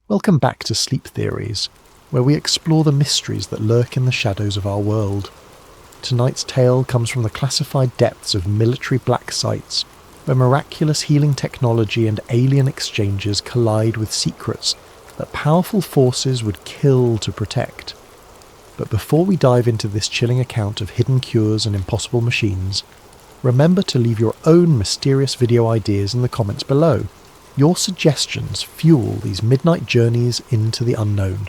Welcome back to Sleep Theories, where we explore the mysteries that lurk in the shadows of our world. Tonight's tale comes from the classified depths of military black sites, where miraculous healing technology and alien exchanges collide with secrets that powerful forces would kill to protect. But before we dive into this chilling account of hidden cures and impossible machines, remember to leave your own mysterious video ideas in the comments below. Your suggestions fuel these midnight journeys into the unknown.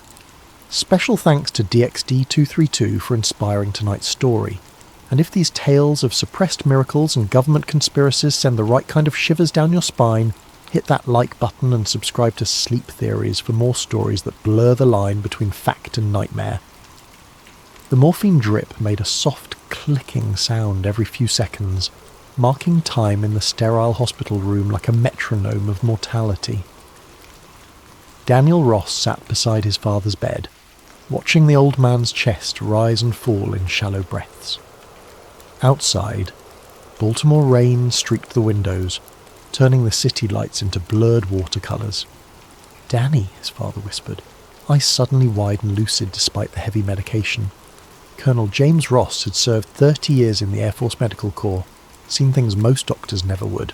Special thanks to DXD232 for inspiring tonight's story. And if these tales of suppressed miracles and government conspiracies send the right kind of shivers down your spine, hit that like button and subscribe to Sleep Theories for more stories that blur the line between fact and nightmare. The morphine drip made a soft clicking sound every few seconds, marking time in the sterile hospital room like a metronome of mortality. Daniel Ross sat beside his father's bed, watching the old man's chest rise and fall in shallow breaths. Outside, Baltimore rain streaked the windows, turning the city lights into blurred watercolours. "Danny," his father whispered, eyes suddenly wide and lucid despite the heavy medication. Colonel James Ross had served 30 years in the Air Force Medical Corps, seen things most doctors never would.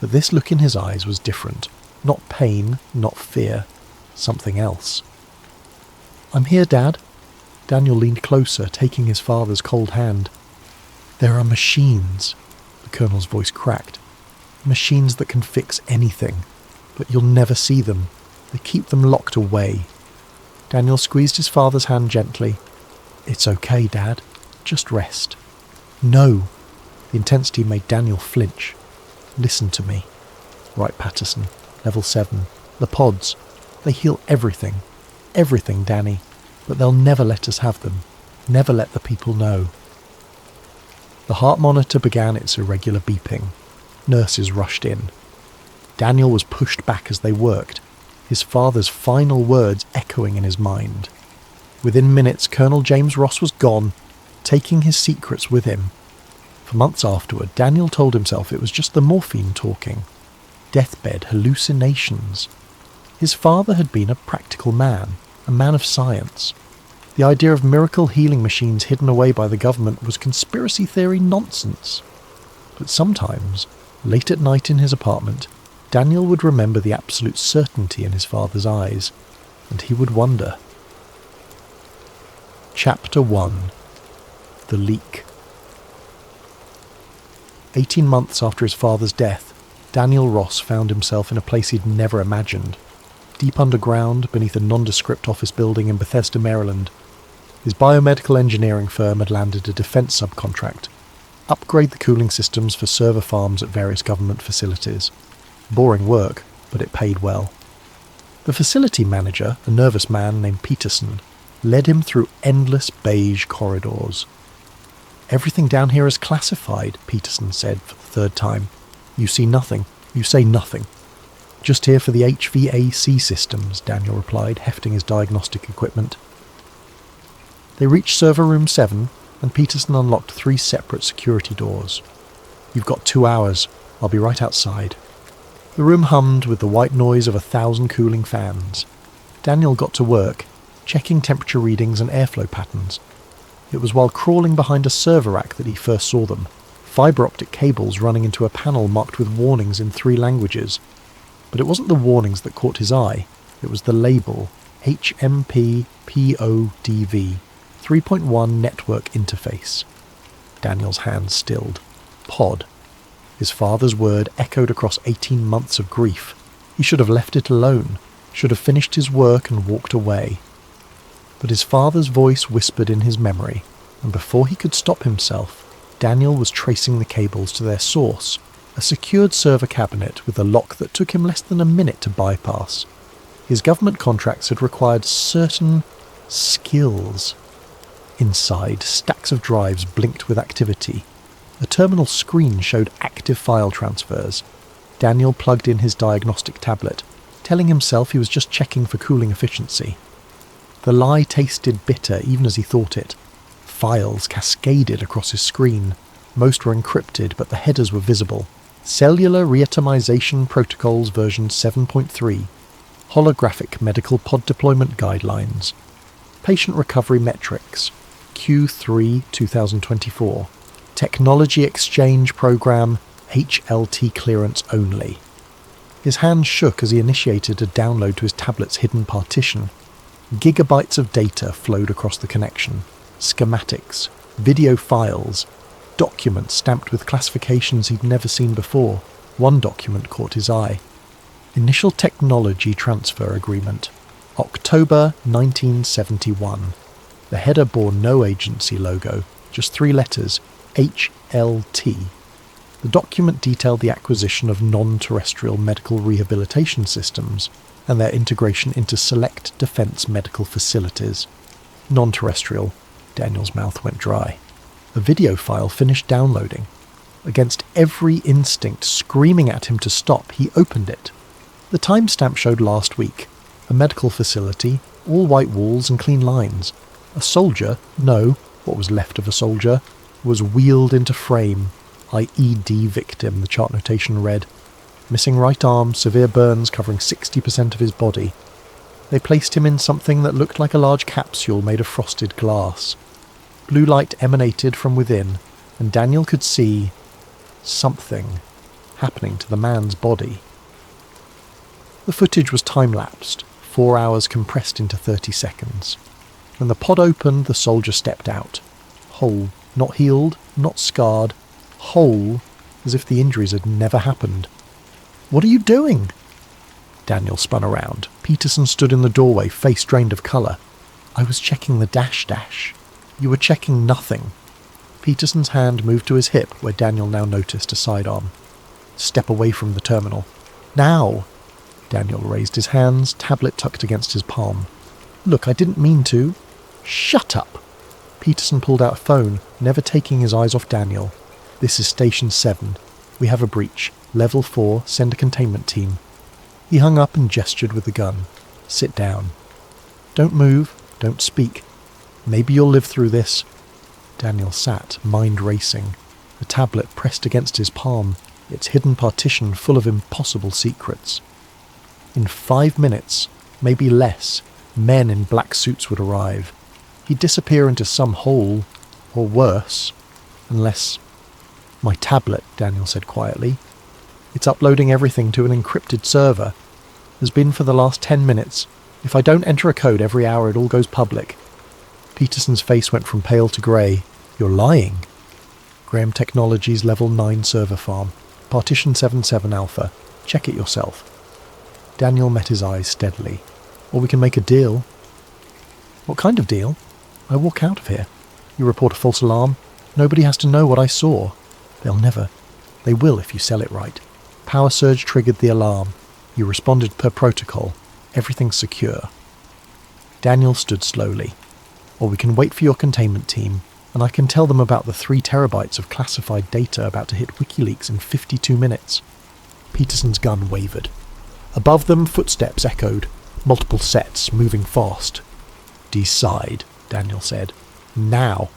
But this look in his eyes was different. Not pain, not fear, something else. "I'm here, Dad." Daniel leaned closer, taking his father's cold hand. "There are machines," the colonel's voice cracked. "Machines that can fix anything, but you'll never see them. They keep them locked away." Daniel squeezed his father's hand gently. "It's okay, Dad. Just rest." "No." The intensity made Daniel flinch. "Listen to me." "Right, Patterson. Level 7. The pods. They heal everything. Everything, Danny. But they'll never let us have them. Never let the people know." The heart monitor began its irregular beeping. Nurses rushed in. Daniel was pushed back as they worked, his father's final words echoing in his mind. Within minutes, Colonel James Ross was gone, taking his secrets with him. For months afterward, Daniel told himself it was just the morphine talking. Deathbed hallucinations. His father had been a practical man, a man of science. The idea of miracle healing machines hidden away by the government was conspiracy theory nonsense. But sometimes, late at night in his apartment, Daniel would remember the absolute certainty in his father's eyes, and he would wonder. Chapter 1. The Leak. 18 months after his father's death, Daniel Ross found himself in a place he'd never imagined. Deep underground, beneath a nondescript office building in Bethesda, Maryland, his biomedical engineering firm had landed a defense subcontract. Upgrade the cooling systems for server farms at various government facilities. Boring work, but it paid well. The facility manager, a nervous man named Peterson, led him through endless beige corridors. "Everything down here is classified," Peterson said for the third time. "You see nothing. You say nothing." "Just here for the HVAC systems," Daniel replied, hefting his diagnostic equipment. They reached server room 7, and Peterson unlocked 3 separate security doors. "You've got 2 hours. I'll be right outside." The room hummed with the white noise of 1,000 cooling fans. Daniel got to work, checking temperature readings and airflow patterns. It was while crawling behind a server rack that he first saw them, fibre optic cables running into a panel marked with warnings in 3 languages. But it wasn't the warnings that caught his eye, it was the label, HMP-PODV, 3.1 Network Interface. Daniel's hand stilled. Pod. His father's word echoed across 18 months of grief. He should have left it alone, should have finished his work and walked away. But his father's voice whispered in his memory, and before he could stop himself, Daniel was tracing the cables to their source, a secured server cabinet with a lock that took him less than a minute to bypass. His government contracts had required certain skills. Inside, stacks of drives blinked with activity. A terminal screen showed active file transfers. Daniel plugged in his diagnostic tablet, telling himself he was just checking for cooling efficiency. The lie tasted bitter even as he thought it. Files cascaded across his screen. Most were encrypted, but the headers were visible. Cellular Reatomization Protocols version 7.3. Holographic Medical Pod Deployment Guidelines. Patient Recovery Metrics. Q3 2024. Technology Exchange Program HLT clearance only. His hand shook as he initiated a download to his tablet's hidden partition. Gigabytes of data flowed across the connection. Schematics, video files, documents stamped with classifications he'd never seen before. One document caught his eye. Initial Technology Transfer Agreement. October 1971. The header bore no agency logo, just 3 letters, HLT. The document detailed the acquisition of non-terrestrial medical rehabilitation systems and their integration into select defence medical facilities. Non-terrestrial. Daniel's mouth went dry. A video file finished downloading. Against every instinct screaming at him to stop, he opened it. The timestamp showed last week. A medical facility, all white walls and clean lines. A soldier, no, what was left of a soldier, was wheeled into frame. IED victim, the chart notation read. Missing right arm, severe burns covering 60% of his body. They placed him in something that looked like a large capsule made of frosted glass. Blue light emanated from within, and Daniel could see something happening to the man's body. The footage was time-lapsed, 4 hours compressed into 30 seconds. When the pod opened, the soldier stepped out. Whole, not healed, not scarred, whole, as if the injuries had never happened. "What are you doing?" Daniel spun around. Peterson stood in the doorway, face drained of colour. "I was checking the dash. You were checking nothing." Peterson's hand moved to his hip, where Daniel now noticed a sidearm. "Step away from the terminal. Now!" Daniel raised his hands, tablet tucked against his palm. "Look, I didn't mean to." "Shut up!" Peterson pulled out a phone, never taking his eyes off Daniel. "This is Station 7. We have a breach. Level 4, send a containment team." He hung up and gestured with the gun. "Sit down. Don't move. Don't speak. Maybe you'll live through this." Daniel sat, mind racing. The tablet pressed against his palm, its hidden partition full of impossible secrets. In 5 minutes, maybe less, men in black suits would arrive. He'd disappear into some hole, or worse, unless... "My tablet," Daniel said quietly. "It's uploading everything to an encrypted server. Has been for the last 10 minutes. If I don't enter a code every hour, it all goes public." Peterson's face went from pale to grey. "You're lying." Graham Technologies Level 9 server farm. Partition 77 Alpha. Check it yourself. Daniel met his eyes steadily. "Or we can make a deal." "What kind of deal?" "I walk out of here. You report a false alarm. Nobody has to know what I saw. They'll never. They will if you sell it right. Power surge triggered the alarm. You responded per protocol. Everything's secure." Daniel stood slowly. "Or we can wait for your containment team, and I can tell them about the 3 terabytes of classified data about to hit WikiLeaks in 52 minutes. Peterson's gun wavered. Above them, footsteps echoed, multiple sets, moving fast. "Decide," Daniel said. "Now."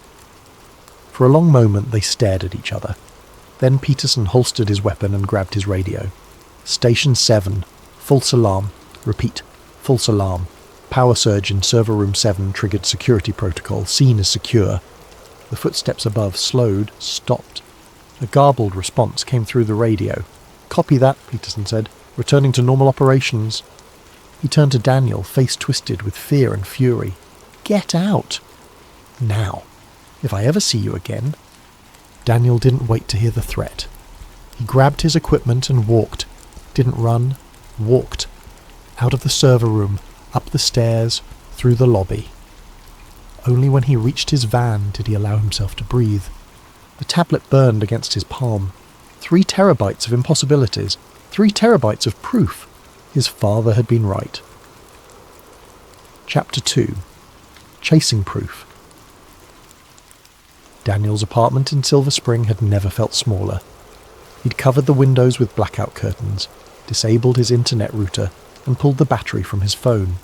For a long moment they stared at each other. Then Peterson holstered his weapon and grabbed his radio. "Station 7. False alarm. Repeat. False alarm. Power surge in server room 7 triggered security protocol. Scene is secure." The footsteps above slowed, stopped. A garbled response came through the radio. "Copy that," Peterson said. "Returning to normal operations." He turned to Daniel, face twisted with fear and fury. "Get out! Now. If I ever see you again..." Daniel didn't wait to hear the threat. He grabbed his equipment and walked. Didn't run. Walked. Out of the server room, up the stairs, through the lobby. Only when he reached his van did he allow himself to breathe. The tablet burned against his palm. 3 terabytes of impossibilities. 3 terabytes of proof. His father had been right. Chapter 2. Chasing Proof. Daniel's apartment in Silver Spring had never felt smaller. He'd covered the windows with blackout curtains, disabled his internet router, and pulled the battery from his phone.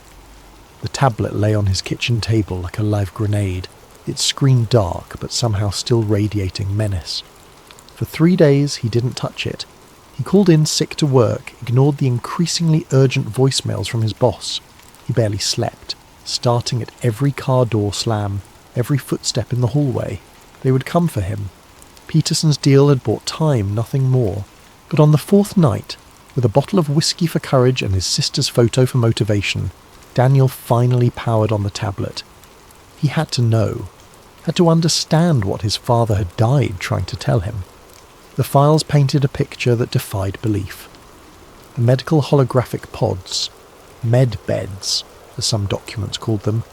The tablet lay on his kitchen table like a live grenade, its screen dark but somehow still radiating menace. For 3 days he didn't touch it. He called in sick to work, ignored the increasingly urgent voicemails from his boss. He barely slept, starting at every car door slam, every footstep in the hallway. They would come for him. Peterson's deal had bought time, nothing more. But on the fourth night, with a bottle of whiskey for courage and his sister's photo for motivation, Daniel finally powered on the tablet. He had to know, had to understand what his father had died trying to tell him. The files painted a picture that defied belief. The medical holographic pods, med beds, as some documents called them,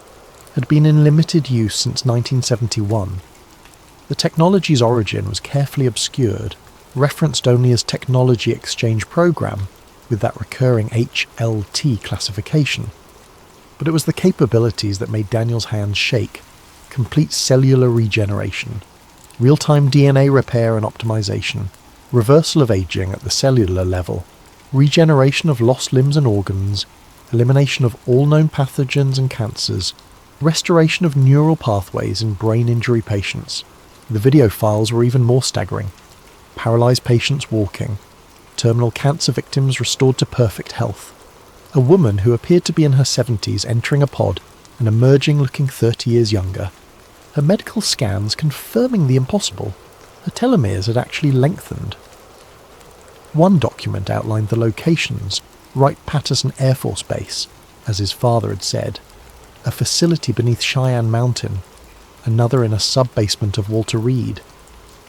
had been in limited use since 1971. The technology's origin was carefully obscured, referenced only as Technology Exchange Program, with that recurring HLT classification. But it was the capabilities that made Daniel's hands shake. Complete cellular regeneration, real-time DNA repair and optimization, reversal of aging at the cellular level, regeneration of lost limbs and organs, elimination of all known pathogens and cancers, restoration of neural pathways in brain injury patients. The video files were even more staggering. Paralyzed patients walking, terminal cancer victims restored to perfect health, a woman who appeared to be in her 70s entering a pod and emerging looking 30 years younger. Her medical scans confirming the impossible. Her telomeres had actually lengthened. One document outlined the locations, Wright-Patterson Air Force Base, as his father had said, a facility beneath Cheyenne Mountain, another in a sub-basement of Walter Reed,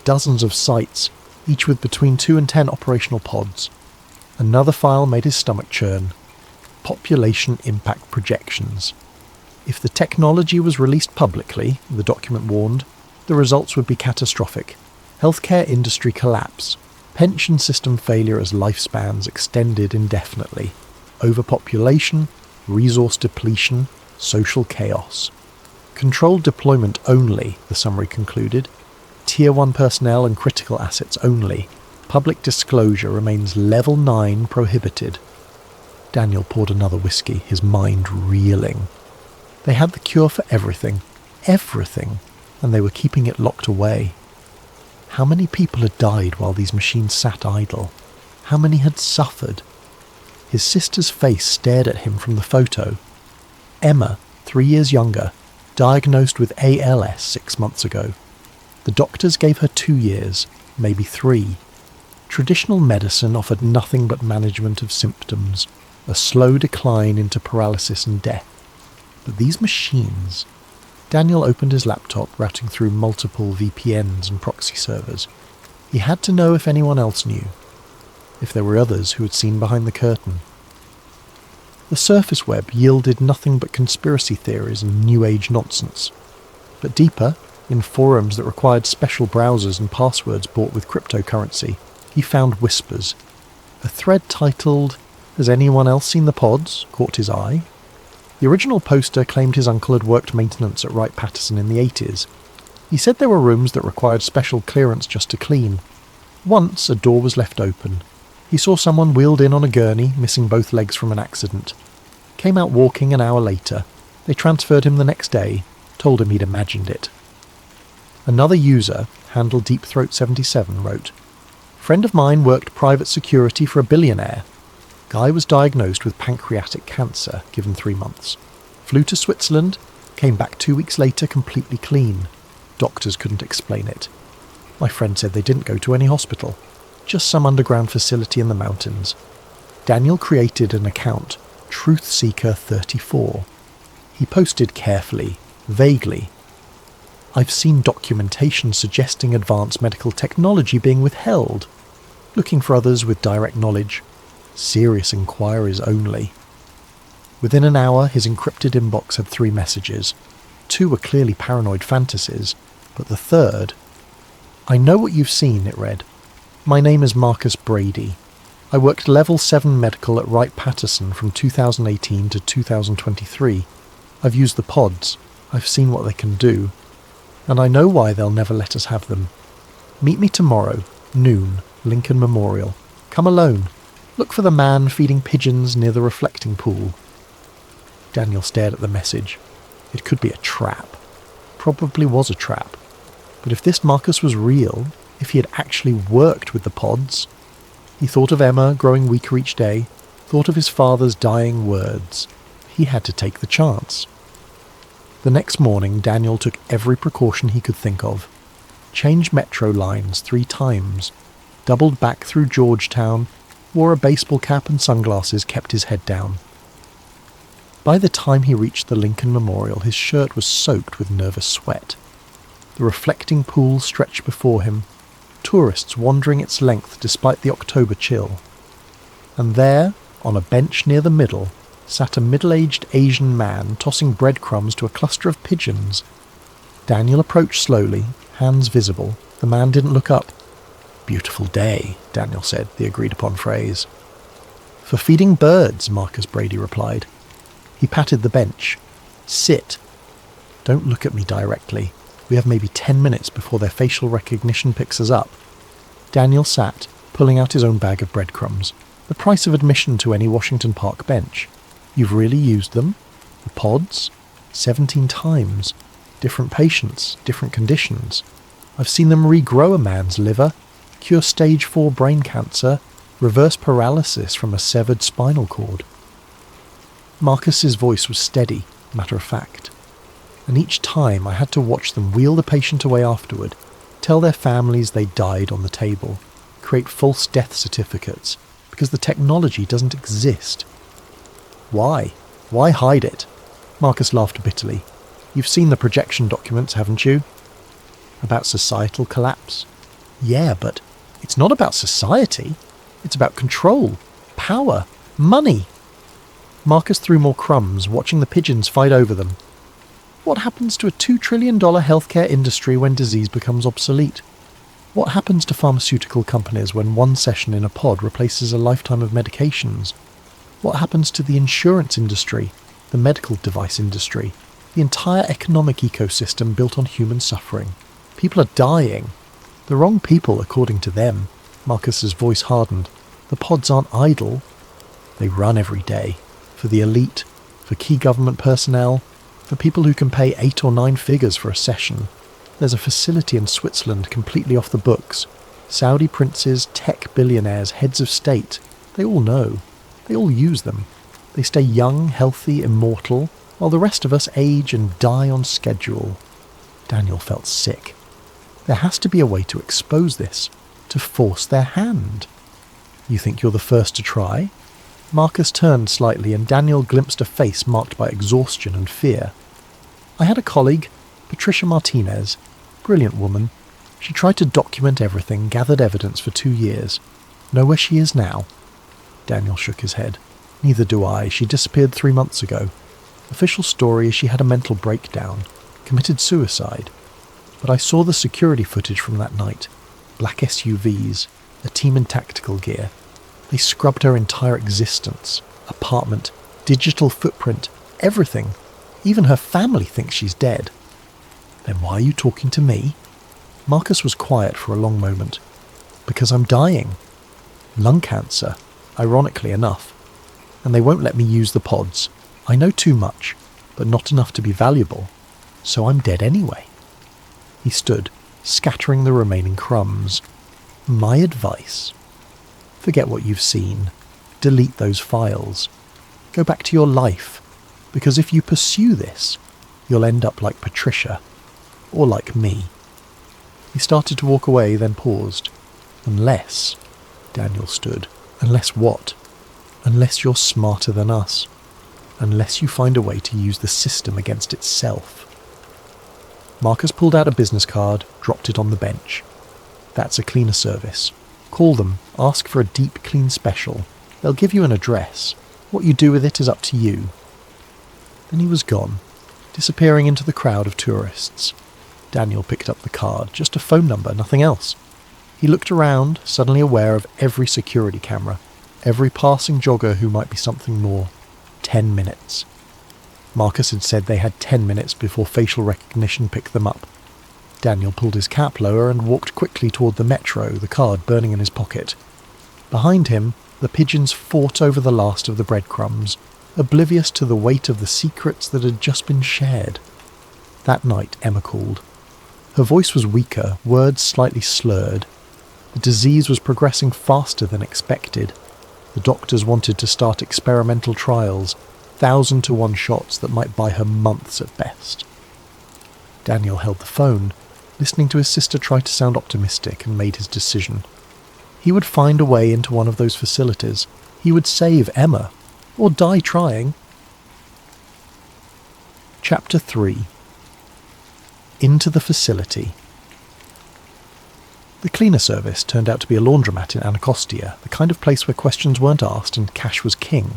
dozens of sites, each with between 2 and 10 operational pods. Another file made his stomach churn. Population impact projections. If the technology was released publicly, the document warned, the results would be catastrophic. Healthcare industry collapse, pension system failure as lifespans extended indefinitely, overpopulation, resource depletion, social chaos. Controlled deployment only, the summary concluded. Tier 1 personnel and critical assets only. Public disclosure remains level 9 prohibited. Daniel poured another whiskey, his mind reeling. They had the cure for everything, and they were keeping it locked away. How many people had died while these machines sat idle? How many had suffered? His sister's face stared at him from the photo. Emma, 3 years younger, diagnosed with ALS 6 months ago. The doctors gave her 2 years, maybe 3. Traditional medicine offered nothing but management of symptoms, a slow decline into paralysis and death. But these machines... Daniel opened his laptop, routing through multiple VPNs and proxy servers. He had to know if anyone else knew, if there were others who had seen behind the curtain. The surface web yielded nothing but conspiracy theories and New Age nonsense. But deeper, in forums that required special browsers and passwords bought with cryptocurrency, he found whispers. A thread titled, "Has anyone else seen the pods?" caught his eye. The original poster claimed his uncle had worked maintenance at Wright-Patterson in the 80s. He said there were rooms that required special clearance just to clean. Once a door was left open. He saw someone wheeled in on a gurney, missing both legs from an accident. Came out walking an hour later. They transferred him the next day, told him he'd imagined it. Another user, handle Deep Throat 77, wrote, "Friend of mine worked private security for a billionaire. Guy was diagnosed with pancreatic cancer, given 3 months. Flew to Switzerland, came back 2 weeks later completely clean. Doctors couldn't explain it. My friend said they didn't go to any hospital, just some underground facility in the mountains. Daniel created an account, Truthseeker34. He posted carefully, vaguely. I've seen documentation suggesting advanced medical technology being withheld, looking for others with direct knowledge. Serious inquiries only." Within an hour, his encrypted inbox had 3 messages. 2 were clearly paranoid fantasies, but the third... "I know what you've seen," it read. "My name is Marcus Brady. I worked level 7 medical at Wright-Patterson from 2018 to 2023. I've used the pods. I've seen what they can do. And I know why they'll never let us have them. Meet me tomorrow, noon, Lincoln Memorial. Come alone. Look for the man feeding pigeons near the reflecting pool." Daniel stared at the message. It could be a trap. Probably was a trap. But if this Marcus was real, if he had actually worked with the pods... He thought of Emma growing weaker each day, thought of his father's dying words. He had to take the chance. The next morning, Daniel took every precaution he could think of. Changed metro lines 3 times, doubled back through Georgetown, wore a baseball cap and sunglasses, kept his head down. By the time he reached the Lincoln Memorial, his shirt was soaked with nervous sweat. The reflecting pool stretched before him, tourists wandering its length despite the October chill. And there, on a bench near the middle, sat a middle-aged Asian man tossing breadcrumbs to a cluster of pigeons. Daniel approached slowly, hands visible. The man didn't look up. "Beautiful day," Daniel said, the agreed-upon phrase. "For feeding birds," Marcus Brady replied. He patted the bench. "Sit. Don't look at me directly. We have maybe 10 minutes before their facial recognition picks us up." Daniel sat, pulling out his own bag of breadcrumbs. The price of admission to any Washington Park bench. "You've really used them? The pods? 17 times. Different patients, different conditions. I've seen them regrow a man's liver, cure stage 4 brain cancer, reverse paralysis from a severed spinal cord." Marcus's voice was steady, matter-of-fact. And each time I had to watch them wheel the patient away afterward, tell their families they died on the table, create false death certificates, because the technology doesn't exist. "Why? Why hide it?" Marcus laughed bitterly. "You've seen the projection documents, haven't you? About societal collapse? Yeah, but it's not about society. It's about control, power, money." Marcus threw more crumbs, watching the pigeons fight over them. What happens to a $2 trillion healthcare industry when disease becomes obsolete? What happens to pharmaceutical companies when one session in a pod replaces a lifetime of medications? What happens to the insurance industry, the medical device industry, the entire economic ecosystem built on human suffering? People are dying. The wrong people, according to them. Marcus's voice hardened. The pods aren't idle. They run every day. For the elite, for key government personnel, for people who can pay 8 or 9 figures for a session. There's a facility in Switzerland completely off the books. Saudi princes, tech billionaires, heads of state. They all know. They all use them. They stay young, healthy, immortal, while the rest of us age and die on schedule. Daniel felt sick. There has to be a way to expose this, to force their hand. "You think you're the first to try?" Marcus turned slightly and Daniel glimpsed a face marked by exhaustion and fear. "I had a colleague, Patricia Martinez, brilliant woman. She tried to document everything, gathered evidence for 2 years. Know where she is now?" Daniel shook his head. "Neither do I. She disappeared 3 months ago. Official story is she had a mental breakdown, committed suicide. But I saw the security footage from that night. Black SUVs, a team in tactical gear. They scrubbed her entire existence, apartment, digital footprint, everything. Even her family thinks she's dead." "Then why are you talking to me?" Marcus was quiet for a long moment. "Because I'm dying. Lung cancer, ironically enough. And they won't let me use the pods. I know too much, but not enough to be valuable. So I'm dead anyway." He stood, scattering the remaining crumbs. "My advice: forget what you've seen. Delete those files. Go back to your life. Because if you pursue this, you'll end up like Patricia. Or like me." He started to walk away, then paused. "Unless," Daniel stood. "Unless what? Unless you're smarter than us. Unless you find a way to use the system against itself." Marcus pulled out a business card, dropped it on the bench. "That's a cleaner service. Call them, ask for a deep clean special. They'll give you an address. What you do with it is up to you." Then he was gone, disappearing into the crowd of tourists. Daniel picked up the card, just a phone number, nothing else. He looked around, suddenly aware of every security camera, every passing jogger who might be something more. 10 minutes. Marcus had said they had 10 minutes before facial recognition picked them up. Daniel pulled his cap lower and walked quickly toward the metro, the card burning in his pocket. Behind him, the pigeons fought over the last of the breadcrumbs, oblivious to the weight of the secrets that had just been shared. That night, Emma called. Her voice was weaker, words slightly slurred. The disease was progressing faster than expected. The doctors wanted to start experimental trials, 1,000-to-1 shots that might buy her months at best. Daniel held the phone, listening to his sister try to sound optimistic, and made his decision. He would find a way into one of those facilities. He would save Emma, or die trying. Chapter 3. Into the facility. The cleaner service turned out to be a laundromat in Anacostia, the kind of place where questions weren't asked and cash was king.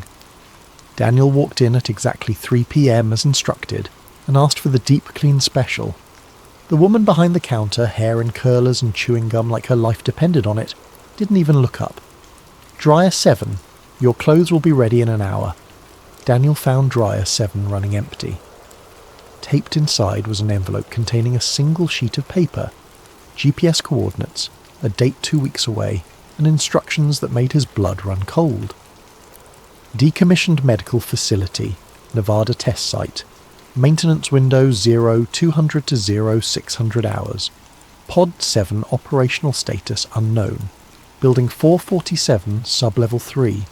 Daniel walked in at exactly 3 p.m. as instructed, and asked for the deep clean special. The woman behind the counter, hair in curlers and chewing gum like her life depended on it, didn't even look up. Dryer 7. Your clothes will be ready in an hour. Daniel found dryer 7 running empty. Taped inside was an envelope containing a single sheet of paper, GPS coordinates, a date 2 weeks away, and instructions that made his blood run cold. Decommissioned medical facility, Nevada test site. Maintenance window 0200 to 0600 hours. Pod 7 operational status unknown. Building 447, sub-level 3.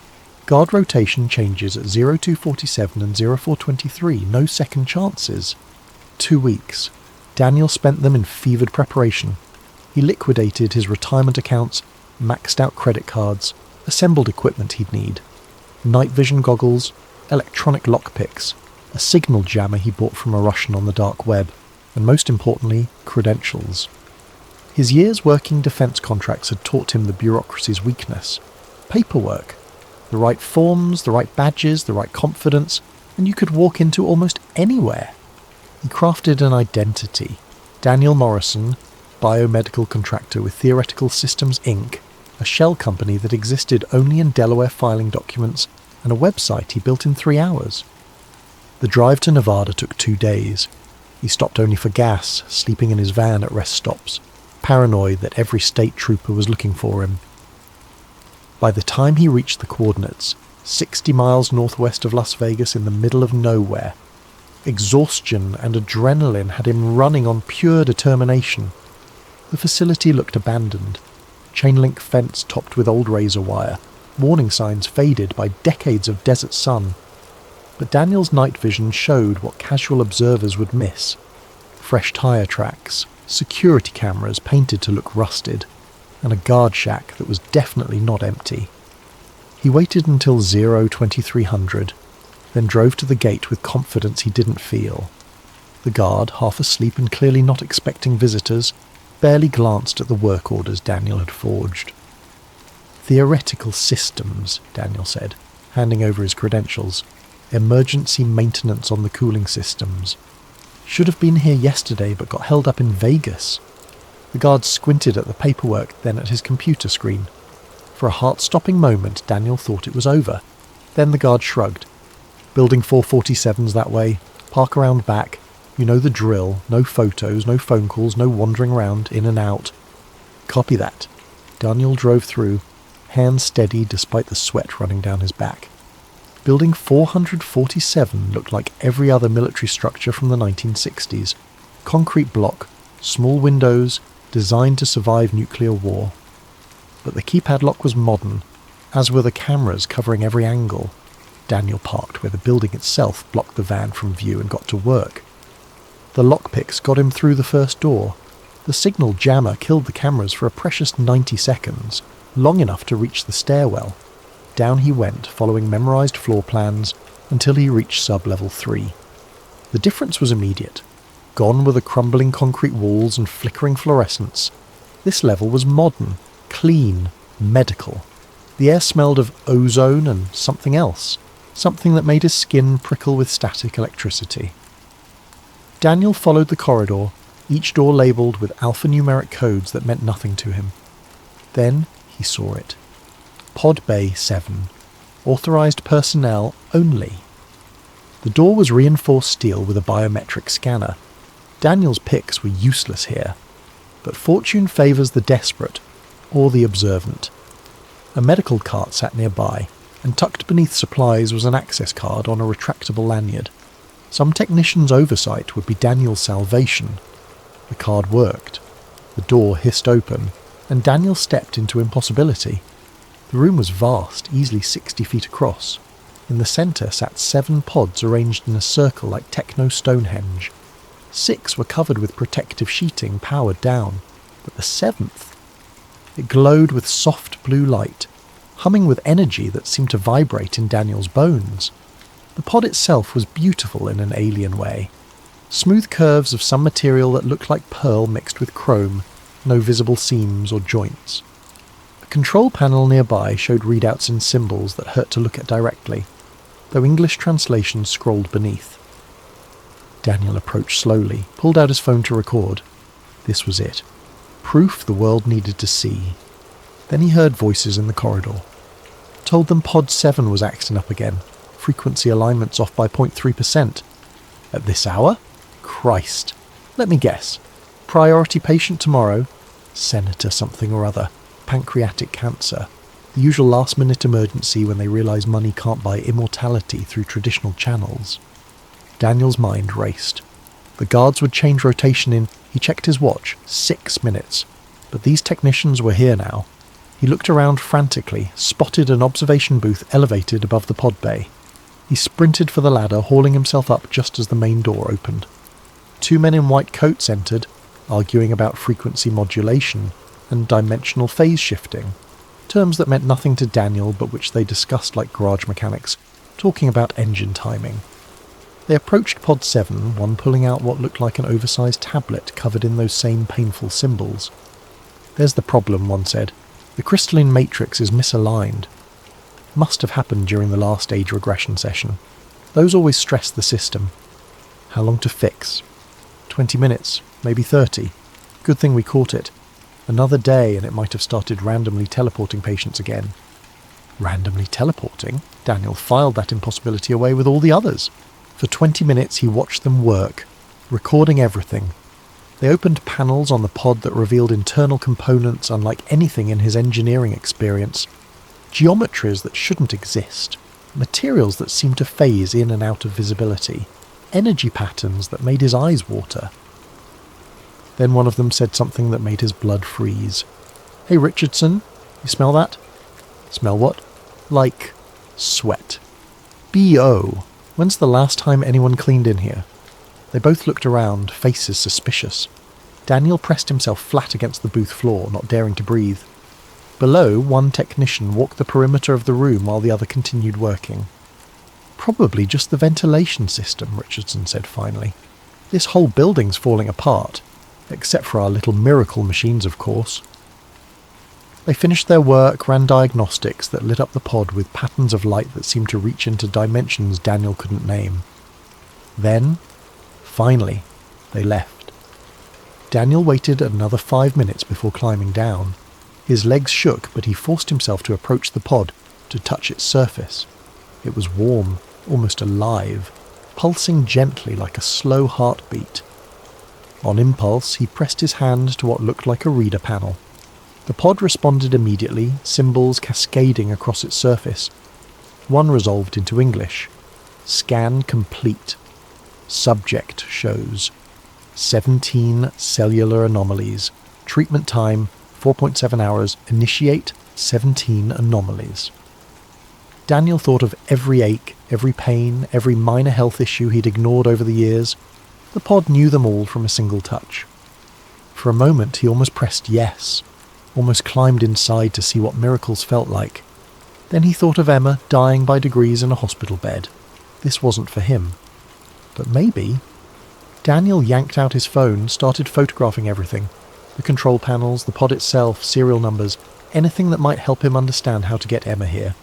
Guard rotation changes at 0247 and 0423, no second chances. 2 weeks. Daniel spent them in fevered preparation. He liquidated his retirement accounts, maxed out credit cards, assembled equipment he'd need. Night vision goggles, electronic lockpicks, a signal jammer he bought from a Russian on the dark web, and most importantly, credentials. His years working defence contracts had taught him the bureaucracy's weakness. Paperwork. The right forms, the right badges, the right confidence, and you could walk into almost anywhere. He crafted an identity. Daniel Morrison, biomedical contractor with Theoretical Systems Inc., a shell company that existed only in Delaware filing documents, and a website he built in 3 hours. The drive to Nevada took 2 days. He stopped only for gas, sleeping in his van at rest stops, paranoid that every state trooper was looking for him. By the time he reached the coordinates, 60 miles northwest of Las Vegas in the middle of nowhere, exhaustion and adrenaline had him running on pure determination. The facility looked abandoned. Chain-link fence topped with old razor wire, warning signs faded by decades of desert sun. But Daniel's night vision showed what casual observers would miss. Fresh tyre tracks, security cameras painted to look rusted, and a guard shack that was definitely not empty. He waited until 2300, then drove to the gate with confidence he didn't feel. The guard, half asleep and clearly not expecting visitors, barely glanced at the work orders Daniel had forged. Theoretical Systems, Daniel said, handing over his credentials. Emergency maintenance on the cooling systems. Should have been here yesterday but got held up in Vegas. The guard squinted at the paperwork, then at his computer screen. For a heart-stopping moment, Daniel thought it was over. Then the guard shrugged. Building 447's that way. Park around back. You know the drill. No photos, no phone calls, no wandering around, in and out. Copy that. Daniel drove through, hands steady despite the sweat running down his back. Building 447 looked like every other military structure from the 1960s. Concrete block, small windows, designed to survive nuclear war. But the keypad lock was modern, as were the cameras covering every angle. Daniel parked where the building itself blocked the van from view and got to work. The lockpicks got him through the first door. The signal jammer killed the cameras for a precious 90 seconds, long enough to reach the stairwell. Down he went, following memorized floor plans, until he reached sub-level 3. The difference was immediate. Gone were the crumbling concrete walls and flickering fluorescence. This level was modern, clean, medical. The air smelled of ozone and something else, something that made his skin prickle with static electricity. Daniel followed the corridor, each door labelled with alphanumeric codes that meant nothing to him. Then he saw it. Pod Bay 7. Authorised personnel only. The door was reinforced steel with a biometric scanner. Daniel's picks were useless here, but fortune favours the desperate, or the observant. A medical cart sat nearby, and tucked beneath supplies was an access card on a retractable lanyard. Some technician's oversight would be Daniel's salvation. The card worked. The door hissed open, and Daniel stepped into impossibility. The room was vast, easily 60 feet across. In the centre sat 7 pods arranged in a circle like techno-Stonehenge. 6 were covered with protective sheeting powered down, but the 7th... It glowed with soft blue light, humming with energy that seemed to vibrate in Daniel's bones. The pod itself was beautiful in an alien way. Smooth curves of some material that looked like pearl mixed with chrome, no visible seams or joints. A control panel nearby showed readouts in symbols that hurt to look at directly, though English translations scrolled beneath. Daniel approached slowly, pulled out his phone to record. This was it. Proof the world needed to see. Then he heard voices in the corridor. Told them Pod 7 was acting up again. Frequency alignments off by 0.3%. At this hour? Christ. Let me guess. Priority patient tomorrow? Senator something or other. Pancreatic cancer. The usual last-minute emergency when they realise money can't buy immortality through traditional channels. Daniel's mind raced. The guards would change rotation in, he checked his watch, 6 minutes. But these technicians were here now. He looked around frantically, spotted an observation booth elevated above the pod bay. He sprinted for the ladder, hauling himself up just as the main door opened. 2 men in white coats entered, arguing about frequency modulation and dimensional phase shifting, terms that meant nothing to Daniel but which they discussed like garage mechanics, talking about engine timing. They approached Pod 7, one pulling out what looked like an oversized tablet covered in those same painful symbols. There's the problem, one said. The crystalline matrix is misaligned. Must have happened during the last age regression session. Those always stress the system. How long to fix? 20 minutes, maybe 30. Good thing we caught it. Another day and it might have started randomly teleporting patients again. Randomly teleporting? Daniel filed that impossibility away with all the others. For 20 minutes he watched them work, recording everything. They opened panels on the pod that revealed internal components unlike anything in his engineering experience. Geometries that shouldn't exist. Materials that seemed to phase in and out of visibility. Energy patterns that made his eyes water. Then one of them said something that made his blood freeze. "Hey Richardson, you smell that?" "Smell what?" "Like sweat." B.O. When's the last time anyone cleaned in here? They both looked around, faces suspicious. Daniel pressed himself flat against the booth floor, not daring to breathe. Below, one technician walked the perimeter of the room while the other continued working. "Probably just the ventilation system," Richardson said finally. "This whole building's falling apart, except for our little miracle machines, of course." They finished their work, ran diagnostics that lit up the pod with patterns of light that seemed to reach into dimensions Daniel couldn't name. Then, finally, they left. Daniel waited another 5 minutes before climbing down. His legs shook, but he forced himself to approach the pod, to touch its surface. It was warm, almost alive, pulsing gently like a slow heartbeat. On impulse, he pressed his hand to what looked like a reader panel. The pod responded immediately, symbols cascading across its surface. One resolved into English. Scan complete. Subject shows 17 cellular anomalies. Treatment time 4.7 hours. Initiate 17 anomalies. Daniel thought of every ache, every pain, every minor health issue he'd ignored over the years. The pod knew them all from a single touch. For a moment he almost pressed yes, almost climbed inside to see what miracles felt like. Then he thought of Emma dying by degrees in a hospital bed. This wasn't for him. But maybe... Daniel yanked out his phone, started photographing everything. The control panels, the pod itself, serial numbers, anything that might help him understand how to get Emma here.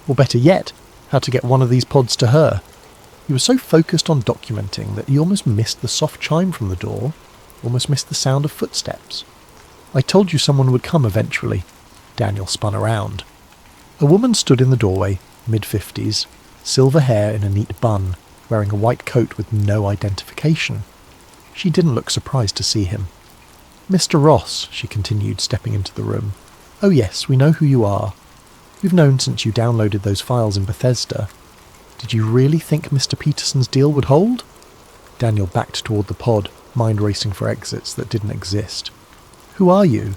Or better yet, how to get one of these pods to her. He was so focused on documenting that he almost missed the soft chime from the door, almost missed the sound of footsteps. "I told you someone would come eventually." Daniel spun around. A woman stood in the doorway, mid-50s, silver hair in a neat bun, wearing a white coat with no identification. She didn't look surprised to see him. "Mr. Ross," she continued, stepping into the room. "Oh yes, we know who you are. We've known since you downloaded those files in Bethesda. Did you really think Mr. Peterson's deal would hold?" Daniel backed toward the pod, mind racing for exits that didn't exist. "Who are you?"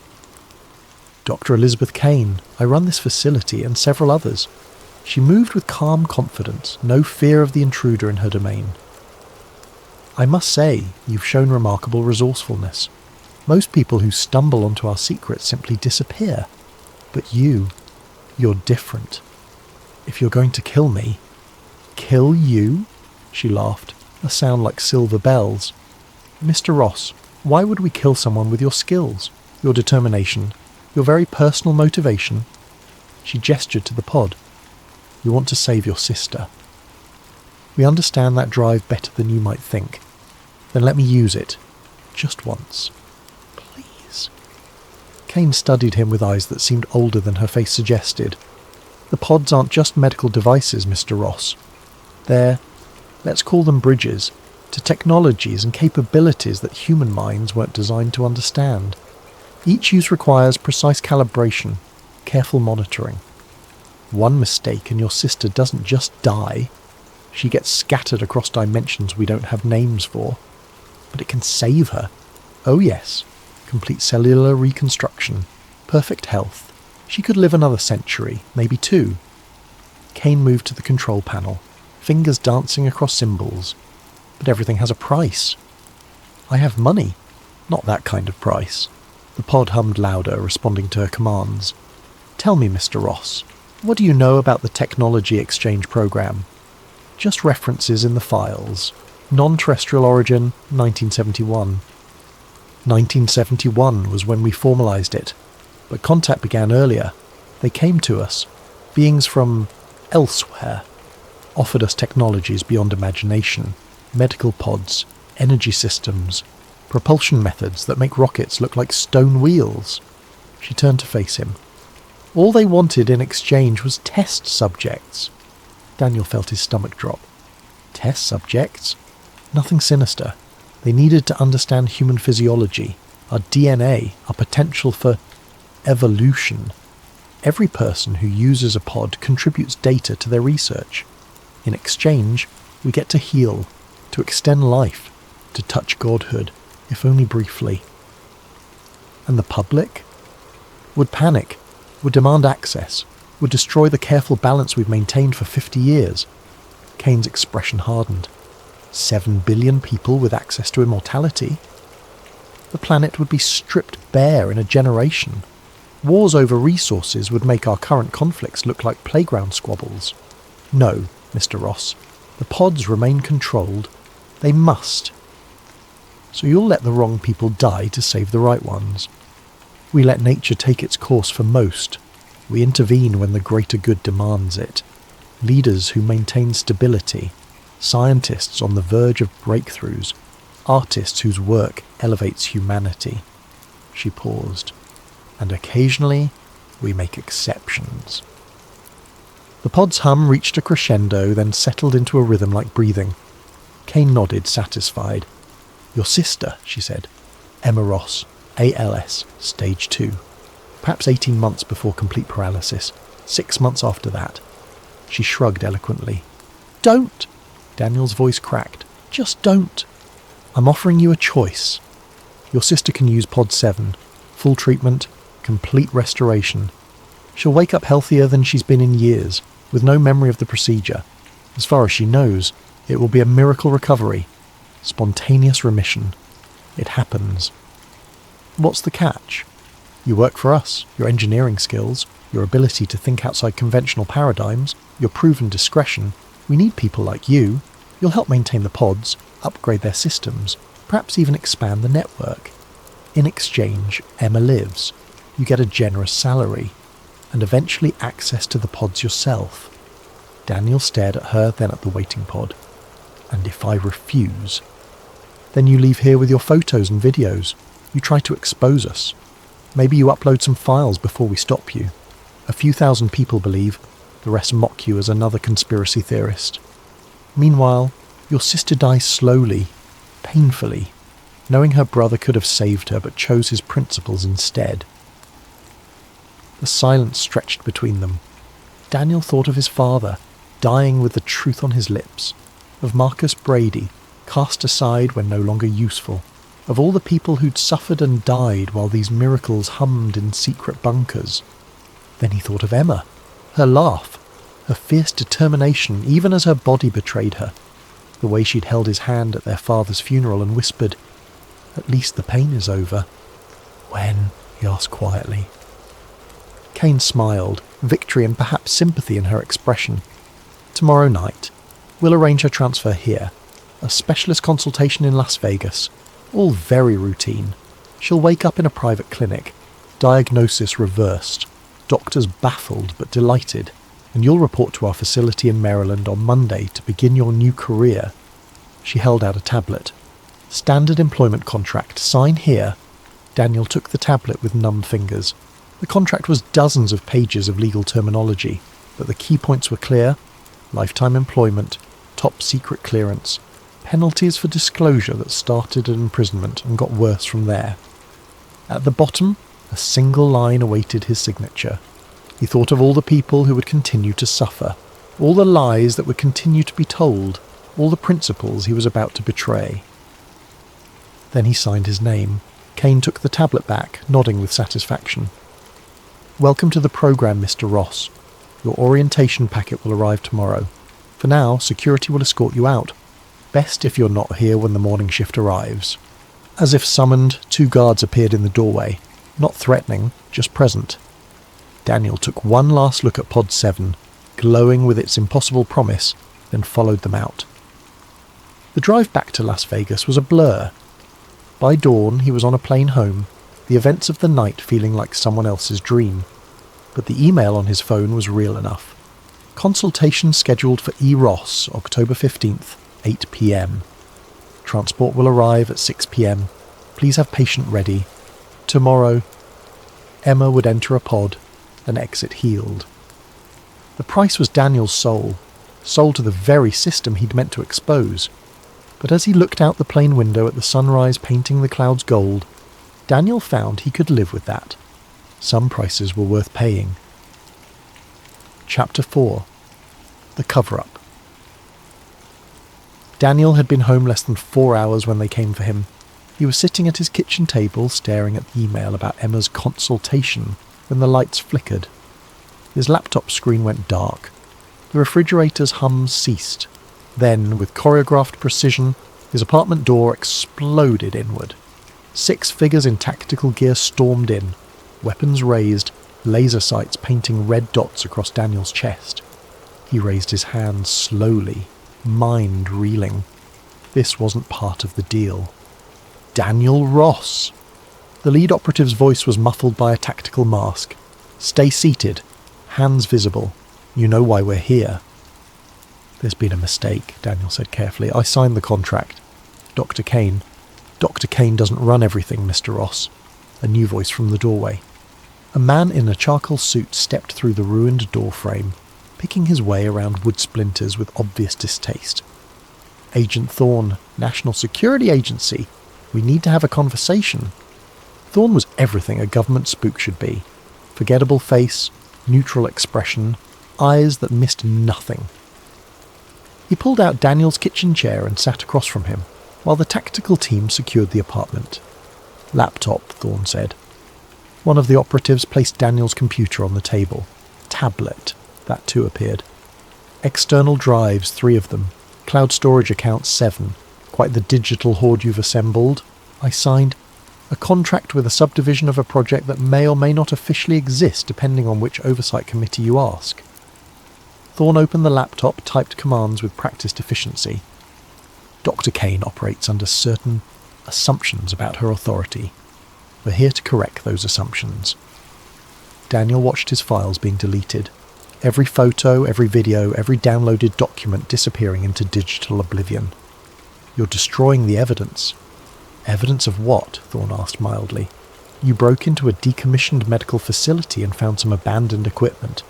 Dr. Elizabeth Kane. I run this facility and several others. She moved with calm confidence, no fear of the intruder in her domain. I must say, you've shown remarkable resourcefulness. Most people who stumble onto our secrets simply disappear. But you're different. If you're going to kill me... Kill you? She laughed, a sound like silver bells. Mr. Ross, why would we kill someone with your skills, your determination, your very personal motivation? She gestured to the pod. We want to save your sister. We understand that drive better than you might think. Then let me use it. Just once. Please. Kane studied him with eyes that seemed older than her face suggested. The pods aren't just medical devices, Mr. Ross. They're, let's call them bridges, to technologies and capabilities that human minds weren't designed to understand. Each use requires precise calibration, careful monitoring. One mistake and your sister doesn't just die. She gets scattered across dimensions we don't have names for. But it can save her. Oh yes, complete cellular reconstruction, perfect health. She could live another century, maybe two. Kane moved to the control panel, fingers dancing across symbols. But everything has a price. I have money, not that kind of price. The pod hummed louder, responding to her commands. Tell me, Mr. Ross, what do you know about the technology exchange program? Just references in the files. Non-terrestrial origin, 1971. 1971 was when we formalised it, but contact began earlier. They came to us, beings from elsewhere, offered us technologies beyond imagination, medical pods, energy systems, propulsion methods that make rockets look like stone wheels. She turned to face him. All they wanted in exchange was test subjects. Daniel felt his stomach drop. Test subjects? Nothing sinister. They needed to understand human physiology, our DNA, our potential for evolution. Every person who uses a pod contributes data to their research. In exchange, we get to heal, to extend life, to touch godhood, if only briefly. And the public? Would panic, would demand access, would destroy the careful balance we've maintained for 50 years. Kane's expression hardened. 7 billion people with access to immortality? The planet would be stripped bare in a generation. Wars over resources would make our current conflicts look like playground squabbles. No, Mr. Ross, the pods remain controlled. They must. So you'll let the wrong people die to save the right ones. We let nature take its course for most. We intervene when the greater good demands it. Leaders who maintain stability, scientists on the verge of breakthroughs, artists whose work elevates humanity. She paused. And occasionally, we make exceptions. The pod's hum reached a crescendo, then settled into a rhythm like breathing. Kane nodded, satisfied. Your sister, she said. Emma Ross, ALS, stage 2. Perhaps 18 months before complete paralysis. 6 months after that. She shrugged eloquently. Don't! Daniel's voice cracked. Just don't. I'm offering you a choice. Your sister can use Pod 7. Full treatment, complete restoration. She'll wake up healthier than she's been in years, with no memory of the procedure. As far as she knows, it will be a miracle recovery. Spontaneous remission. It happens. What's the catch? You work for us, your engineering skills, your ability to think outside conventional paradigms, your proven discretion. We need people like you. You'll help maintain the pods, upgrade their systems, perhaps even expand the network. In exchange, Emma lives. You get a generous salary, and eventually access to the pods yourself. Daniel stared at her, then at the waiting pod. And if I refuse? Then you leave here with your photos and videos. You try to expose us. Maybe you upload some files before we stop you. A few thousand people believe, the rest mock you as another conspiracy theorist. Meanwhile, your sister dies slowly, painfully, knowing her brother could have saved her but chose his principles instead. The silence stretched between them. Daniel thought of his father, dying with the truth on his lips, of Marcus Brady, cast aside when no longer useful, of all the people who'd suffered and died while these miracles hummed in secret bunkers. Then he thought of Emma, her laugh, her fierce determination even as her body betrayed her, the way she'd held his hand at their father's funeral and whispered, "At least the pain is over." "When?" he asked quietly. Kane smiled, victory and perhaps sympathy in her expression. "Tomorrow night. We'll arrange her transfer here. A specialist consultation in Las Vegas. All very routine. She'll wake up in a private clinic. Diagnosis reversed. Doctors baffled but delighted. And you'll report to our facility in Maryland on Monday to begin your new career." She held out a tablet. "Standard employment contract. Sign here." Daniel took the tablet with numbed fingers. The contract was dozens of pages of legal terminology, but the key points were clear: lifetime employment, top secret clearance, penalties for disclosure that started at imprisonment and got worse from there. At the bottom, a single line awaited his signature. He thought of all the people who would continue to suffer, all the lies that would continue to be told, all the principles he was about to betray. Then he signed his name. Kane took the tablet back, nodding with satisfaction. "Welcome to the program, Mr. Ross. Your orientation packet will arrive tomorrow. For now, security will escort you out. Best if you're not here when the morning shift arrives." As if summoned, 2 guards appeared in the doorway, not threatening, just present. Daniel took one last look at Pod 7, glowing with its impossible promise, then followed them out. The drive back to Las Vegas was a blur. By dawn, he was on a plane home, the events of the night feeling like someone else's dream. But the email on his phone was real enough. Consultation scheduled for E. Ross, October 15th, 8 p.m. Transport will arrive at 6 p.m. Please have patient ready. Tomorrow, Emma would enter a pod and exit healed. The price was Daniel's soul, sold to the very system he'd meant to expose. But as he looked out the plane window at the sunrise painting the clouds gold, Daniel found he could live with that. Some prices were worth paying. Chapter 4. The Cover-Up. Daniel had been home less than 4 hours when they came for him. He was sitting at his kitchen table staring at the email about Emma's consultation when the lights flickered. His laptop screen went dark. The refrigerator's hums ceased. Then, with choreographed precision, his apartment door exploded inward. 6 figures in tactical gear stormed in, weapons raised, laser sights painting red dots across Daniel's chest. He raised his hands slowly, mind reeling. This wasn't part of the deal. Daniel Ross! The lead operative's voice was muffled by a tactical mask. "Stay seated. Hands visible. You know why we're here." "There's been a mistake," Daniel said carefully. "I signed the contract. Dr. Kane doesn't run everything, Mr. Ross." A new voice from the doorway. A man in a charcoal suit stepped through the ruined door frame, picking his way around wood splinters with obvious distaste. "Agent Thorne, National Security Agency. We need to have a conversation." Thorne was everything a government spook should be. Forgettable face, neutral expression, eyes that missed nothing. He pulled out Daniel's kitchen chair and sat across from him, while the tactical team secured the apartment. "Laptop," Thorne said. One of the operatives placed Daniel's computer on the table. Tablet. That too appeared. External drives, 3 of them. Cloud storage accounts, 7. Quite the digital hoard you've assembled. I signed a contract with a subdivision of a project that may or may not officially exist depending on which oversight committee you ask. Thorne opened the laptop, typed commands with practiced efficiency. "Dr. Kane operates under certain assumptions about her authority. We're here to correct those assumptions." Daniel watched his files being deleted. Every photo, every video, every downloaded document disappearing into digital oblivion. "You're destroying the evidence." "Evidence of what?" Thorne asked mildly. "You broke into a decommissioned medical facility and found some abandoned equipment.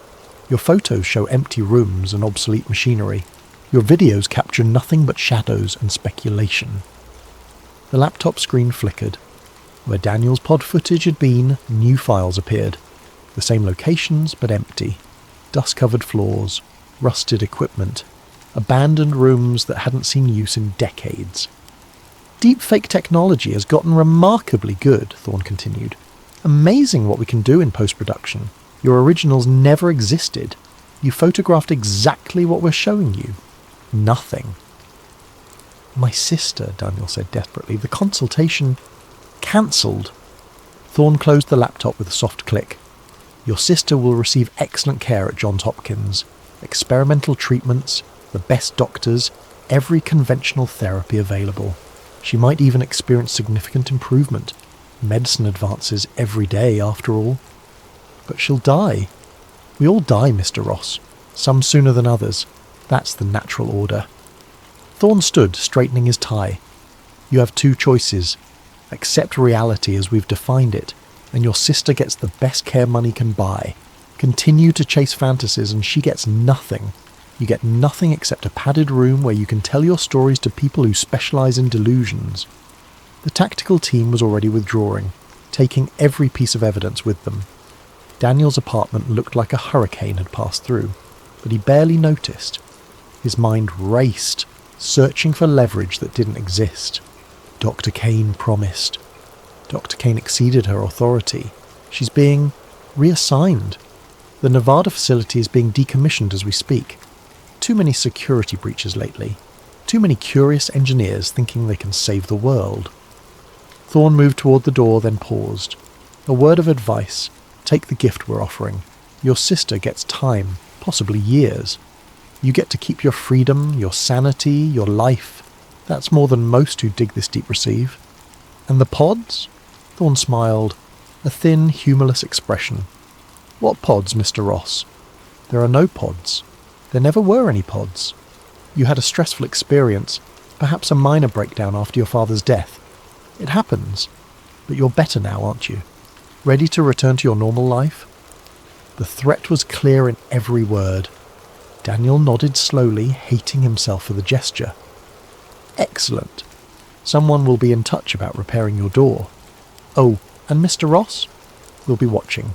Your photos show empty rooms and obsolete machinery. Your videos capture nothing but shadows and speculation." The laptop screen flickered. Where Daniel's pod footage had been, new files appeared. The same locations, but empty. Dust-covered floors, rusted equipment, abandoned rooms that hadn't seen use in decades. Deepfake technology has gotten remarkably good, Thorne continued. Amazing what we can do in post-production. Your originals never existed. You photographed exactly what we're showing you. Nothing. My sister, Daniel said desperately. The consultation cancelled. Thorne closed the laptop with a soft click. Your sister will receive excellent care at Johns Hopkins. Experimental treatments, the best doctors, every conventional therapy available. She might even experience significant improvement. Medicine advances every day, after all. But she'll die. We all die, Mr. Ross. Some sooner than others. That's the natural order. Thorne stood, straightening his tie. You have two choices. Accept reality as we've defined it, and your sister gets the best care money can buy. Continue to chase fantasies and she gets nothing. You get nothing except a padded room where you can tell your stories to people who specialise in delusions. The tactical team was already withdrawing, taking every piece of evidence with them. Daniel's apartment looked like a hurricane had passed through, but he barely noticed. His mind raced, searching for leverage that didn't exist. Dr. Kane promised. Dr. Kane exceeded her authority. She's being reassigned. The Nevada facility is being decommissioned as we speak. Too many security breaches lately. Too many curious engineers thinking they can save the world. Thorne moved toward the door, then paused. A word of advice. Take the gift we're offering. Your sister gets time, possibly years. You get to keep your freedom, your sanity, your life. That's more than most who dig this deep receive. And the pods? Thorne smiled, a thin, humourless expression. What pods, Mr. Ross? There are no pods. There never were any pods. You had a stressful experience, perhaps a minor breakdown after your father's death. It happens. But you're better now, aren't you? Ready to return to your normal life? The threat was clear in every word. Daniel nodded slowly, hating himself for the gesture. Excellent. Someone will be in touch about repairing your door. Oh, and Mr. Ross? We'll be watching.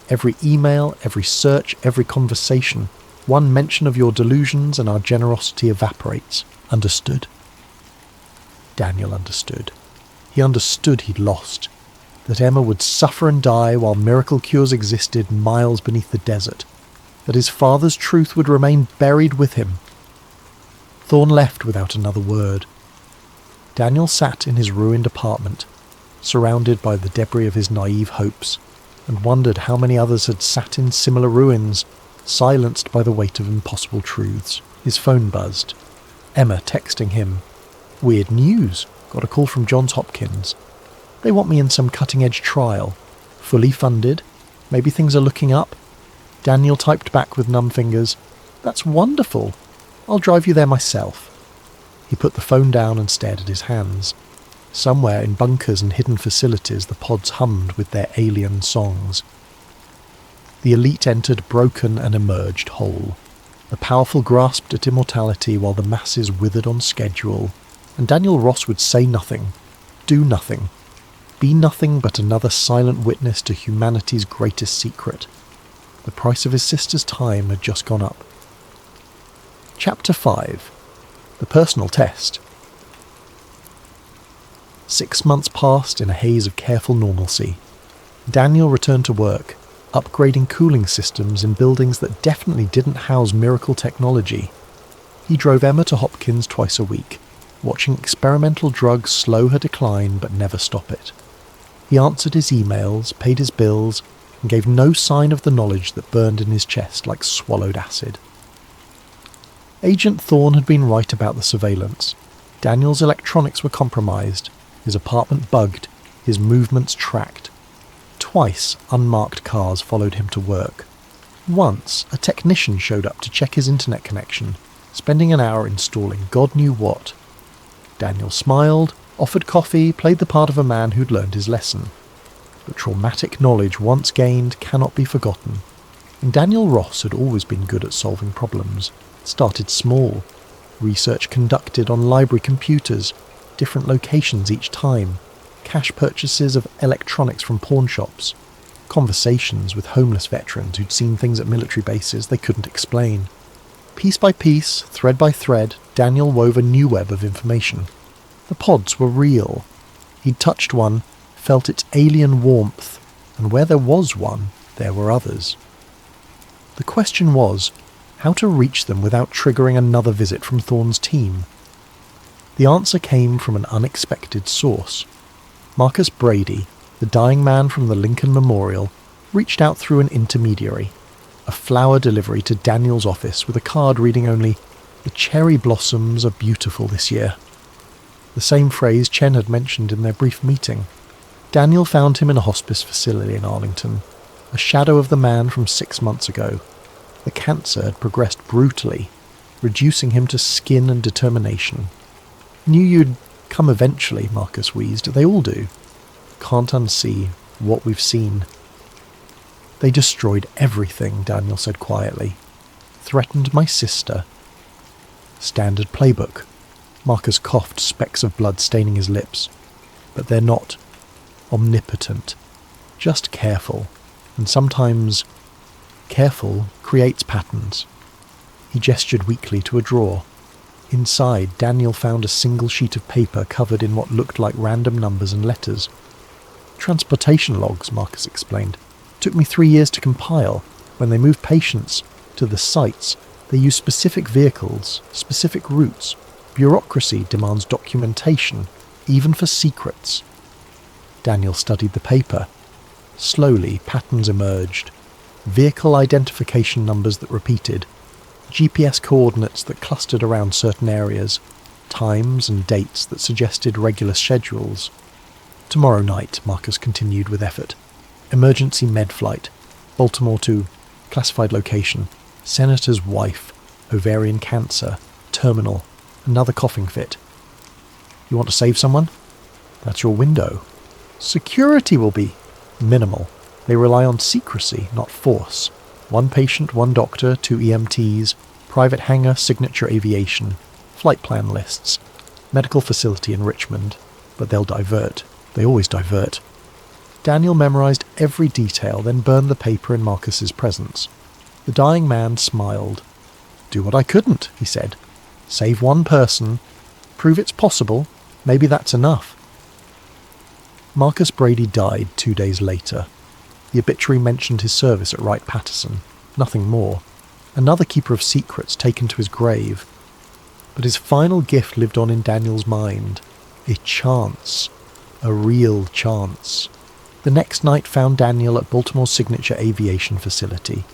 Every email, every search, every conversation. One mention of your delusions and our generosity evaporates. Understood? Daniel understood. He understood he'd lost. That Emma would suffer and die while miracle cures existed miles beneath the desert. That his father's truth would remain buried with him. Thorne left without another word. Daniel sat in his ruined apartment, surrounded by the debris of his naive hopes, and wondered how many others had sat in similar ruins, silenced by the weight of impossible truths. His phone buzzed. Emma texting him. Weird news. Got a call from Johns Hopkins. They want me in some cutting-edge trial. Fully funded. Maybe things are looking up. Daniel typed back with numb fingers. That's wonderful. I'll drive you there myself. He put the phone down and stared at his hands. Somewhere in bunkers and hidden facilities the pods hummed with their alien songs. The elite entered broken and emerged whole. The powerful grasped at immortality while the masses withered on schedule. And Daniel Ross would say nothing, do nothing, be nothing but another silent witness to humanity's greatest secret. The price of his sister's time had just gone up. Chapter 5. The Personal Test. 6 months passed in a haze of careful normalcy. Daniel returned to work, upgrading cooling systems in buildings that definitely didn't house miracle technology. He drove Emma to Hopkins twice a week, watching experimental drugs slow her decline but never stop it. He answered his emails, paid his bills, and gave no sign of the knowledge that burned in his chest like swallowed acid. Agent Thorne had been right about the surveillance. Daniel's electronics were compromised, his apartment bugged, his movements tracked. Twice unmarked cars followed him to work. Once a technician showed up to check his internet connection, spending an hour installing God knew what. Daniel smiled, offered coffee, played the part of a man who'd learned his lesson. But traumatic knowledge once gained cannot be forgotten. And Daniel Ross had always been good at solving problems. Started small. Research conducted on library computers, different locations each time. Cash purchases of electronics from pawn shops. Conversations with homeless veterans who'd seen things at military bases they couldn't explain. Piece by piece, thread by thread, Daniel wove a new web of information. The pods were real. He'd touched one, felt its alien warmth, and where there was one, there were others. The question was, how to reach them without triggering another visit from Thorne's team. The answer came from an unexpected source. Marcus Brady, the dying man from the Lincoln Memorial, reached out through an intermediary, a flower delivery to Daniel's office with a card reading only, "The cherry blossoms are beautiful this year." The same phrase Chen had mentioned in their brief meeting. Daniel found him in a hospice facility in Arlington, a shadow of the man from 6 months ago. The cancer had progressed brutally, reducing him to skin and determination. "Knew you'd come eventually," Marcus wheezed. "They all do. Can't unsee what we've seen." "They destroyed everything," Daniel said quietly. "Threatened my sister." Standard playbook. Marcus coughed, specks of blood staining his lips. "But they're not omnipotent. Just careful. And sometimes careful creates patterns." He gestured weakly to a drawer. Inside, Daniel found a single sheet of paper covered in what looked like random numbers and letters. "Transportation logs," Marcus explained. "Took me 3 years to compile. When they move patients to the sites, they use specific vehicles, specific routes. Bureaucracy demands documentation, even for secrets." Daniel studied the paper. Slowly, patterns emerged. Vehicle identification numbers that repeated, GPS coordinates that clustered around certain areas, times and dates that suggested regular schedules. "Tomorrow night," Marcus continued with effort. "Emergency med flight. Baltimore to classified location. Senator's wife. Ovarian cancer. Terminal. Another coughing fit. You want to save someone? That's your window. Security will be minimal. They rely on secrecy, not force. 1 patient, 1 doctor, 2 EMTs, private hangar, Signature Aviation, flight plan lists, medical facility in Richmond. But they'll divert. They always divert." Daniel memorized every detail, then burned the paper in Marcus's presence. The dying man smiled. "Do what I couldn't," he said. "Save 1 person. Prove it's possible. Maybe that's enough." Marcus Brady died 2 days later. The obituary mentioned his service at Wright-Patterson. Nothing more. Another keeper of secrets taken to his grave. But his final gift lived on in Daniel's mind. A chance. A real chance. The next night found Daniel at Baltimore's Signature Aviation facility,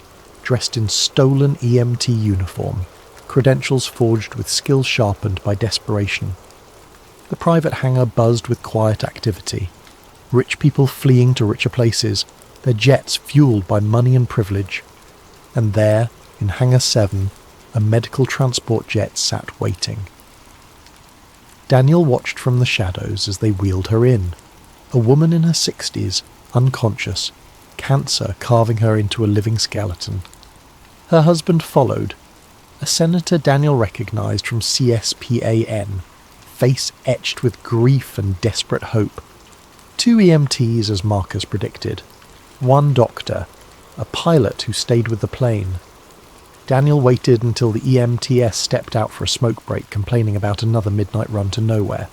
dressed in stolen EMT uniform, credentials forged with skills sharpened by desperation. The private hangar buzzed with quiet activity. Rich people fleeing to richer places, their jets fueled by money and privilege. And there, in Hangar 7, a medical transport jet sat waiting. Daniel watched from the shadows as they wheeled her in. A woman in her 60s, unconscious, cancer carving her into a living skeleton. Her husband followed, a senator Daniel recognized from CSPAN, face etched with grief and desperate hope. 2 EMTs, as Marcus predicted. 1 doctor, a pilot who stayed with the plane. Daniel waited until the EMTS stepped out for a smoke break, complaining about another midnight run to nowhere.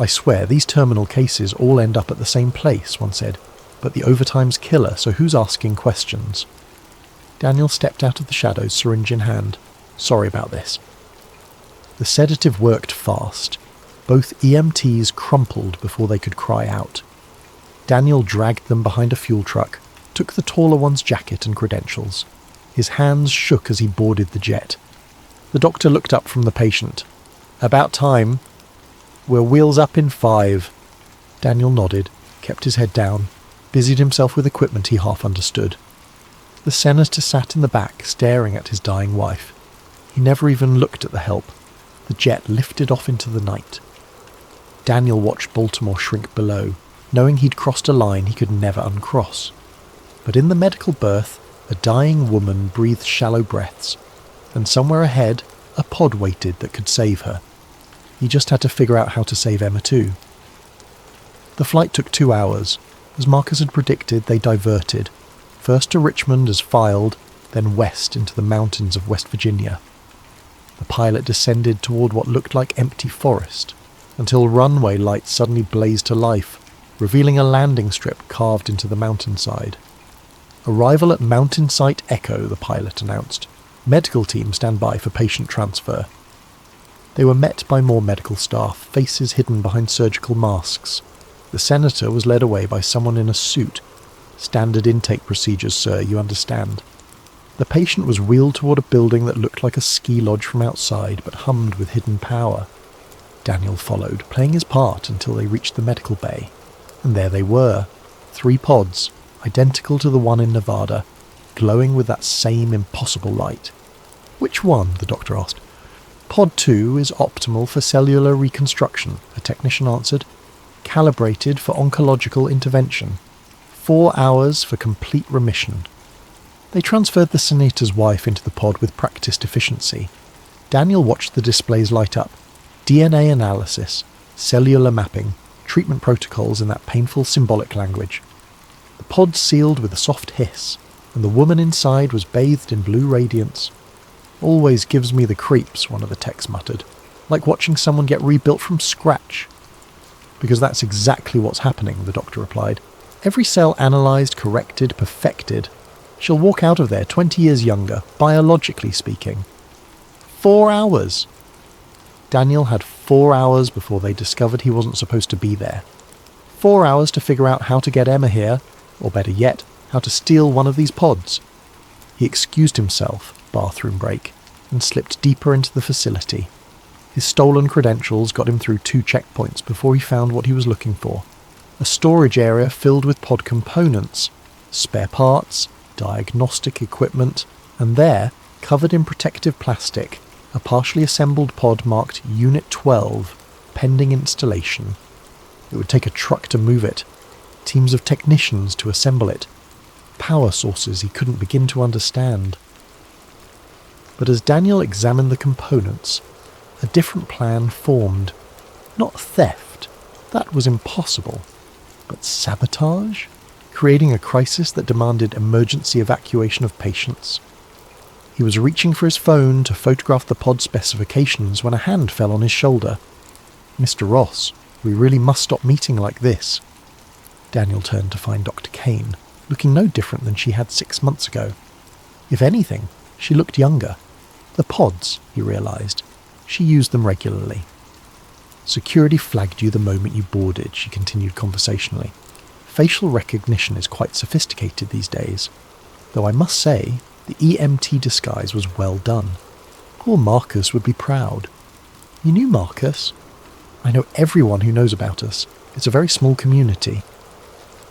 "I swear, these terminal cases all end up at the same place," one said. "But the overtime's killer, so who's asking questions?" Daniel stepped out of the shadows, syringe in hand. "Sorry about this." The sedative worked fast. Both EMTs crumpled before they could cry out. Daniel dragged them behind a fuel truck, took the taller one's jacket and credentials. His hands shook as he boarded the jet. The doctor looked up from the patient. "About time. We're wheels up in 5. Daniel nodded, kept his head down, busied himself with equipment he half understood. The senator sat in the back, staring at his dying wife. He never even looked at the help. The jet lifted off into the night. Daniel watched Baltimore shrink below, knowing he'd crossed a line he could never uncross. But in the medical berth, a dying woman breathed shallow breaths, and somewhere ahead, a pod waited that could save her. He just had to figure out how to save Emma too. The flight took 2 hours. As Marcus had predicted, they diverted, first to Richmond as filed, then west into the mountains of West Virginia. The pilot descended toward what looked like empty forest. until runway lights suddenly blazed to life, revealing a landing strip carved into the mountainside. "Arrival at Mountain Site Echo," the pilot announced. "Medical team stand by for patient transfer." They were met by more medical staff, faces hidden behind surgical masks. The senator was led away by someone in a suit. "Standard intake procedures, sir, you understand." The patient was wheeled toward a building that looked like a ski lodge from outside, but hummed with hidden power. Daniel followed, playing his part until they reached the medical bay. And there they were, 3 pods, identical to the one in Nevada, glowing with that same impossible light. "Which one?" the doctor asked. "Pod 2 is optimal for cellular reconstruction," a technician answered. "Calibrated for oncological intervention. 4 hours for complete remission." They transferred the senator's wife into the pod with practiced efficiency. Daniel watched the displays light up. DNA analysis, cellular mapping, treatment protocols in that painful symbolic language. The pod sealed with a soft hiss, and the woman inside was bathed in blue radiance. "Always gives me the creeps," one of the techs muttered. "Like watching someone get rebuilt from scratch." "Because that's exactly what's happening," the doctor replied. "Every cell analysed, corrected, perfected. She'll walk out of there 20 years younger, biologically speaking." 4 hours! Daniel had 4 hours before they discovered he wasn't supposed to be there. 4 hours to figure out how to get Emma here, or better yet, how to steal one of these pods. He excused himself, bathroom break, and slipped deeper into the facility. His stolen credentials got him through 2 checkpoints before he found what he was looking for. A storage area filled with pod components, spare parts, diagnostic equipment, and there, covered in protective plastic, a partially assembled pod marked Unit 12, pending installation. It would take a truck to move it, teams of technicians to assemble it, power sources he couldn't begin to understand. But as Daniel examined the components, a different plan formed. Not theft, that was impossible, but sabotage? Creating a crisis that demanded emergency evacuation of patients. He was reaching for his phone to photograph the pod specifications when a hand fell on his shoulder. "Mr. Ross, we really must stop meeting like this." Daniel turned to find Dr. Kane, looking no different than she had 6 months ago. If anything, she looked younger. The pods, he realised. She used them regularly. "Security flagged you the moment you boarded," she continued conversationally. "Facial recognition is quite sophisticated these days. Though I must say, the EMT disguise was well done. Poor Marcus would be proud." "You knew Marcus?" "I know everyone who knows about us. It's a very small community."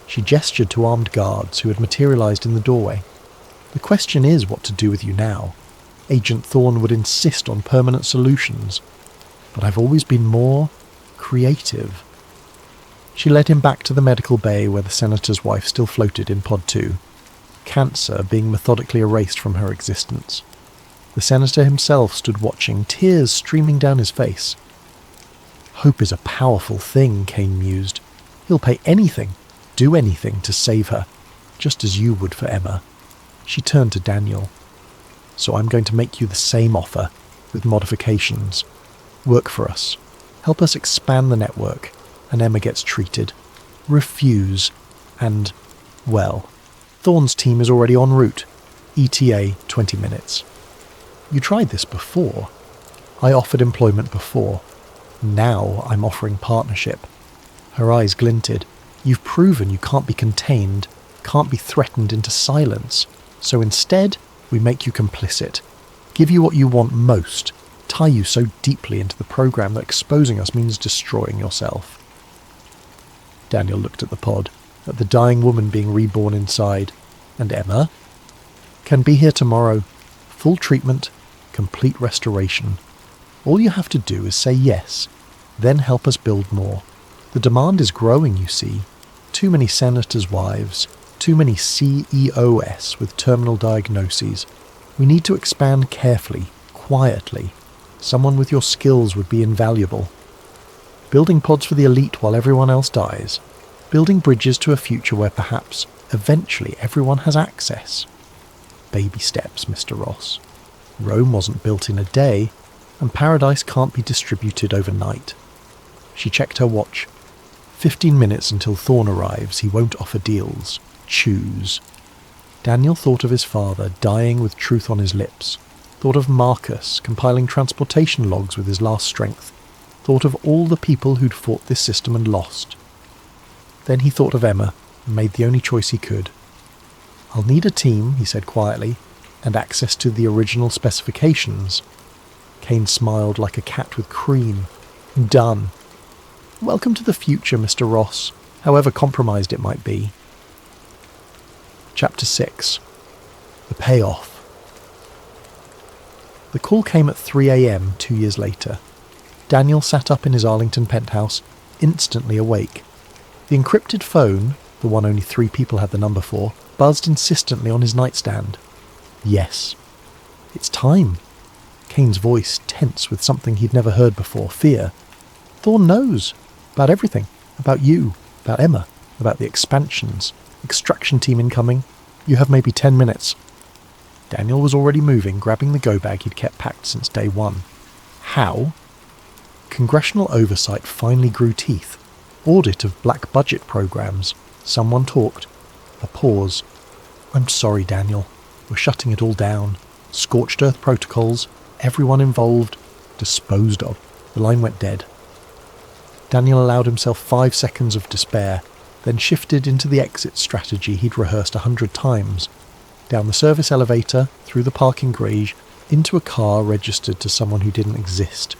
She gestured to armed guards who had materialised in the doorway. "The question is what to do with you now. Agent Thorne would insist on permanent solutions. But I've always been more creative." She led him back to the medical bay where the senator's wife still floated in Pod 2, cancer being methodically erased from her existence. The senator himself stood watching, tears streaming down his face. "Hope is a powerful thing," Kane mused. "He'll pay anything, do anything to save her, just as you would for Emma." She turned to Daniel. "So I'm going to make you the same offer, with modifications. Work for us. Help us expand the network, and Emma gets treated. Refuse, and, well, Thorne's team is already en route. ETA 20 minutes. You tried this before. I offered employment before. Now I'm offering partnership." Her eyes glinted. "You've proven you can't be contained, can't be threatened into silence. So instead, we make you complicit. Give you what you want most. Tie you so deeply into the program that exposing us means destroying yourself." Daniel looked at the pod, at the dying woman being reborn inside. "And Emma?" "Can be here tomorrow. Full treatment, complete restoration. All you have to do is say yes, then help us build more. The demand is growing, you see. Too many senators' wives, too many CEOs with terminal diagnoses. We need to expand carefully, quietly. Someone with your skills would be invaluable. Building pods for the elite while everyone else dies. Building bridges to a future where perhaps, eventually, everyone has access. Baby steps, Mr. Ross. Rome wasn't built in a day, and paradise can't be distributed overnight." She checked her watch. 15 minutes until Thorne arrives. He won't offer deals. Choose. Daniel thought of his father, dying with truth on his lips. Thought of Marcus, compiling transportation logs with his last strength. Thought of all the people who'd fought this system and lost. Then he thought of Emma, and made the only choice he could. "I'll need a team," he said quietly, "and access to the original specifications." Kane smiled like a cat with cream. "Done. Welcome to the future, Mr. Ross, however compromised it might be." Chapter 6. The Payoff. The call came at 3 a.m. 2 years later. Daniel sat up in his Arlington penthouse, instantly awake. The encrypted phone, the one only 3 people had the number for, buzzed insistently on his nightstand. Yes. It's time. Kane's voice tense with something he'd never heard before, fear. "Thorne knows. About everything. About you. About Emma. About the expansions. Extraction team incoming. You have maybe 10 minutes. Daniel was already moving, grabbing the go-bag he'd kept packed since day one. How? Congressional oversight finally grew teeth. Audit of black budget programs. Someone talked. A pause. "I'm sorry, Daniel. We're shutting it all down. Scorched earth protocols. Everyone involved. Disposed of." The line went dead. Daniel allowed himself 5 seconds of despair, then shifted into the exit strategy he'd rehearsed 100 times. Down the service elevator, through the parking garage, into a car registered to someone who didn't exist.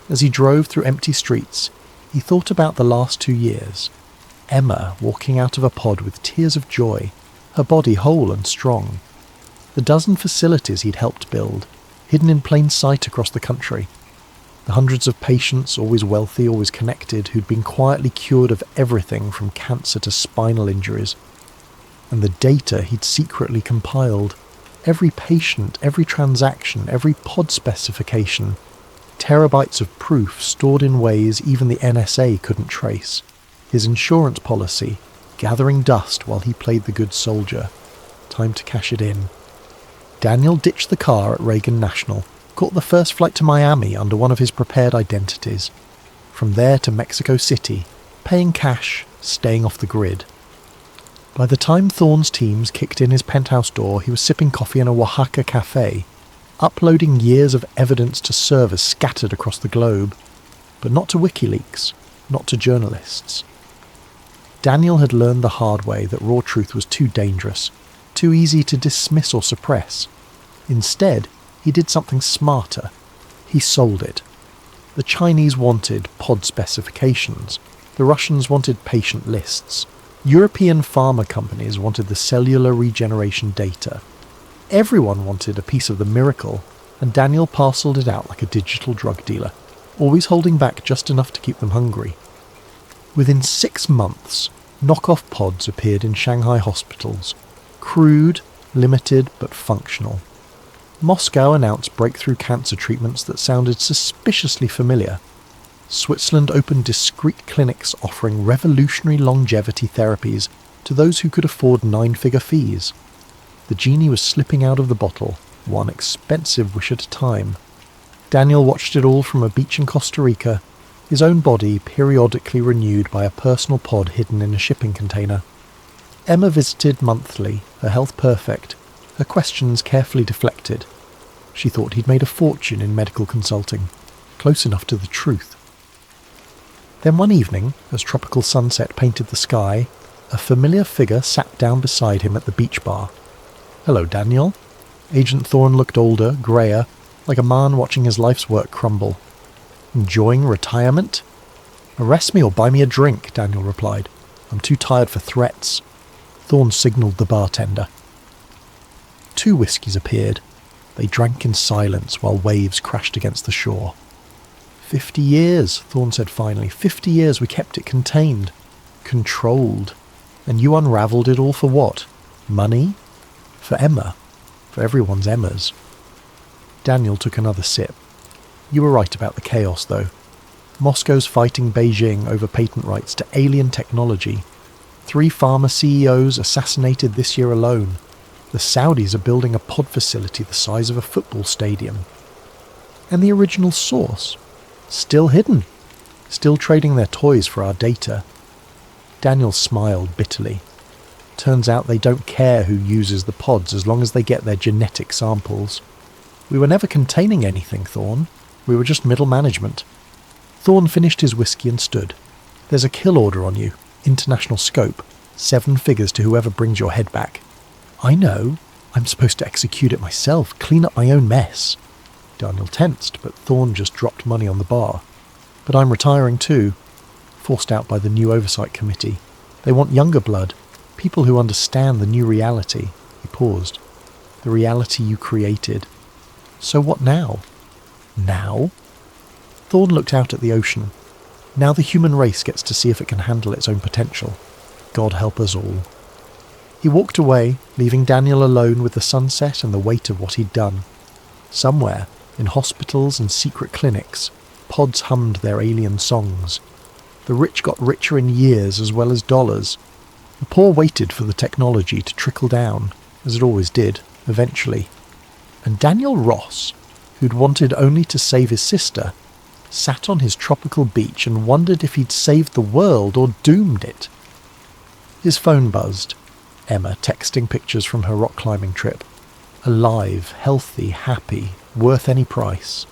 As he drove through empty streets, he thought about the last 2 years. Emma walking out of a pod with tears of joy, her body whole and strong. The dozen facilities he'd helped build, hidden in plain sight across the country. The hundreds of patients, always wealthy, always connected, who'd been quietly cured of everything from cancer to spinal injuries. And the data he'd secretly compiled. Every patient, every transaction, every pod specification. Terabytes of proof stored in ways even the NSA couldn't trace. His insurance policy, gathering dust while he played the good soldier. Time to cash it in. Daniel ditched the car at Reagan National, caught the first flight to Miami under one of his prepared identities. From there to Mexico City, paying cash, staying off the grid. By the time Thorne's teams kicked in his penthouse door, he was sipping coffee in a Oaxaca cafe, uploading years of evidence to servers scattered across the globe, but not to WikiLeaks, not to journalists. Daniel had learned the hard way that raw truth was too dangerous, too easy to dismiss or suppress. Instead, he did something smarter. He sold it. The Chinese wanted pod specifications. The Russians wanted patient lists. European pharma companies wanted the cellular regeneration data. Everyone wanted a piece of the miracle, and Daniel parceled it out like a digital drug dealer, always holding back just enough to keep them hungry. Within 6 months, knockoff pods appeared in Shanghai hospitals. Crude, limited, but functional. Moscow announced breakthrough cancer treatments that sounded suspiciously familiar. Switzerland opened discreet clinics offering revolutionary longevity therapies to those who could afford 9-figure fees. The genie was slipping out of the bottle, one expensive wish at a time. Daniel watched it all from a beach in Costa Rica, his own body periodically renewed by a personal pod hidden in a shipping container. Emma visited monthly, her health perfect, her questions carefully deflected. She thought he'd made a fortune in medical consulting, close enough to the truth. Then one evening, as tropical sunset painted the sky, a familiar figure sat down beside him at the beach bar. "Hello, Daniel." Agent Thorne looked older, greyer, like a man watching his life's work crumble. "Enjoying retirement?" "Arrest me or buy me a drink," Daniel replied. "I'm too tired for threats." Thorne signalled the bartender. 2 whiskies appeared. They drank in silence while waves crashed against the shore. 50 years, Thorne said finally. 50 years we kept it contained. Controlled. And you unravelled it all for what? Money? For Emma. For everyone's Emmas. Daniel took another sip. "You were right about the chaos, though. Moscow's fighting Beijing over patent rights to alien technology. 3 pharma CEOs assassinated this year alone. The Saudis are building a pod facility the size of a football stadium. And the original source? Still hidden. still trading their toys for our data. Daniel smiled bitterly. Turns out they don't care who uses the pods as long as they get their genetic samples. We were never containing anything, Thorne. We were just middle management. Thorne finished his whiskey and stood. There's a kill order on you. International scope. 7 figures to whoever brings your head back. I know. I'm supposed to execute it myself, clean up my own mess. Daniel tensed, but Thorne just dropped money on the bar. But I'm retiring too. Forced out by the new oversight committee. They want younger blood. People who understand the new reality. He paused. The reality you created. So what now? Now? Thorne looked out at the ocean. Now the human race gets to see if it can handle its own potential. God help us all. He walked away, leaving Daniel alone with the sunset and the weight of what he'd done. Somewhere, in hospitals and secret clinics, pods hummed their alien songs. The rich got richer in years as well as dollars. The poor waited for the technology to trickle down, as it always did, eventually. And Daniel Ross, who'd wanted only to save his sister, sat on his tropical beach and wondered if he'd saved the world or doomed it. His phone buzzed. Emma texting pictures from her rock climbing trip. Alive, healthy, happy, worth any price.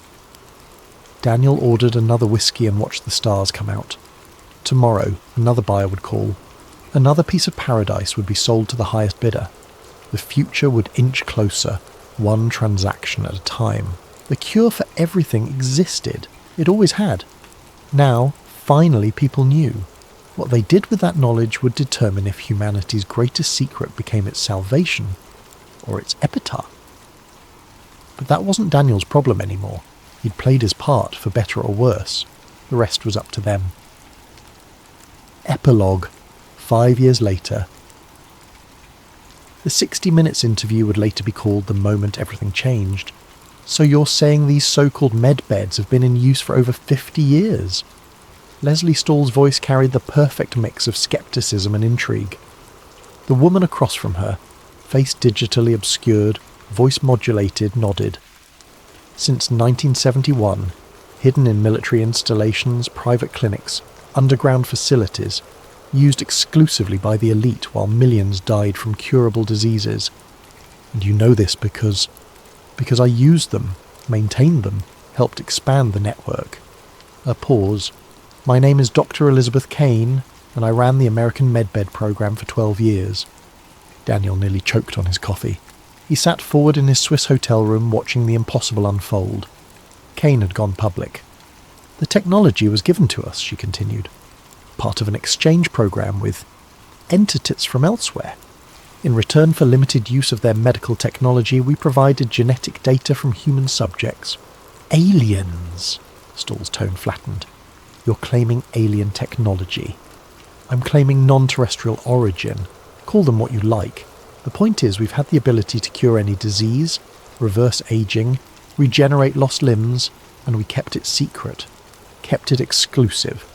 Daniel ordered another whiskey and watched the stars come out. Tomorrow, another buyer would call. Another piece of paradise would be sold to the highest bidder. The future would inch closer, one transaction at a time. The cure for everything existed. It always had. Now, finally people knew. What they did with that knowledge would determine if humanity's greatest secret became its salvation or its epitaph. But that wasn't Daniel's problem anymore. He'd played his part, for better or worse. The rest was up to them. Epilogue. 5 years later. The 60 Minutes interview would later be called The Moment Everything Changed. So you're saying these so-called med beds have been in use for over 50 years? Leslie Stahl's voice carried the perfect mix of skepticism and intrigue. The woman across from her, face digitally obscured, voice modulated, nodded. Since 1971, hidden in military installations, private clinics, underground facilities, used exclusively by the elite while millions died from curable diseases. And you know this because I used them, maintained them, helped expand the network. A pause. My name is Dr. Elizabeth Kane, and I ran the American MedBed program for 12 years. Daniel nearly choked on his coffee. He sat forward in his Swiss hotel room watching the impossible unfold. Kane had gone public. The technology was given to us, she continued. Part of an exchange program with entities from elsewhere. In return for limited use of their medical technology, we provided genetic data from human subjects. Aliens! Stahl's tone flattened. You're claiming alien technology. I'm claiming non-terrestrial origin. Call them what you like. The point is we've had the ability to cure any disease, reverse aging, regenerate lost limbs, and we kept it secret. Kept it exclusive.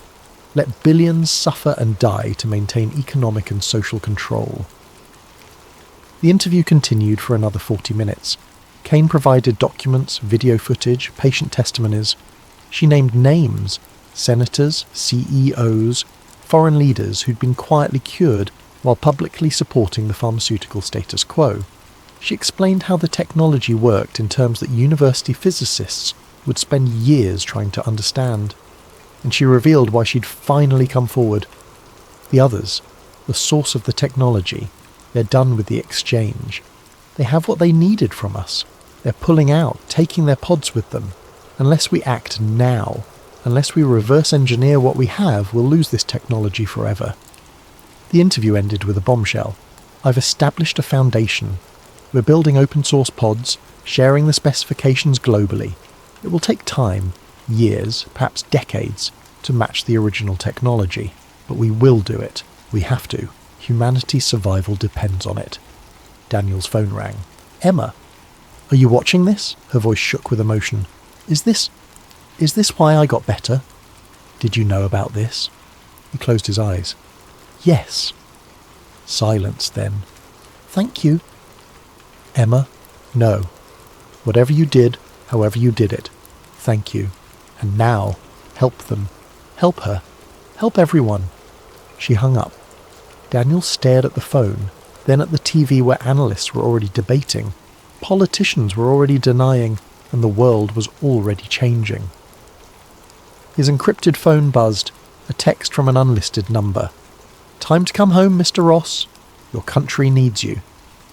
Let billions suffer and die to maintain economic and social control. The interview continued for another 40 minutes. Kane provided documents, video footage, patient testimonies. She named names. Senators, CEOs, foreign leaders who'd been quietly cured while publicly supporting the pharmaceutical status quo. She explained how the technology worked in terms that university physicists would spend years trying to understand. And she revealed why she'd finally come forward. The others, the source of the technology, they're done with the exchange. They have what they needed from us. They're pulling out, taking their pods with them. Unless we act now, unless we reverse engineer what we have, we'll lose this technology forever. The interview ended with a bombshell. I've established a foundation. We're building open source pods, sharing the specifications globally. It will take time, years, perhaps decades, to match the original technology. But we will do it. We have to. Humanity's survival depends on it. Daniel's phone rang. Emma, are you watching this? Her voice shook with emotion. Is this why I got better? Did you know about this? He closed his eyes. Yes. Silence then. Thank you. Emma, no. Whatever you did, however you did it, thank you. And now, help them. Help her. Help everyone." She hung up. Daniel stared at the phone, then at the TV where analysts were already debating, politicians were already denying, and the world was already changing. His encrypted phone buzzed, a text from an unlisted number. "Time to come home, Mr. Ross. Your country needs you.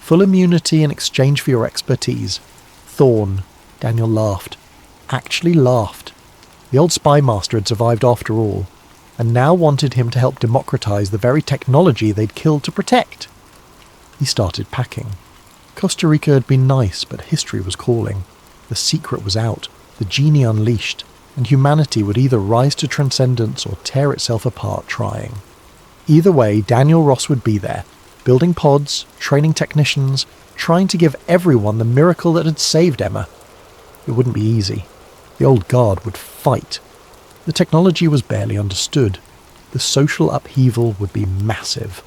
Full immunity in exchange for your expertise. Thorn." Daniel laughed. Actually laughed. The old spy master had survived after all, and now wanted him to help democratize the very technology they'd killed to protect. He started packing. Costa Rica had been nice, but history was calling. The secret was out, the genie unleashed, and humanity would either rise to transcendence or tear itself apart trying. Either way, Daniel Ross would be there, building pods, training technicians, trying to give everyone the miracle that had saved Emma. It wouldn't be easy. The old guard would fight. The technology was barely understood. The social upheaval would be massive.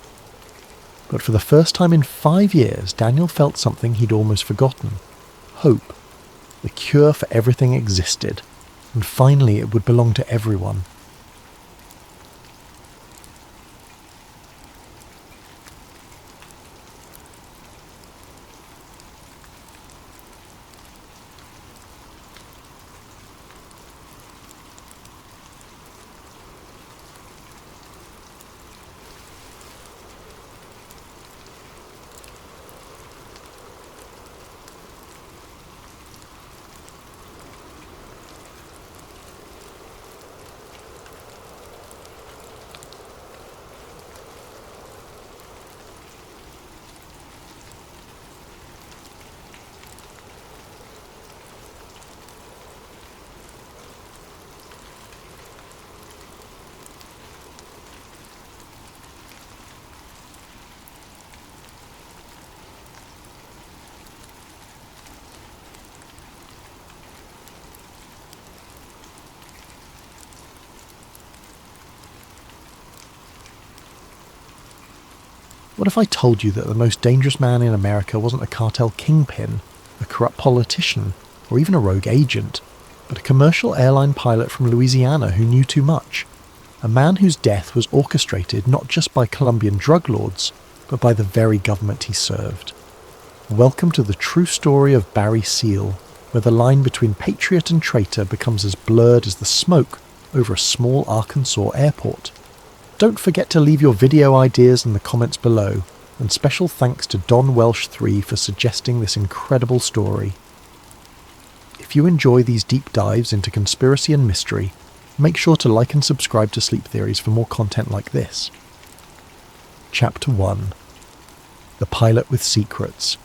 But for the first time in 5 years, Daniel felt something he'd almost forgotten. Hope. The cure for everything existed, and finally it would belong to everyone. What if I told you that the most dangerous man in America wasn't a cartel kingpin, a corrupt politician, or even a rogue agent, but a commercial airline pilot from Louisiana who knew too much? A man whose death was orchestrated not just by Colombian drug lords, but by the very government he served. Welcome to the true story of Barry Seal, where the line between patriot and traitor becomes as blurred as the smoke over a small Arkansas airport. Don't forget to leave your video ideas in the comments below, and special thanks to Don Welsh 3 for suggesting this incredible story. If you enjoy these deep dives into conspiracy and mystery, make sure to like and subscribe to Sleep Theories for more content like this. Chapter 1. The Pilot with Secrets.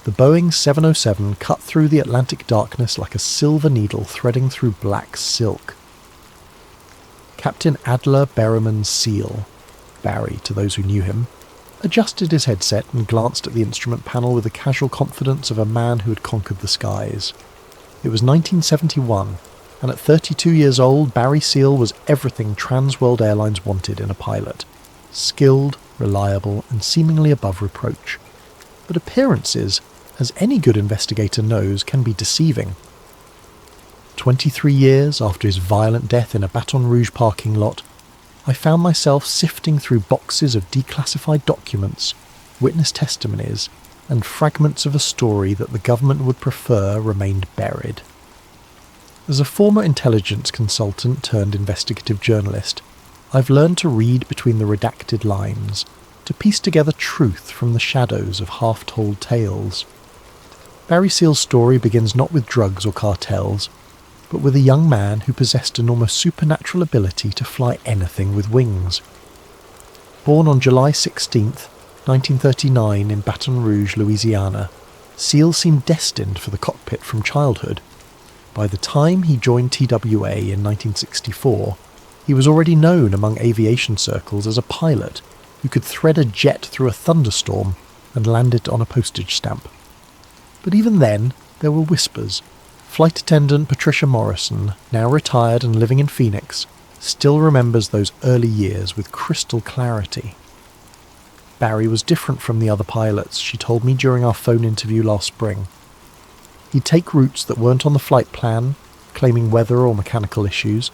The Boeing 707 cut through the Atlantic darkness like a silver needle threading through black silk. Captain Adler Berriman Seal, Barry to those who knew him, adjusted his headset and glanced at the instrument panel with the casual confidence of a man who had conquered the skies. It was 1971, and at 32 years old, Barry Seal was everything Trans World Airlines wanted in a pilot. Skilled, reliable, and seemingly above reproach. But appearances, as any good investigator knows, can be deceiving. 23 years after his violent death in a Baton Rouge parking lot, I found myself sifting through boxes of declassified documents, witness testimonies, and fragments of a story that the government would prefer remained buried. As a former intelligence consultant turned investigative journalist, I've learned to read between the redacted lines, to piece together truth from the shadows of half-told tales. Barry Seal's story begins not with drugs or cartels, but with a young man who possessed an almost supernatural ability to fly anything with wings. Born on July 16, 1939 in Baton Rouge, Louisiana, Seal seemed destined for the cockpit from childhood. By the time he joined TWA in 1964, he was already known among aviation circles as a pilot who could thread a jet through a thunderstorm and land it on a postage stamp. But even then, there were whispers. Flight attendant Patricia Morrison, now retired and living in Phoenix, still remembers those early years with crystal clarity. Barry was different from the other pilots, she told me during our phone interview last spring. He'd take routes that weren't on the flight plan, claiming weather or mechanical issues,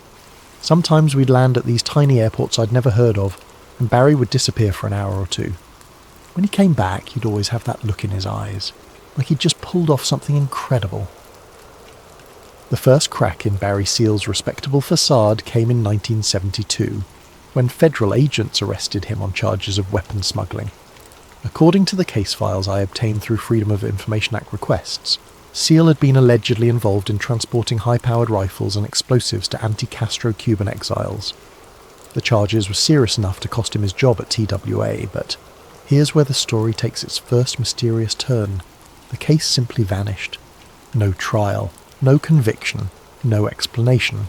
Sometimes we'd land at these tiny airports I'd never heard of, and Barry would disappear for an hour or two. When he came back, he'd always have that look in his eyes, like he'd just pulled off something incredible. The first crack in Barry Seal's respectable facade came in 1972, when federal agents arrested him on charges of weapons smuggling. According to the case files I obtained through Freedom of Information Act requests, Seal had been allegedly involved in transporting high-powered rifles and explosives to anti-Castro Cuban exiles. The charges were serious enough to cost him his job at TWA, but here's where the story takes its first mysterious turn. The case simply vanished. No trial, no conviction, no explanation.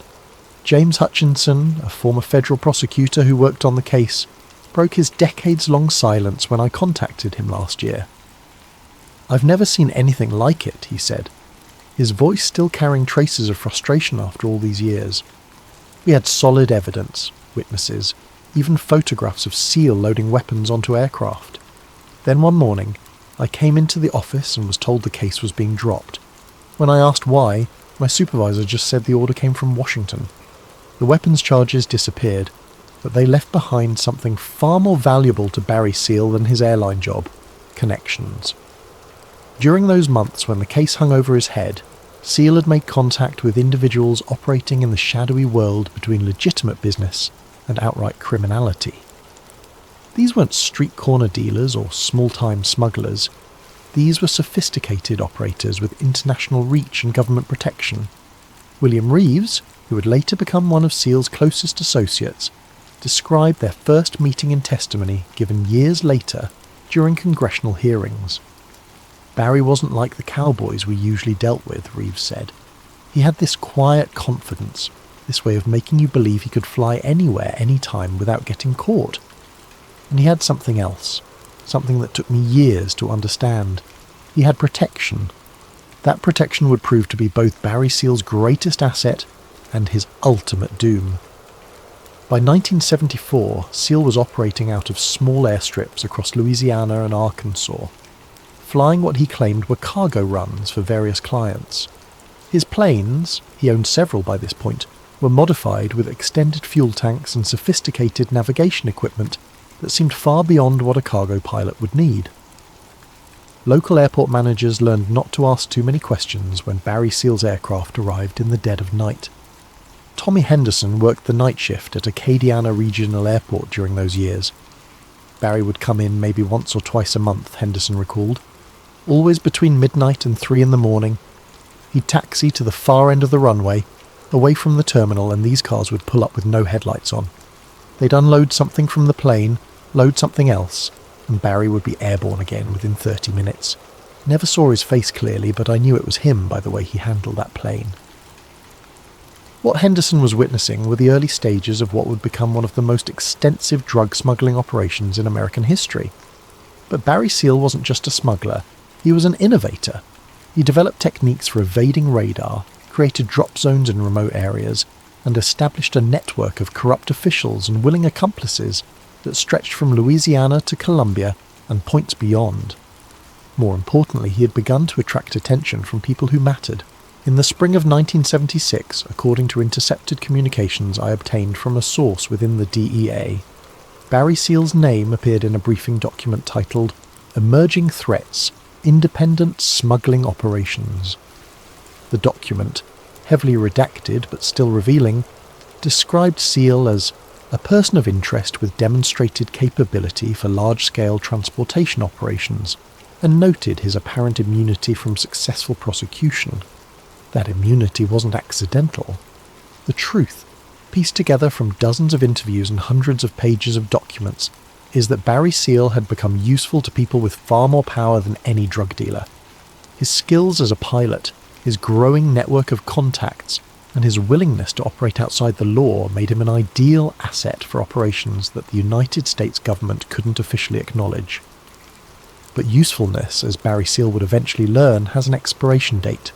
James Hutchinson, a former federal prosecutor who worked on the case, broke his decades-long silence when I contacted him last year. "I've never seen anything like it," he said, his voice still carrying traces of frustration after all these years. "We had solid evidence, witnesses, even photographs of Seal loading weapons onto aircraft. Then one morning, I came into the office and was told the case was being dropped. When I asked why, my supervisor just said the order came from Washington. The weapons charges disappeared, but they left behind something far more valuable to Barry Seal than his airline job: connections. During those months when the case hung over his head, Seal had made contact with individuals operating in the shadowy world between legitimate business and outright criminality. These weren't street corner dealers or small-time smugglers. These were sophisticated operators with international reach and government protection. William Reeves, who would later become one of Seal's closest associates, described their first meeting in testimony given years later during congressional hearings. "Barry wasn't like the cowboys we usually dealt with," Reeves said. "He had this quiet confidence, this way of making you believe he could fly anywhere, anytime, without getting caught. And he had something else, something that took me years to understand. He had protection. That protection would prove to be both Barry Seal's greatest asset and his ultimate doom." By 1974, Seal was operating out of small airstrips across Louisiana and Arkansas, flying what he claimed were cargo runs for various clients. His planes, he owned several by this point, were modified with extended fuel tanks and sophisticated navigation equipment that seemed far beyond what a cargo pilot would need. Local airport managers learned not to ask too many questions when Barry Seal's aircraft arrived in the dead of night. Tommy Henderson worked the night shift at Acadiana Regional Airport during those years. Barry would come in maybe once or twice a month, Henderson recalled. Always between midnight and 3 in the morning. He'd taxi to the far end of the runway, away from the terminal, and these cars would pull up with no headlights on. They'd unload something from the plane, load something else, and Barry would be airborne again within 30 minutes. Never saw his face clearly, but I knew it was him by the way he handled that plane. What Henderson was witnessing were the early stages of what would become one of the most extensive drug smuggling operations in American history. But Barry Seal wasn't just a smuggler, he was an innovator. He developed techniques for evading radar, created drop zones in remote areas, and established a network of corrupt officials and willing accomplices that stretched from Louisiana to Colombia and points beyond. More importantly, he had begun to attract attention from people who mattered. In the spring of 1976, according to intercepted communications I obtained from a source within the DEA, Barry Seal's name appeared in a briefing document titled "Emerging Threats, Independent Smuggling Operations." The document, heavily redacted but still revealing, described Seal as a person of interest with demonstrated capability for large-scale transportation operations, and noted his apparent immunity from successful prosecution. That immunity wasn't accidental. The truth, pieced together from dozens of interviews and hundreds of pages of documents, is that Barry Seal had become useful to people with far more power than any drug dealer. His skills as a pilot, his growing network of contacts, and his willingness to operate outside the law made him an ideal asset for operations that the United States government couldn't officially acknowledge. But usefulness, as Barry Seal would eventually learn, has an expiration date.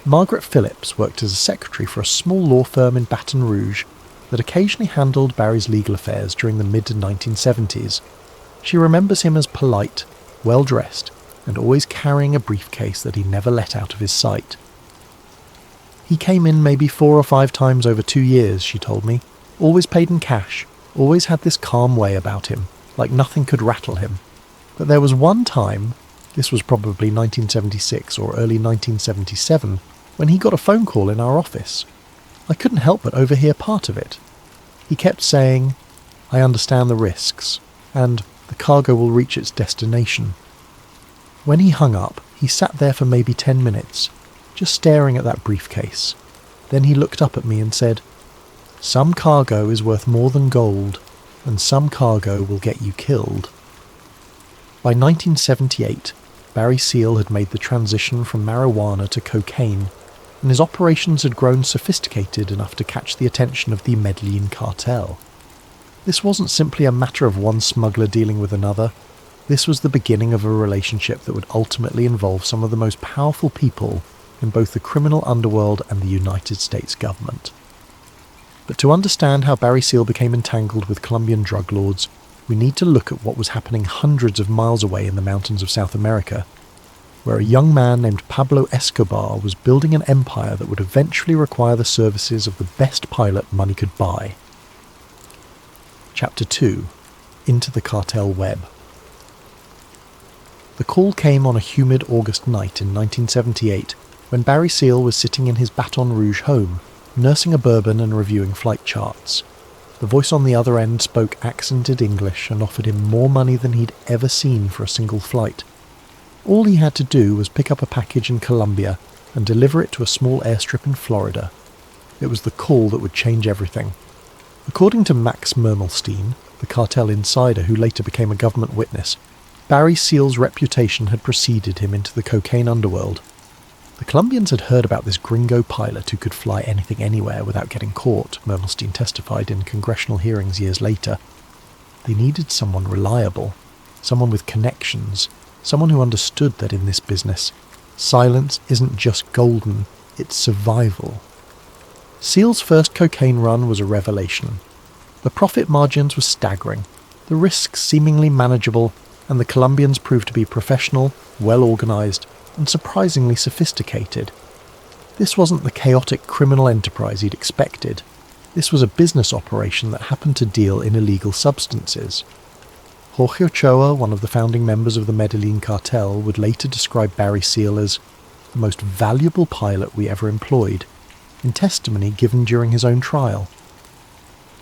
Margaret Phillips worked as a secretary for a small law firm in Baton Rouge that occasionally handled Barry's legal affairs during the mid-1970s. She remembers him as polite, well-dressed, and always carrying a briefcase that he never let out of his sight. He came in maybe 4 or 5 times over 2 years, she told me. Always paid in cash, always had this calm way about him, like nothing could rattle him. But there was one time, this was probably 1976 or early 1977, when he got a phone call in our office. I couldn't help but overhear part of it. He kept saying, "I understand the risks," and "the cargo will reach its destination." When he hung up, he sat there for maybe 10 minutes, just staring at that briefcase. Then he looked up at me and said, "Some cargo is worth more than gold, and some cargo will get you killed." By 1978, Barry Seal had made the transition from marijuana to cocaine, and his operations had grown sophisticated enough to catch the attention of the Medellin cartel. This wasn't simply a matter of one smuggler dealing with another. This was the beginning of a relationship that would ultimately involve some of the most powerful people in both the criminal underworld and the United States government. But to understand how Barry Seal became entangled with Colombian drug lords, we need to look at what was happening hundreds of miles away in the mountains of South America, where a young man named Pablo Escobar was building an empire that would eventually require the services of the best pilot money could buy. Chapter 2. Into the Cartel Web. The call came on a humid August night in 1978, when Barry Seal was sitting in his Baton Rouge home, nursing a bourbon and reviewing flight charts. The voice on the other end spoke accented English and offered him more money than he'd ever seen for a single flight. All he had to do was pick up a package in Colombia and deliver it to a small airstrip in Florida. It was the call that would change everything. According to Max Mermelstein, the cartel insider who later became a government witness, Barry Seal's reputation had preceded him into the cocaine underworld. The Colombians had heard about this gringo pilot who could fly anything anywhere without getting caught, Mermelstein testified in congressional hearings years later. They needed someone reliable, someone with connections, someone who understood that in this business, silence isn't just golden, it's survival. Seal's first cocaine run was a revelation. The profit margins were staggering, the risks seemingly manageable, and the Colombians proved to be professional, well-organised, and surprisingly sophisticated. This wasn't the chaotic criminal enterprise he'd expected. This was a business operation that happened to deal in illegal substances. Jorge Ochoa, one of the founding members of the Medellin cartel, would later describe Barry Seal as the most valuable pilot we ever employed, in testimony given during his own trial.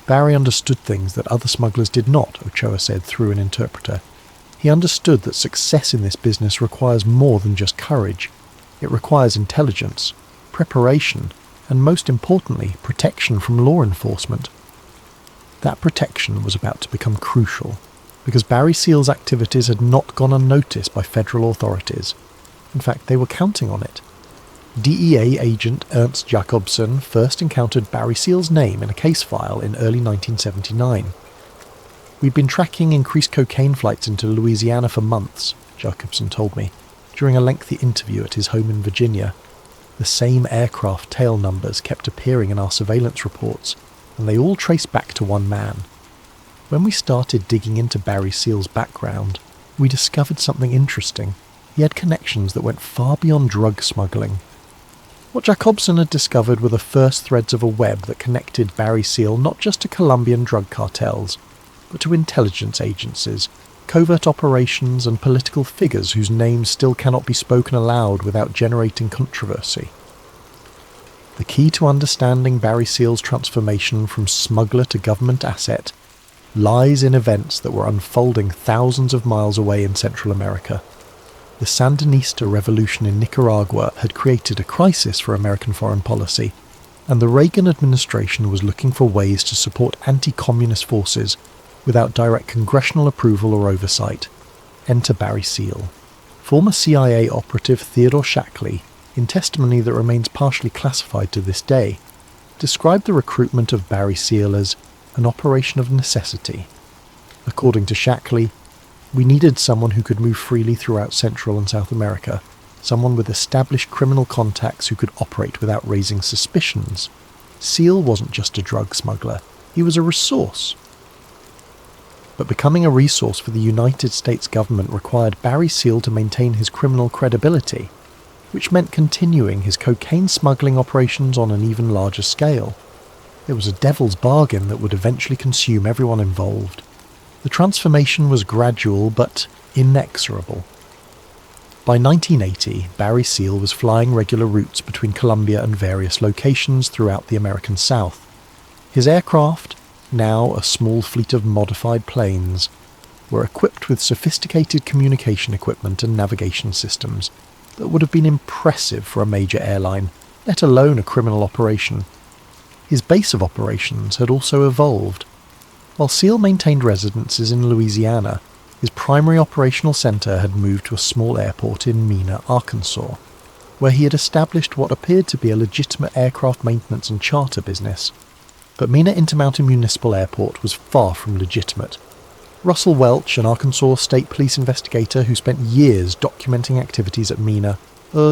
Barry understood things that other smugglers did not, Ochoa said through an interpreter. He understood that success in this business requires more than just courage. It requires intelligence, preparation, and most importantly, protection from law enforcement. That protection was about to become crucial, because Barry Seal's activities had not gone unnoticed by federal authorities. In fact, they were counting on it. DEA agent Ernst Jacobson first encountered Barry Seal's name in a case file in early 1979. "We'd been tracking increased cocaine flights into Louisiana for months," Jacobson told me, during a lengthy interview at his home in Virginia. "The same aircraft tail numbers kept appearing in our surveillance reports, and they all traced back to one man. When we started digging into Barry Seal's background, we discovered something interesting. He had connections that went far beyond drug smuggling." What Jacobson had discovered were the first threads of a web that connected Barry Seal not just to Colombian drug cartels, but to intelligence agencies, covert operations and political figures whose names still cannot be spoken aloud without generating controversy. The key to understanding Barry Seal's transformation from smuggler to government asset lies in events that were unfolding thousands of miles away in Central America. The Sandinista revolution in Nicaragua had created a crisis for American foreign policy, and the Reagan administration was looking for ways to support anti-communist forces without direct congressional approval or oversight. Enter Barry Seal. Former CIA operative Theodore Shackley, in testimony that remains partially classified to this day, described the recruitment of Barry Seal as an operation of necessity. According to Shackley, we needed someone who could move freely throughout Central and South America, someone with established criminal contacts who could operate without raising suspicions. Seal wasn't just a drug smuggler, he was a resource. But becoming a resource for the United States government required Barry Seal to maintain his criminal credibility. which meant continuing his cocaine smuggling operations on an even larger scale. It was a devil's bargain that would eventually consume everyone involved. The transformation was gradual but inexorable. By 1980, Barry Seal was flying regular routes between Colombia and various locations throughout the American South. His aircraft, now a small fleet of modified planes, were equipped with sophisticated communication equipment and navigation systems that would have been impressive for a major airline, let alone a criminal operation. His base of operations had also evolved. While Seal maintained residences in Louisiana, his primary operational centre had moved to a small airport in Mena, Arkansas, where he had established what appeared to be a legitimate aircraft maintenance and charter business. But Mena Intermountain Municipal Airport was far from legitimate. Russell Welch, an Arkansas State Police investigator who spent years documenting activities at Mena,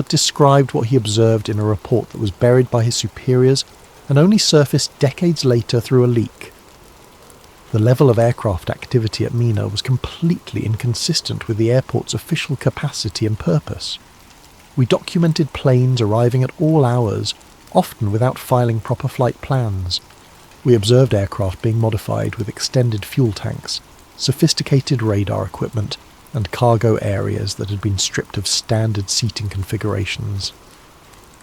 described what he observed in a report that was buried by his superiors and only surfaced decades later through a leak. The level of aircraft activity at Mena was completely inconsistent with the airport's official capacity and purpose. We documented planes arriving at all hours, often without filing proper flight plans. We observed aircraft being modified with extended fuel tanks, sophisticated radar equipment, and cargo areas that had been stripped of standard seating configurations.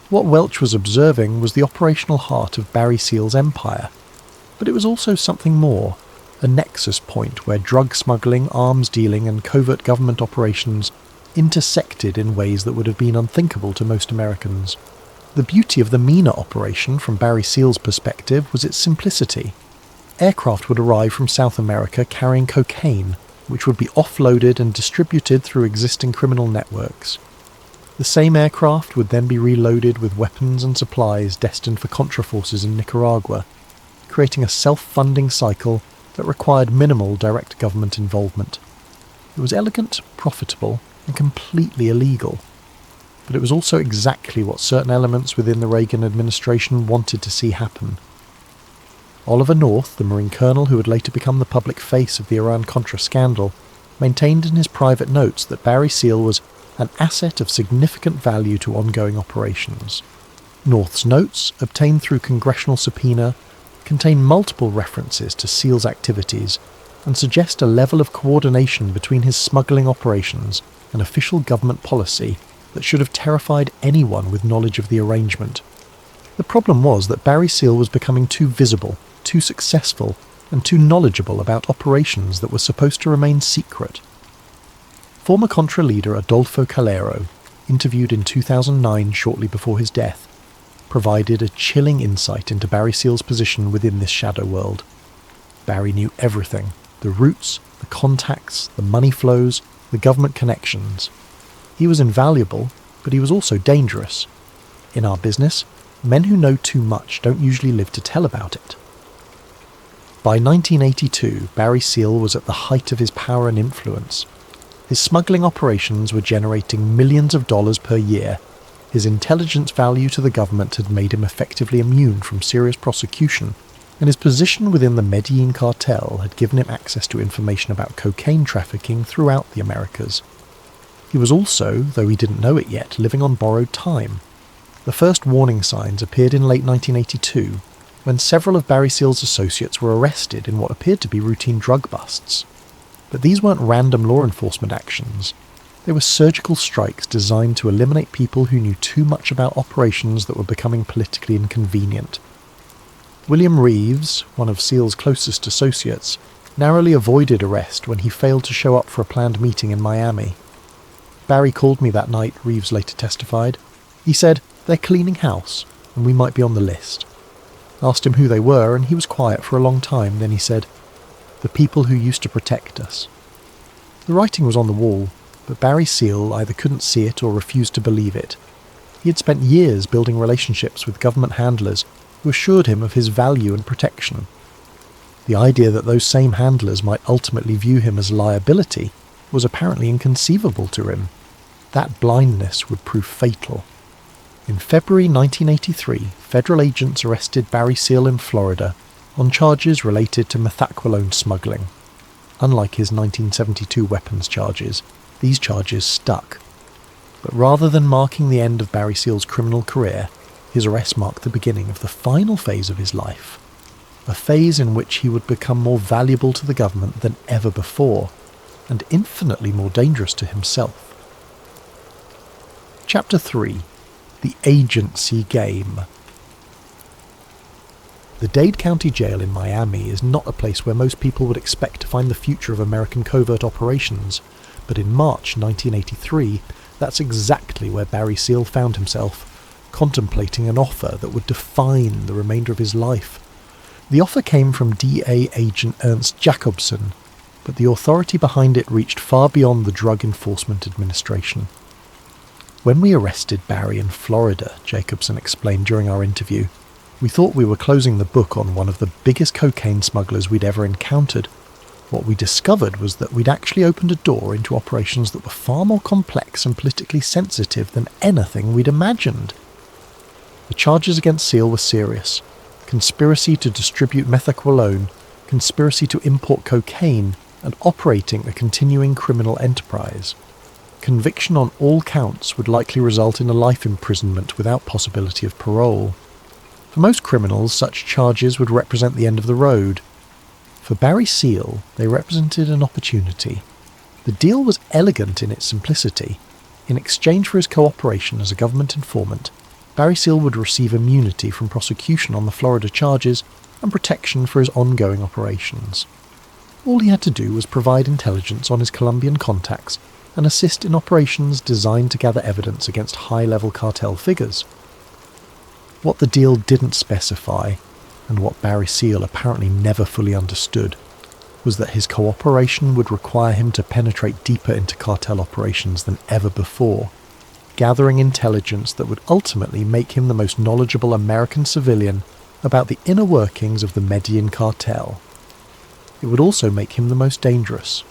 What Welch was observing was the operational heart of Barry Seal's empire, but it was also something more, a nexus point where drug smuggling, arms dealing, and covert government operations intersected in ways that would have been unthinkable to most Americans. The beauty of the Mena operation from Barry Seal's perspective was its simplicity. Aircraft would arrive from South America carrying cocaine, which would be offloaded and distributed through existing criminal networks. The same aircraft would then be reloaded with weapons and supplies destined for Contra forces in Nicaragua, creating a self-funding cycle that required minimal direct government involvement. It was elegant, profitable, and completely illegal. But it was also exactly what certain elements within the Reagan administration wanted to see happen. Oliver North, the Marine colonel who would later become the public face of the Iran-Contra scandal, maintained in his private notes that Barry Seal was an asset of significant value to ongoing operations. North's notes, obtained through congressional subpoena, contain multiple references to Seal's activities and suggest a level of coordination between his smuggling operations and official government policy that should have terrified anyone with knowledge of the arrangement. The problem was that Barry Seal was becoming too visible, too successful, and too knowledgeable about operations that were supposed to remain secret. Former Contra leader Adolfo Calero, interviewed in 2009 shortly before his death, provided a chilling insight into Barry Seal's position within this shadow world. Barry knew everything: the routes, the contacts, the money flows, the government connections. He was invaluable, but he was also dangerous. In our business, men who know too much don't usually live to tell about it. By 1982, Barry Seal was at the height of his power and influence. His smuggling operations were generating millions of dollars per year. His intelligence value to the government had made him effectively immune from serious prosecution, and his position within the Medellin cartel had given him access to information about cocaine trafficking throughout the Americas. He was also, though he didn't know it yet, living on borrowed time. The first warning signs appeared in late 1982, when several of Barry Seal's associates were arrested in what appeared to be routine drug busts. But these weren't random law enforcement actions. They were surgical strikes designed to eliminate people who knew too much about operations that were becoming politically inconvenient. William Reeves, one of Seal's closest associates, narrowly avoided arrest when he failed to show up for a planned meeting in Miami. Barry called me that night, Reeves later testified. He said, "They're cleaning house, and we might be on the list." Asked him who they were, and he was quiet for a long time. Then he said, "The people who used to protect us." The writing was on the wall, but Barry Seal either couldn't see it or refused to believe it. He had spent years building relationships with government handlers who assured him of his value and protection. The idea that those same handlers might ultimately view him as a liability was apparently inconceivable to him. That blindness would prove fatal. In February 1983, federal agents arrested Barry Seal in Florida on charges related to methaqualone smuggling. Unlike his 1972 weapons charges, these charges stuck. But rather than marking the end of Barry Seal's criminal career, his arrest marked the beginning of the final phase of his life. A phase in which he would become more valuable to the government than ever before, and infinitely more dangerous to himself. Chapter 3. The Agency Game. The Dade County Jail in Miami is not a place where most people would expect to find the future of American covert operations, but in March 1983, that's exactly where Barry Seal found himself, contemplating an offer that would define the remainder of his life. The offer came from DA agent Ernst Jacobson, but the authority behind it reached far beyond the Drug Enforcement Administration. When we arrested Barry in Florida, Jacobson explained during our interview, we thought we were closing the book on one of the biggest cocaine smugglers we'd ever encountered. What we discovered was that we'd actually opened a door into operations that were far more complex and politically sensitive than anything we'd imagined. The charges against Seal were serious: conspiracy to distribute methaqualone, conspiracy to import cocaine, and operating a continuing criminal enterprise. Conviction on all counts would likely result in a life imprisonment without possibility of parole. For most criminals, such charges would represent the end of the road. For Barry Seal, they represented an opportunity. The deal was elegant in its simplicity. In exchange for his cooperation as a government informant, Barry Seal would receive immunity from prosecution on the Florida charges and protection for his ongoing operations. All he had to do was provide intelligence on his Colombian contacts and assist in operations designed to gather evidence against high-level cartel figures. What the deal didn't specify, and what Barry Seal apparently never fully understood, was that his cooperation would require him to penetrate deeper into cartel operations than ever before, gathering intelligence that would ultimately make him the most knowledgeable American civilian about the inner workings of the Medellin cartel. It would also make him the most dangerous.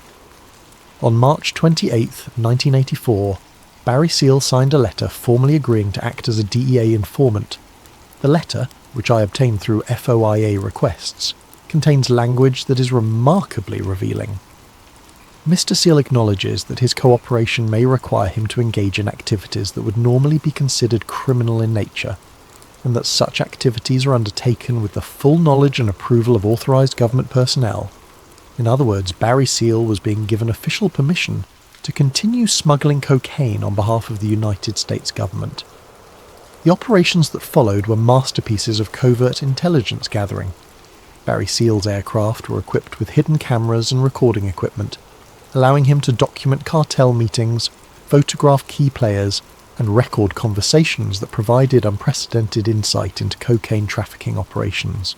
On March 28, 1984, Barry Seal signed a letter formally agreeing to act as a DEA informant. The letter, which I obtained through FOIA requests, contains language that is remarkably revealing. Mr. Seal acknowledges that his cooperation may require him to engage in activities that would normally be considered criminal in nature, and that such activities are undertaken with the full knowledge and approval of authorized government personnel. In other words, Barry Seal was being given official permission to continue smuggling cocaine on behalf of the United States government. The operations that followed were masterpieces of covert intelligence gathering. Barry Seal's aircraft were equipped with hidden cameras and recording equipment, allowing him to document cartel meetings, photograph key players, and record conversations that provided unprecedented insight into cocaine trafficking operations.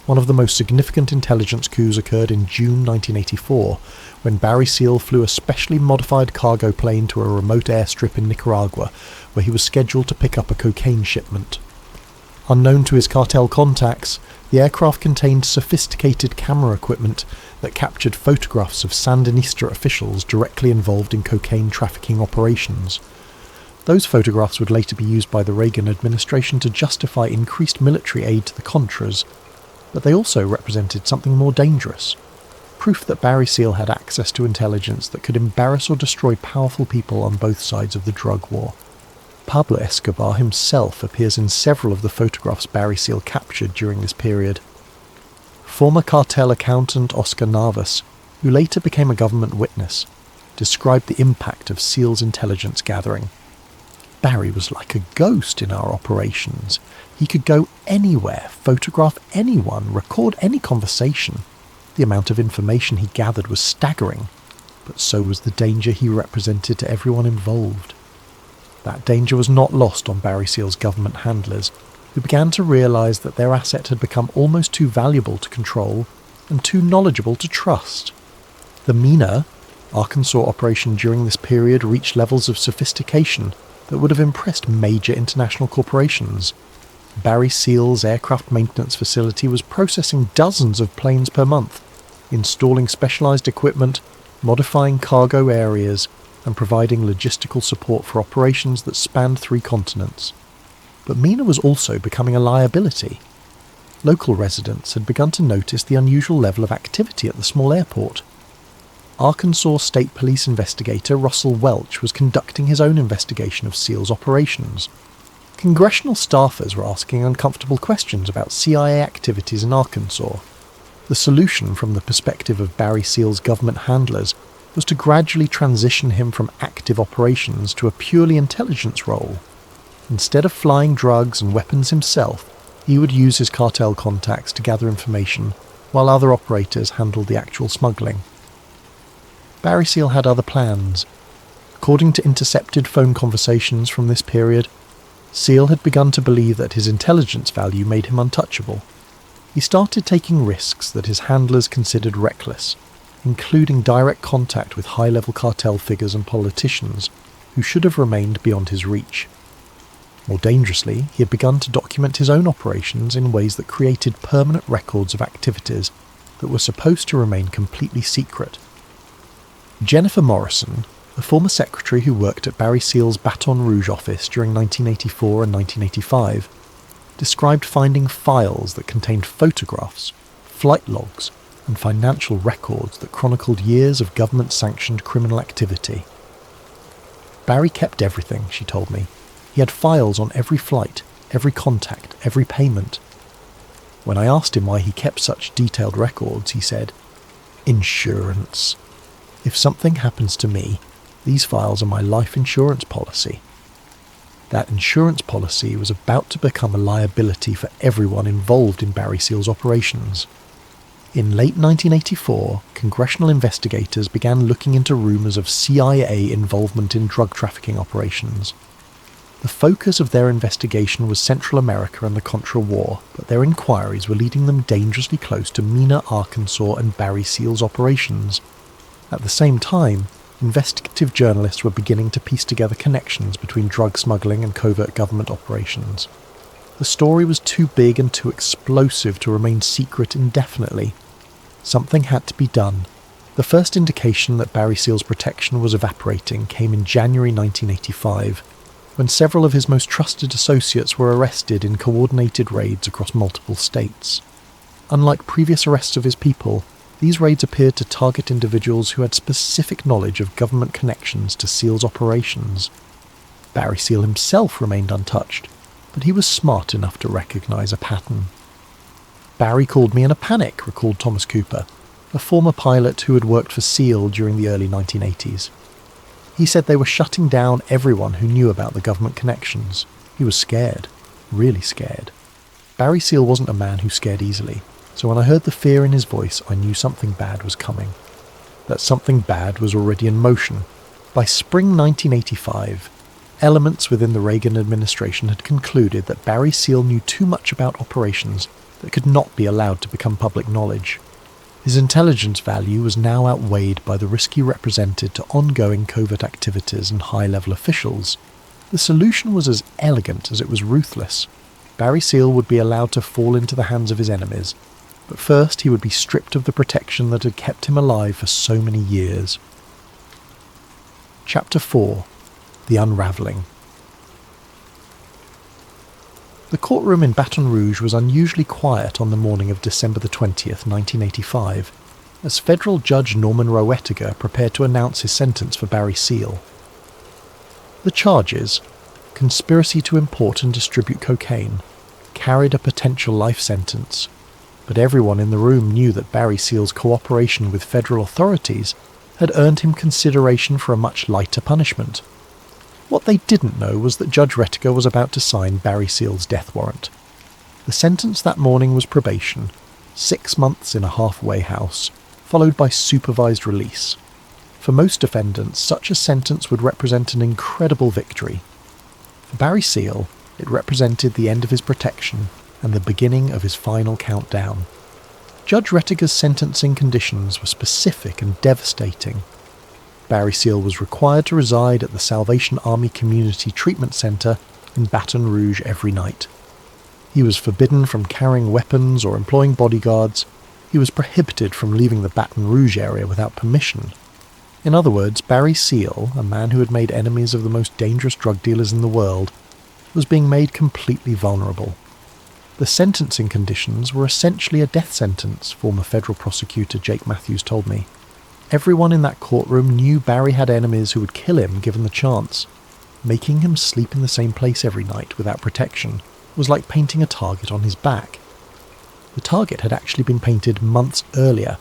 One of the most significant intelligence coups occurred in June 1984, when Barry Seal flew a specially modified cargo plane to a remote airstrip in Nicaragua, where he was scheduled to pick up a cocaine shipment. Unknown to his cartel contacts, the aircraft contained sophisticated camera equipment that captured photographs of Sandinista officials directly involved in cocaine trafficking operations. Those photographs would later be used by the Reagan administration to justify increased military aid to the Contras, but they also represented something more dangerous: proof that Barry Seal had access to intelligence that could embarrass or destroy powerful people on both sides of the drug war. Pablo Escobar himself appears in several of the photographs Barry Seal captured during this period. Former cartel accountant Oscar Navas, who later became a government witness, described the impact of Seal's intelligence gathering. Barry was like a ghost in our operations. He could go anywhere, photograph anyone, record any conversation. The amount of information he gathered was staggering, but so was the danger he represented to everyone involved. That danger was not lost on Barry Seal's government handlers, who began to realise that their asset had become almost too valuable to control and too knowledgeable to trust. The MENA, Arkansas operation during this period, reached levels of sophistication that would have impressed major international corporations. Barry Seal's aircraft maintenance facility was processing dozens of planes per month, installing specialised equipment, modifying cargo areas, and providing logistical support for operations that spanned 3 continents. But MENA was also becoming a liability. Local residents had begun to notice the unusual level of activity at the small airport. Arkansas State Police investigator Russell Welch was conducting his own investigation of SEAL's operations. Congressional staffers were asking uncomfortable questions about CIA activities in Arkansas. The solution from the perspective of Barry SEAL's government handlers was to gradually transition him from active operations to a purely intelligence role. Instead of flying drugs and weapons himself, he would use his cartel contacts to gather information, while other operators handled the actual smuggling. Barry SEAL had other plans. According to intercepted phone conversations from this period, SEAL had begun to believe that his intelligence value made him untouchable. He started taking risks that his handlers considered reckless, including direct contact with high-level cartel figures and politicians who should have remained beyond his reach. More dangerously, he had begun to document his own operations in ways that created permanent records of activities that were supposed to remain completely secret. Jennifer Morrison, a former secretary who worked at Barry SEAL's Baton Rouge office during 1984 and 1985, described finding files that contained photographs, flight logs, and financial records that chronicled years of government-sanctioned criminal activity. Barry kept everything, she told me. He had files on every flight, every contact, every payment. When I asked him why he kept such detailed records, he said, "Insurance. If something happens to me, these files are my life insurance policy." That insurance policy was about to become a liability for everyone involved in Barry SEAL's operations. In late 1984, congressional investigators began looking into rumours of CIA involvement in drug trafficking operations. The focus of their investigation was Central America and the Contra War, but their inquiries were leading them dangerously close to Mena, Arkansas and Barry SEAL's operations. At the same time, investigative journalists were beginning to piece together connections between drug smuggling and covert government operations. The story was too big and too explosive to remain secret indefinitely. Something had to be done. The first indication that Barry SEAL's protection was evaporating came in January 1985, when several of his most trusted associates were arrested in coordinated raids across multiple states. Unlike previous arrests of his people, these raids appeared to target individuals who had specific knowledge of government connections to SEAL's operations. Barry SEAL himself remained untouched, but he was smart enough to recognise a pattern. "Barry called me in a panic," recalled Thomas Cooper, a former pilot who had worked for SEAL during the early 1980s. He said they were shutting down everyone who knew about the government connections. He was scared, really scared. Barry SEAL wasn't a man who scared easily, so when I heard the fear in his voice, I knew something bad was coming. That something bad was already in motion. By spring 1985, elements within the Reagan administration had concluded that Barry SEAL knew too much about operations that could not be allowed to become public knowledge. His intelligence value was now outweighed by the risk he represented to ongoing covert activities and high-level officials. The solution was as elegant as it was ruthless. Barry SEAL would be allowed to fall into the hands of his enemies, but first he would be stripped of the protection that had kept him alive for so many years. Chapter 4. The Unraveling. The courtroom in Baton Rouge was unusually quiet on the morning of December the 20th, 1985, as Federal Judge Norman Roettiger prepared to announce his sentence for Barry SEAL. The charges, conspiracy to import and distribute cocaine, carried a potential life sentence, but everyone in the room knew that Barry SEAL's cooperation with federal authorities had earned him consideration for a much lighter punishment. What they didn't know was that Judge Roettiger was about to sign Barry SEAL's death warrant. The sentence that morning was probation, 6 months in a halfway house, followed by supervised release. For most defendants, such a sentence would represent an incredible victory. For Barry SEAL, it represented the end of his protection and the beginning of his final countdown. Judge Roettiger's sentencing conditions were specific and devastating. Barry SEAL was required to reside at the Salvation Army Community Treatment Center in Baton Rouge every night. He was forbidden from carrying weapons or employing bodyguards. He was prohibited from leaving the Baton Rouge area without permission. In other words, Barry SEAL, a man who had made enemies of the most dangerous drug dealers in the world, was being made completely vulnerable. The sentencing conditions were essentially a death sentence, former federal prosecutor Jake Matthews told me. Everyone in that courtroom knew Barry had enemies who would kill him given the chance. Making him sleep in the same place every night without protection was like painting a target on his back. The target had actually been painted months earlier.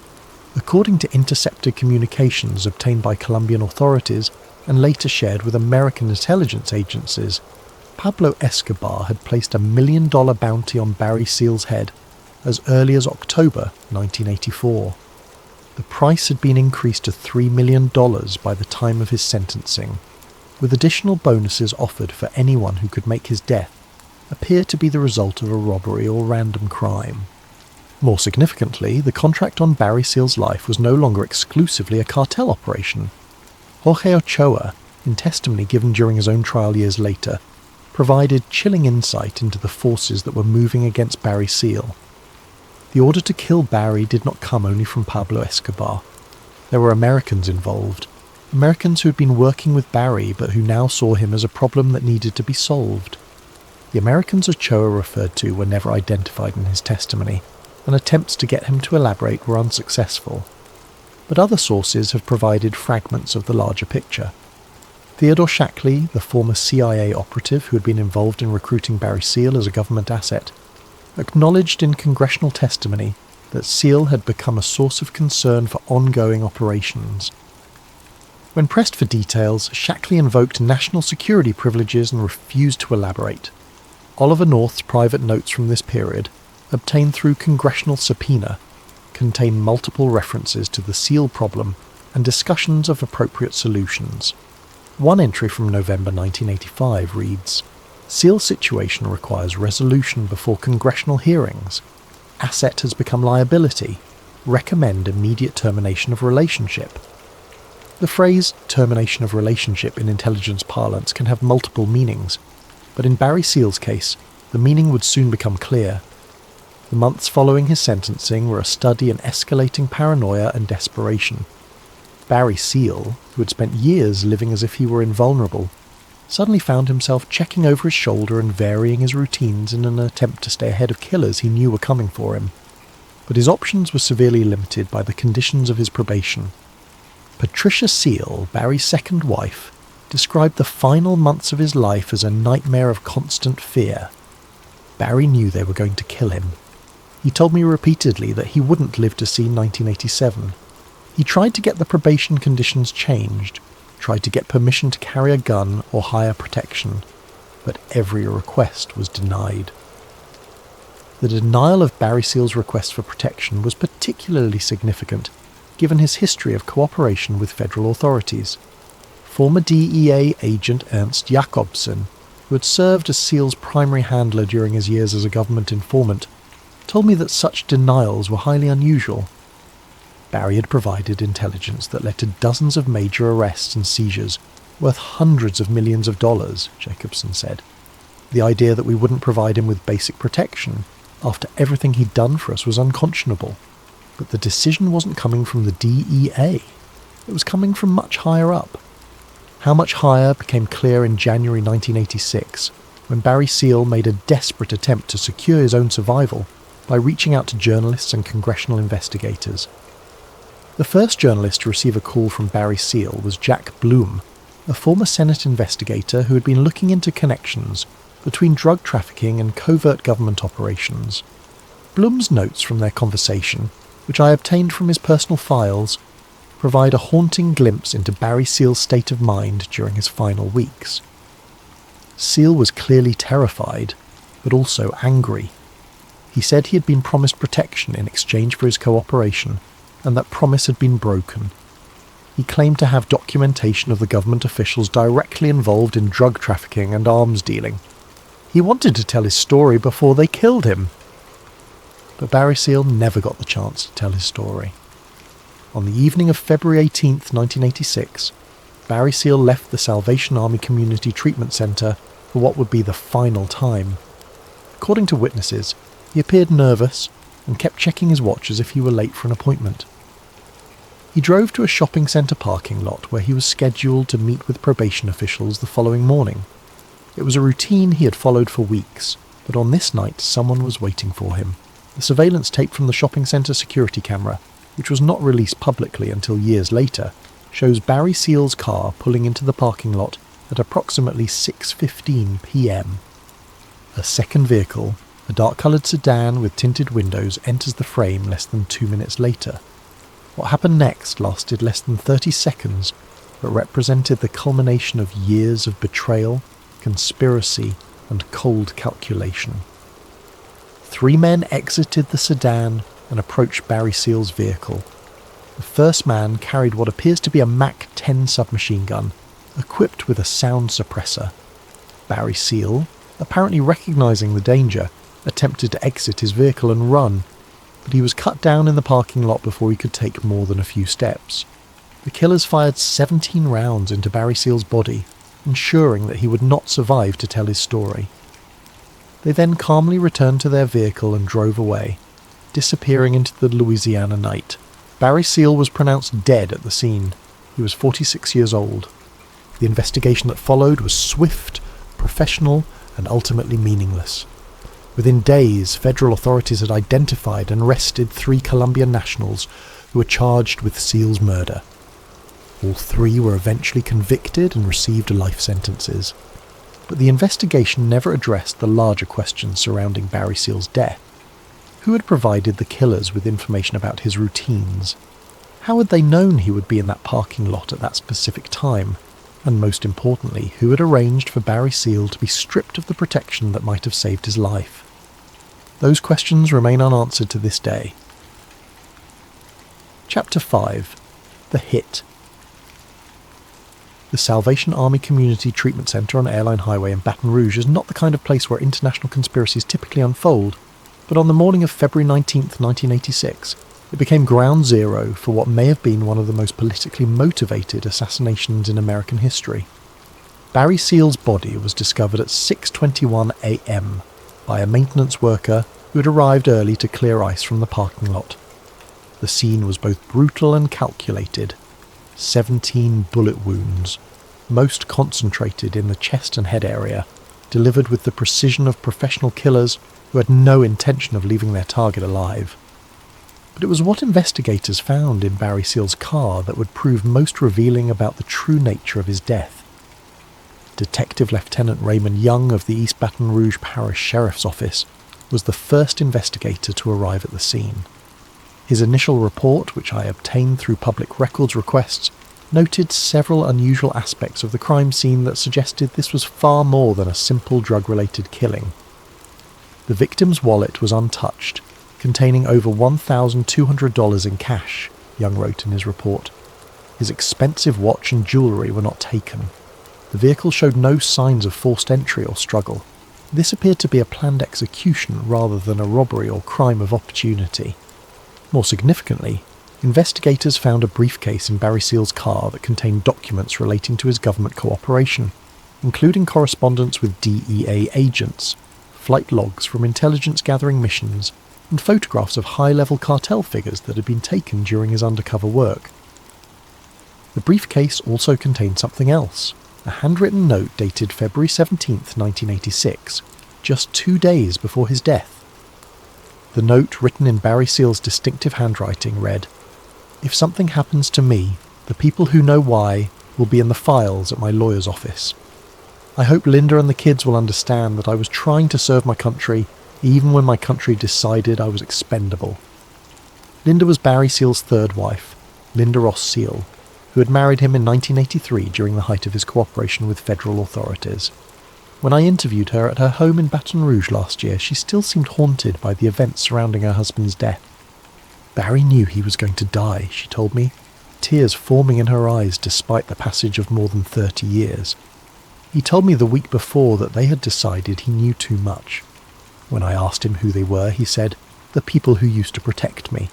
According to intercepted communications obtained by Colombian authorities and later shared with American intelligence agencies, Pablo Escobar had placed $1 million bounty on Barry Seal's head as early as October 1984. The price had been increased to $3 million by the time of his sentencing, with additional bonuses offered for anyone who could make his death appear to be the result of a robbery or random crime. More significantly, the contract on Barry Seal's life was no longer exclusively a cartel operation. Jorge Ochoa, in testimony given during his own trial years later, provided chilling insight into the forces that were moving against Barry Seal. The order to kill Barry did not come only from Pablo Escobar. There were Americans involved, Americans who had been working with Barry but who now saw him as a problem that needed to be solved. The Americans Ochoa referred to were never identified in his testimony, and attempts to get him to elaborate were unsuccessful. But other sources have provided fragments of the larger picture. Theodore Shackley, the former CIA operative who had been involved in recruiting Barry Seal as a government asset, acknowledged in congressional testimony that Seal had become a source of concern for ongoing operations. When pressed for details, Shackley invoked national security privileges and refused to elaborate. Oliver North's private notes from this period, obtained through congressional subpoena, contain multiple references to the Seal problem and discussions of appropriate solutions. One entry from November 1985 reads, "Seal's situation requires resolution before congressional hearings. Asset has become liability. Recommend immediate termination of relationship." The phrase termination of relationship in intelligence parlance can have multiple meanings, but in Barry Seal's case, the meaning would soon become clear. The months following his sentencing were a study in escalating paranoia and desperation. Barry Seal, who had spent years living as if he were invulnerable, suddenly found himself checking over his shoulder and varying his routines in an attempt to stay ahead of killers he knew were coming for him. But his options were severely limited by the conditions of his probation. Patricia Seal, Barry's second wife, described the final months of his life as a nightmare of constant fear. Barry knew they were going to kill him. He told me repeatedly that he wouldn't live to see 1987. He tried to get the probation conditions changed, tried to get permission to carry a gun or hire protection, but every request was denied. The denial of Barry Seal's request for protection was particularly significant, given his history of cooperation with federal authorities. Former DEA agent Ernst Jacobson, who had served as Seal's primary handler during his years as a government informant, told me that such denials were highly unusual. Barry had provided intelligence that led to dozens of major arrests and seizures, worth hundreds of millions of dollars, Jacobson said. The idea that we wouldn't provide him with basic protection after everything he'd done for us was unconscionable. But the decision wasn't coming from the DEA. It was coming from much higher up. How much higher became clear in January 1986, when Barry Seal made a desperate attempt to secure his own survival by reaching out to journalists and congressional investigators. The first journalist to receive a call from Barry Seal was Jack Bloom, a former Senate investigator who had been looking into connections between drug trafficking and covert government operations. Bloom's notes from their conversation, which I obtained from his personal files, provide a haunting glimpse into Barry Seal's state of mind during his final weeks. Seal was clearly terrified, but also angry. He said he had been promised protection in exchange for his cooperation, and that promise had been broken. He claimed to have documentation of the government officials directly involved in drug trafficking and arms dealing. He wanted to tell his story before they killed him. But Barry Seal never got the chance to tell his story. On the evening of February 18th, 1986, Barry Seal left the Salvation Army Community Treatment Center for what would be the final time. According to witnesses, he appeared nervous and kept checking his watch as if he were late for an appointment. He drove to a shopping centre parking lot where he was scheduled to meet with probation officials the following morning. It was a routine he had followed for weeks, but on this night someone was waiting for him. The surveillance tape from the shopping centre security camera which was not released publicly until years later, shows Barry Seal's car pulling into the parking lot at approximately 6:15 p.m. A second vehicle, a dark-coloured sedan with tinted windows, enters the frame less than 2 minutes later. What happened next lasted less than 30 seconds, but represented the culmination of years of betrayal, conspiracy, and cold calculation. 3 men exited the sedan and approached Barry Seal's vehicle. The first man carried what appears to be a MAC-10 submachine gun, equipped with a sound suppressor. Barry Seal, apparently recognising the danger, attempted to exit his vehicle and run, but he was cut down in the parking lot before he could take more than a few steps. The killers fired 17 rounds into Barry Seal's body, ensuring that he would not survive to tell his story. They then calmly returned to their vehicle and drove away, disappearing into the Louisiana night. Barry Seal was pronounced dead at the scene. He was 46 years old. The investigation that followed was swift, professional, and ultimately meaningless. Within days, federal authorities had identified and arrested 3 Colombian nationals who were charged with Seal's murder. All 3 were eventually convicted and received life sentences. But the investigation never addressed the larger questions surrounding Barry Seal's death. Who had provided the killers with information about his routines? How had they known he would be in that parking lot at that specific time? And most importantly, who had arranged for Barry Seal to be stripped of the protection that might have saved his life? Those questions remain unanswered to this day. Chapter 5. The Hit. The Salvation Army Community Treatment Center on Airline Highway in Baton Rouge is not the kind of place where international conspiracies typically unfold, but on the morning of February 19, 1986, it became ground zero for what may have been one of the most politically motivated assassinations in American history. Barry Seal's body was discovered at 6:21 a.m. by a maintenance worker who had arrived early to clear ice from the parking lot. The scene was both brutal and calculated. 17 bullet wounds, most concentrated in the chest and head area, delivered with the precision of professional killers who had no intention of leaving their target alive. But it was what investigators found in Barry Seal's car that would prove most revealing about the true nature of his death. Detective Lieutenant Raymond Young of the East Baton Rouge Parish Sheriff's Office was the first investigator to arrive at the scene. His initial report, which I obtained through public records requests, noted several unusual aspects of the crime scene that suggested this was far more than a simple drug-related killing. The victim's wallet was untouched, containing over $1,200 in cash, Young wrote in his report. His expensive watch and jewellery were not taken. The vehicle showed no signs of forced entry or struggle. This appeared to be a planned execution rather than a robbery or crime of opportunity. More significantly, investigators found a briefcase in Barry Seal's car that contained documents relating to his government cooperation, including correspondence with DEA agents, flight logs from intelligence-gathering missions, and photographs of high-level cartel figures that had been taken during his undercover work. The briefcase also contained something else, a handwritten note dated February 17, 1986, just 2 days before his death. The note, written in Barry Seal's distinctive handwriting, read, "If something happens to me, the people who know why will be in the files at my lawyer's office. I hope Linda and the kids will understand that I was trying to serve my country even when my country decided I was expendable." Linda was Barry Seal's third wife, Linda Ross Seal, who had married him in 1983 during the height of his cooperation with federal authorities. When I interviewed her at her home in Baton Rouge last year, she still seemed haunted by the events surrounding her husband's death. Barry knew he was going to die, she told me, tears forming in her eyes despite the passage of more than 30 years. He told me the week before that they had decided he knew too much. When I asked him who they were, he said, "The people who used to protect me."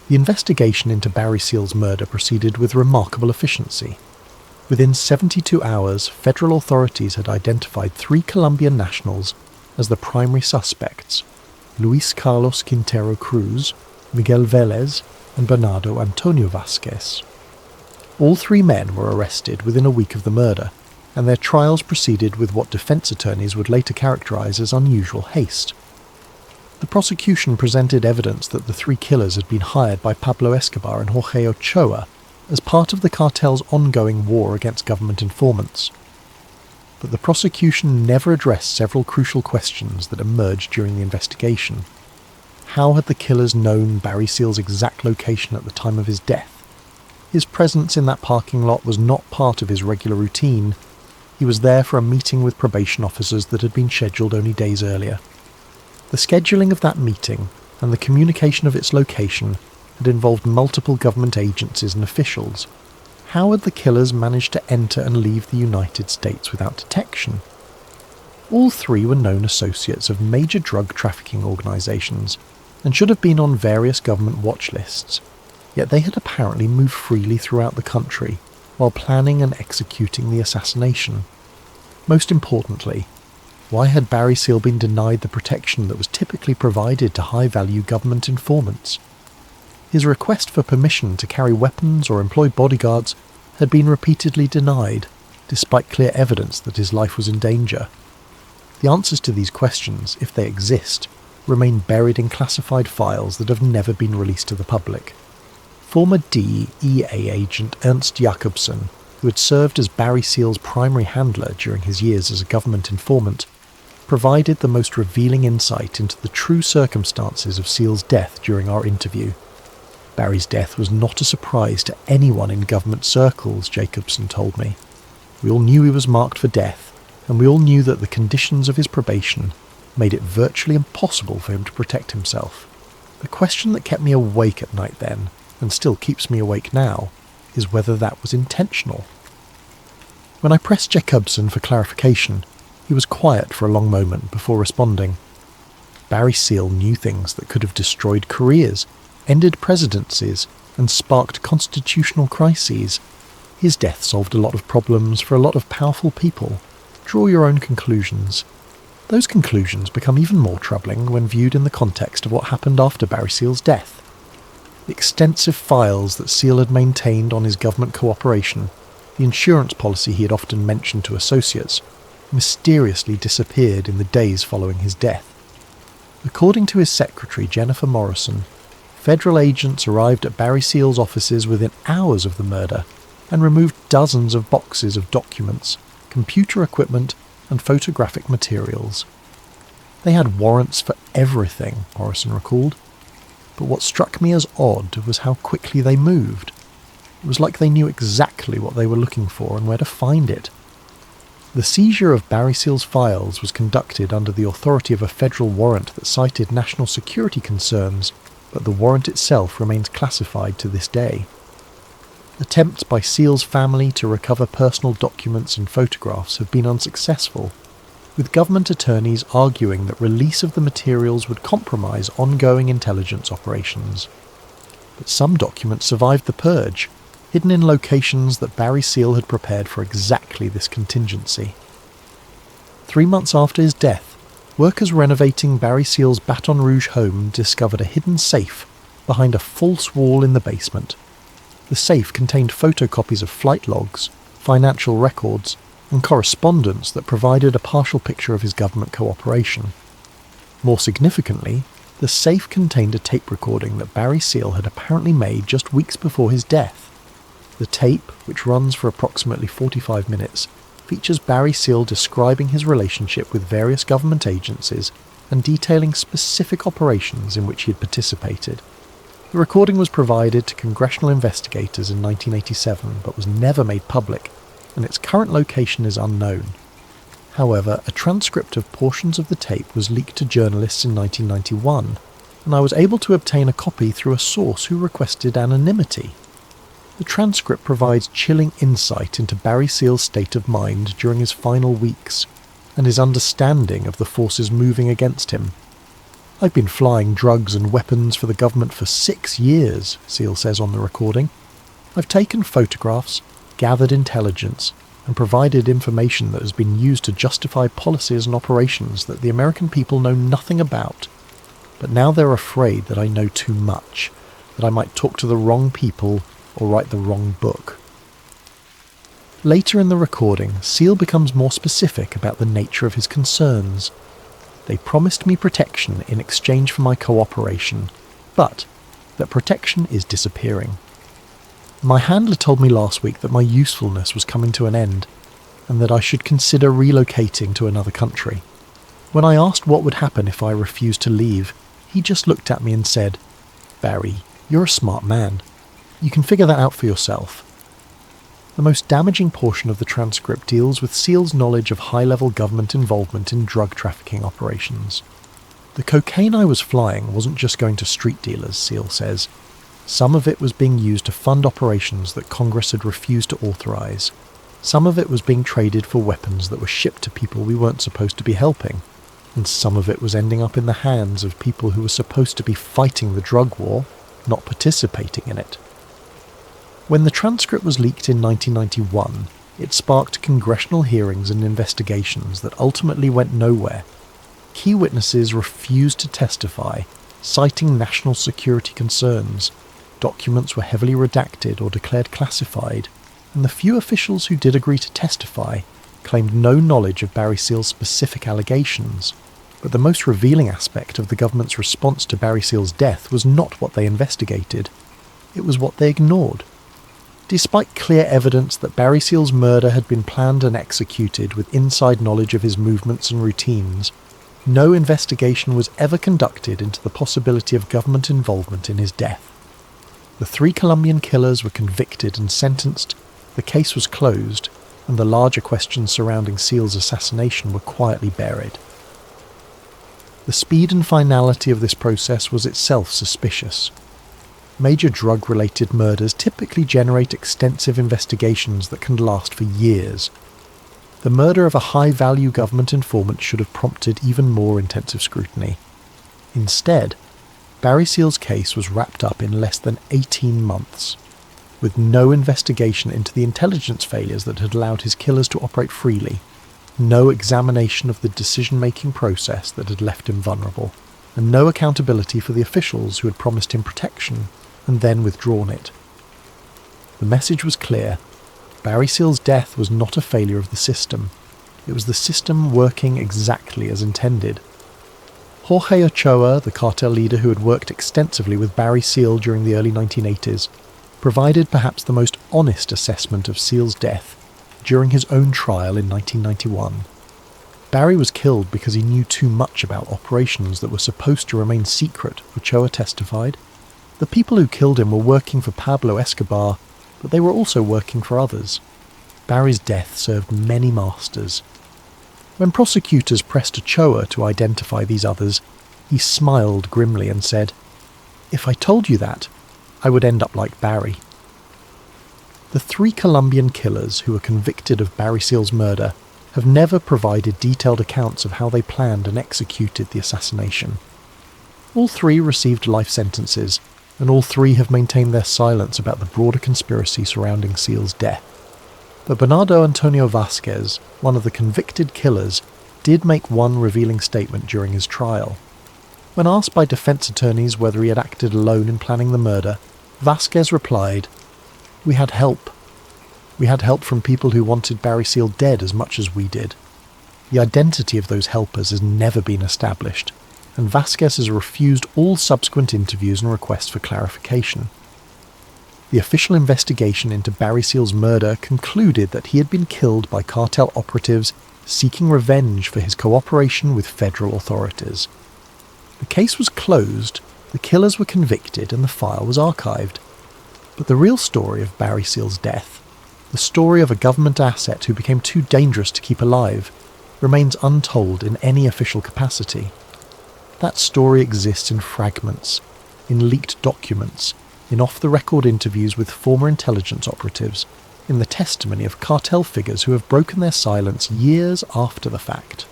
The investigation into Barry Seal's murder proceeded with remarkable efficiency. Within 72 hours, federal authorities had identified 3 Colombian nationals as the primary suspects: Luis Carlos Quintero Cruz, Miguel Velez, and Bernardo Antonio Vasquez. All 3 men were arrested within a week of the murder, and their trials proceeded with what defense attorneys would later characterize as unusual haste. The prosecution presented evidence that the three killers had been hired by Pablo Escobar and Jorge Ochoa as part of the cartel's ongoing war against government informants. But the prosecution never addressed several crucial questions that emerged during the investigation. How had the killers known Barry Seal's exact location at the time of his death? His presence in that parking lot was not part of his regular routine. He was there for a meeting with probation officers that had been scheduled only days earlier. The scheduling of that meeting and the communication of its location had involved multiple government agencies and officials. How had the killers managed to enter and leave the United States without detection? All three were known associates of major drug trafficking organisations and should have been on various government watch lists, yet they had apparently moved freely throughout the country while planning and executing the assassination. Most importantly, why had Barry Seal been denied the protection that was typically provided to high-value government informants? His request for permission to carry weapons or employ bodyguards had been repeatedly denied, despite clear evidence that his life was in danger. The answers to these questions, if they exist, remain buried in classified files that have never been released to the public. Former DEA agent Ernst Jakobsen, who had served as Barry Seal's primary handler during his years as a government informant, provided the most revealing insight into the true circumstances of Seal's death during our interview. Barry's death was not a surprise to anyone in government circles, Jacobson told me. We all knew he was marked for death, and we all knew that the conditions of his probation made it virtually impossible for him to protect himself. The question that kept me awake at night then, and still keeps me awake now, is whether that was intentional. When I pressed Jacobson for clarification, he was quiet for a long moment before responding. Barry Seal knew things that could have destroyed careers, ended presidencies, and sparked constitutional crises. His death solved a lot of problems for a lot of powerful people. Draw your own conclusions. Those conclusions become even more troubling when viewed in the context of what happened after Barry Seal's death. The extensive files that Seal had maintained on his government cooperation, the insurance policy he had often mentioned to associates, mysteriously disappeared in the days following his death. According to his secretary, Jennifer Morrison, federal agents arrived at Barry Seal's offices within hours of the murder and removed dozens of boxes of documents, computer equipment, and photographic materials. They had warrants for everything, Morrison recalled. But what struck me as odd was how quickly they moved. It was like they knew exactly what they were looking for and where to find it. The seizure of Barry Seal's files was conducted under the authority of a federal warrant that cited national security concerns, but the warrant itself remains classified to this day. Attempts by Seal's family to recover personal documents and photographs have been unsuccessful, with government attorneys arguing that release of the materials would compromise ongoing intelligence operations. But some documents survived the purge, hidden in locations that Barry Seal had prepared for exactly this contingency. 3 months after his death, workers renovating Barry Seal's Baton Rouge home discovered a hidden safe behind a false wall in the basement. The safe contained photocopies of flight logs, financial records, and correspondence that provided a partial picture of his government cooperation. More significantly, the safe contained a tape recording that Barry Seal had apparently made just weeks before his death. The tape, which runs for approximately 45 minutes, features Barry Seal describing his relationship with various government agencies and detailing specific operations in which he had participated. The recording was provided to congressional investigators in 1987 but was never made public, and its current location is unknown. However, a transcript of portions of the tape was leaked to journalists in 1991, and I was able to obtain a copy through a source who requested anonymity. The transcript provides chilling insight into Barry Seal's state of mind during his final weeks, and his understanding of the forces moving against him. "I've been flying drugs and weapons for the government for 6 years, Seal says on the recording. I've taken photographs, gathered intelligence, and provided information that has been used to justify policies and operations that the American people know nothing about. But now they're afraid that I know too much, that I might talk to the wrong people or write the wrong book." Later in the recording, Seal becomes more specific about the nature of his concerns. They promised me protection in exchange for my cooperation, but that protection is disappearing. My handler told me last week that my usefulness was coming to an end, and that I should consider relocating to another country. When I asked what would happen if I refused to leave, he just looked at me and said, "Barry, you're a smart man. You can figure that out for yourself." The most damaging portion of the transcript deals with Seal's knowledge of high-level government involvement in drug trafficking operations. The cocaine I was flying wasn't just going to street dealers, Seal says. Some of it was being used to fund operations that Congress had refused to authorize. Some of it was being traded for weapons that were shipped to people we weren't supposed to be helping. And some of it was ending up in the hands of people who were supposed to be fighting the drug war, not participating in it. When the transcript was leaked in 1991, it sparked congressional hearings and investigations that ultimately went nowhere. Key witnesses refused to testify, citing national security concerns. Documents were heavily redacted or declared classified, and the few officials who did agree to testify claimed no knowledge of Barry Seal's specific allegations. But the most revealing aspect of the government's response to Barry Seal's death was not what they investigated. It was what they ignored. Despite clear evidence that Barry Seal's murder had been planned and executed with inside knowledge of his movements and routines, no investigation was ever conducted into the possibility of government involvement in his death. The 3 Colombian killers were convicted and sentenced, the case was closed, and the larger questions surrounding Seal's assassination were quietly buried. The speed and finality of this process was itself suspicious. Major drug-related murders typically generate extensive investigations that can last for years. The murder of a high-value government informant should have prompted even more intensive scrutiny. Instead, Barry Seal's case was wrapped up in less than 18 months, with no investigation into the intelligence failures that had allowed his killers to operate freely, no examination of the decision-making process that had left him vulnerable, and no accountability for the officials who had promised him protection and then withdrawn it. The message was clear. Barry Seal's death was not a failure of the system. It was the system working exactly as intended. Jorge Ochoa, the cartel leader who had worked extensively with Barry Seal during the early 1980s, provided perhaps the most honest assessment of Seal's death during his own trial in 1991. Barry was killed because he knew too much about operations that were supposed to remain secret, Ochoa testified. The people who killed him were working for Pablo Escobar, but they were also working for others. Barry's death served many masters. When prosecutors pressed Ochoa to identify these others, he smiled grimly and said, "If I told you that, I would end up like Barry." The 3 Colombian killers who were convicted of Barry Seal's murder have never provided detailed accounts of how they planned and executed the assassination. All 3 received life sentences, and all 3 have maintained their silence about the broader conspiracy surrounding Seal's death. But Bernardo Antonio Vasquez, one of the convicted killers, did make one revealing statement during his trial. When asked by defense attorneys whether he had acted alone in planning the murder, Vasquez replied, "We had help. We had help from people who wanted Barry Seal dead as much as we did. The identity of those helpers has never been established, and Vasquez has refused all subsequent interviews and requests for clarification. The official investigation into Barry Seal's murder concluded that he had been killed by cartel operatives seeking revenge for his cooperation with federal authorities. The case was closed, the killers were convicted, and the file was archived. But the real story of Barry Seal's death, the story of a government asset who became too dangerous to keep alive, remains untold in any official capacity. That story exists in fragments, in leaked documents, in off-the-record interviews with former intelligence operatives, in the testimony of cartel figures who have broken their silence years after the fact.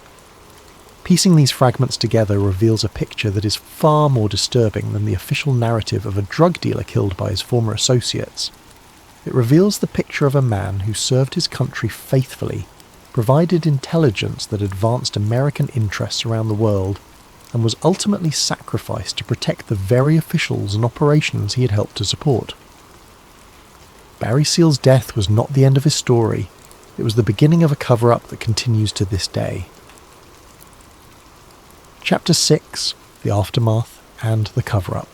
Piecing these fragments together reveals a picture that is far more disturbing than the official narrative of a drug dealer killed by his former associates. It reveals the picture of a man who served his country faithfully, provided intelligence that advanced American interests around the world, and was ultimately sacrificed to protect the very officials and operations he had helped to support. Barry Seal's death was not the end of his story. It was the beginning of a cover-up that continues to this day. Chapter 6, The Aftermath and the Cover-Up.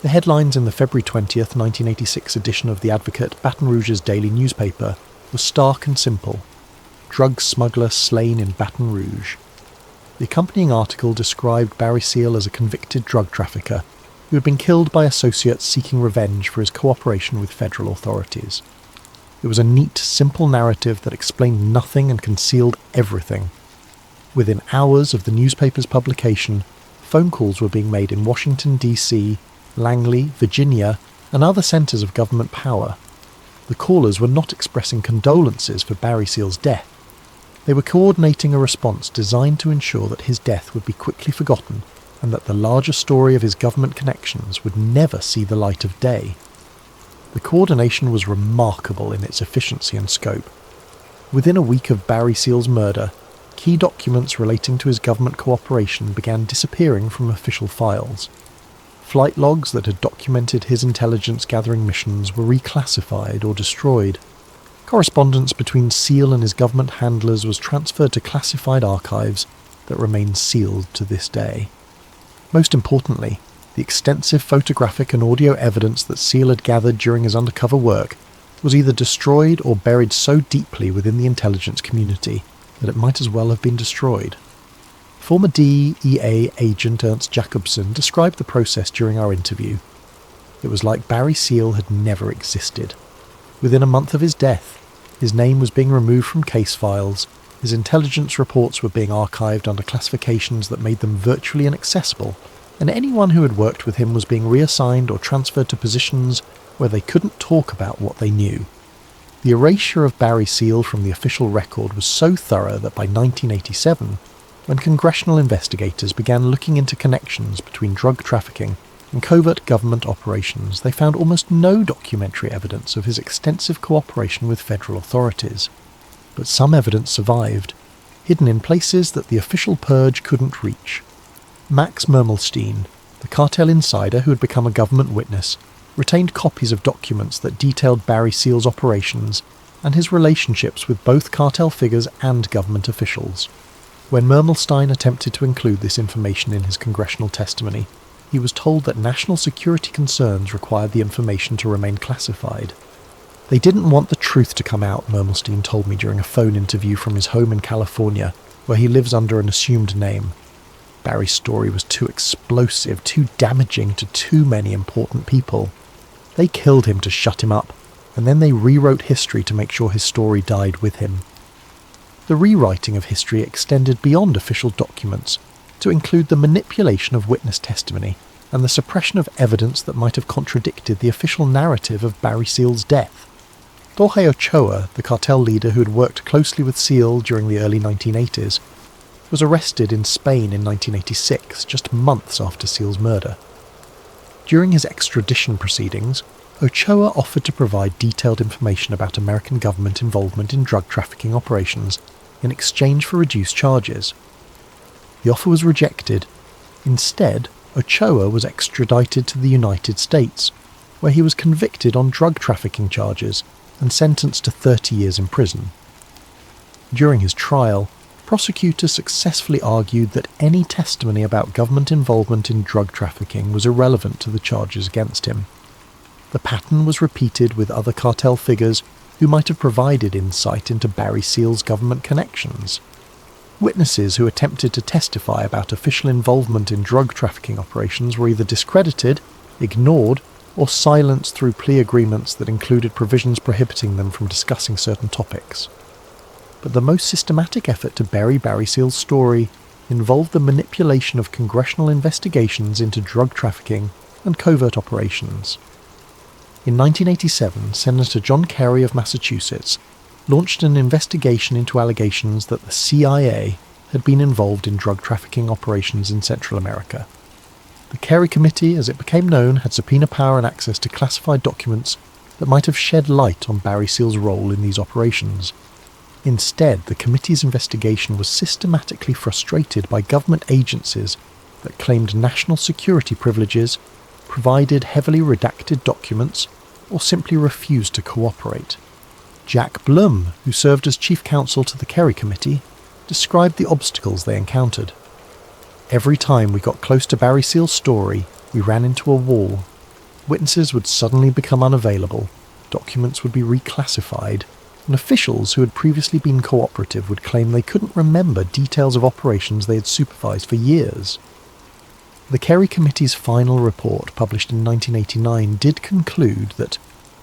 The headlines in the February 20th, 1986 edition of The Advocate, Baton Rouge's daily newspaper, were stark and simple. Drug smuggler slain in Baton Rouge. The accompanying article described Barry Seal as a convicted drug trafficker who had been killed by associates seeking revenge for his cooperation with federal authorities. It was a neat, simple narrative that explained nothing and concealed everything. Within hours of the newspaper's publication, phone calls were being made in Washington, D.C., Langley, Virginia, and other centres of government power. The callers were not expressing condolences for Barry Seal's death. They were coordinating a response designed to ensure that his death would be quickly forgotten and that the larger story of his government connections would never see the light of day. The coordination was remarkable in its efficiency and scope. Within a week of Barry Seal's murder, key documents relating to his government cooperation began disappearing from official files. Flight logs that had documented his intelligence-gathering missions were reclassified or destroyed. Correspondence between Seal and his government handlers was transferred to classified archives that remain sealed to this day. Most importantly, the extensive photographic and audio evidence that Seal had gathered during his undercover work was either destroyed or buried so deeply within the intelligence community that it might as well have been destroyed. Former DEA agent Ernst Jacobson described the process during our interview. It was like Barry Seal had never existed. Within a month of his death, his name was being removed from case files, his intelligence reports were being archived under classifications that made them virtually inaccessible, and anyone who had worked with him was being reassigned or transferred to positions where they couldn't talk about what they knew. The erasure of Barry Seal from the official record was so thorough that by 1987, when congressional investigators began looking into connections between drug trafficking and covert government operations, they found almost no documentary evidence of his extensive cooperation with federal authorities. But some evidence survived, hidden in places that the official purge couldn't reach. Max Mermelstein, the cartel insider who had become a government witness, retained copies of documents that detailed Barry Seal's operations and his relationships with both cartel figures and government officials. When Mermelstein attempted to include this information in his congressional testimony, he was told that national security concerns required the information to remain classified. They didn't want the truth to come out, Mermelstein told me during a phone interview from his home in California, where he lives under an assumed name. Barry's story was too explosive, too damaging to too many important people. They killed him to shut him up, and then they rewrote history to make sure his story died with him. The rewriting of history extended beyond official documents to include the manipulation of witness testimony and the suppression of evidence that might have contradicted the official narrative of Barry Seal's death. Jorge Ochoa, the cartel leader who had worked closely with Seal during the early 1980s, was arrested in Spain in 1986, just months after Seal's murder. During his extradition proceedings, Ochoa offered to provide detailed information about American government involvement in drug trafficking operations in exchange for reduced charges. The offer was rejected. Instead, Ochoa was extradited to the United States, where he was convicted on drug trafficking charges and sentenced to 30 years in prison. During his trial, prosecutors successfully argued that any testimony about government involvement in drug trafficking was irrelevant to the charges against him. The pattern was repeated with other cartel figures who might have provided insight into Barry Seal's government connections. Witnesses who attempted to testify about official involvement in drug trafficking operations were either discredited, ignored, or silenced through plea agreements that included provisions prohibiting them from discussing certain topics. But the most systematic effort to bury Barry Seal's story involved the manipulation of congressional investigations into drug trafficking and covert operations. In 1987, Senator John Kerry of Massachusetts launched an investigation into allegations that the CIA had been involved in drug trafficking operations in Central America. The Kerry Committee, as it became known, had subpoena power and access to classified documents that might have shed light on Barry Seal's role in these operations. Instead, the committee's investigation was systematically frustrated by government agencies that claimed national security privileges, provided heavily redacted documents, or simply refused to cooperate. Jack Blum, who served as chief counsel to the Kerry Committee, described the obstacles they encountered. Every time we got close to Barry Seal's story, we ran into a wall. Witnesses would suddenly become unavailable, documents would be reclassified, and officials who had previously been cooperative would claim they couldn't remember details of operations they had supervised for years. The Kerry Committee's final report, published in 1989, did conclude that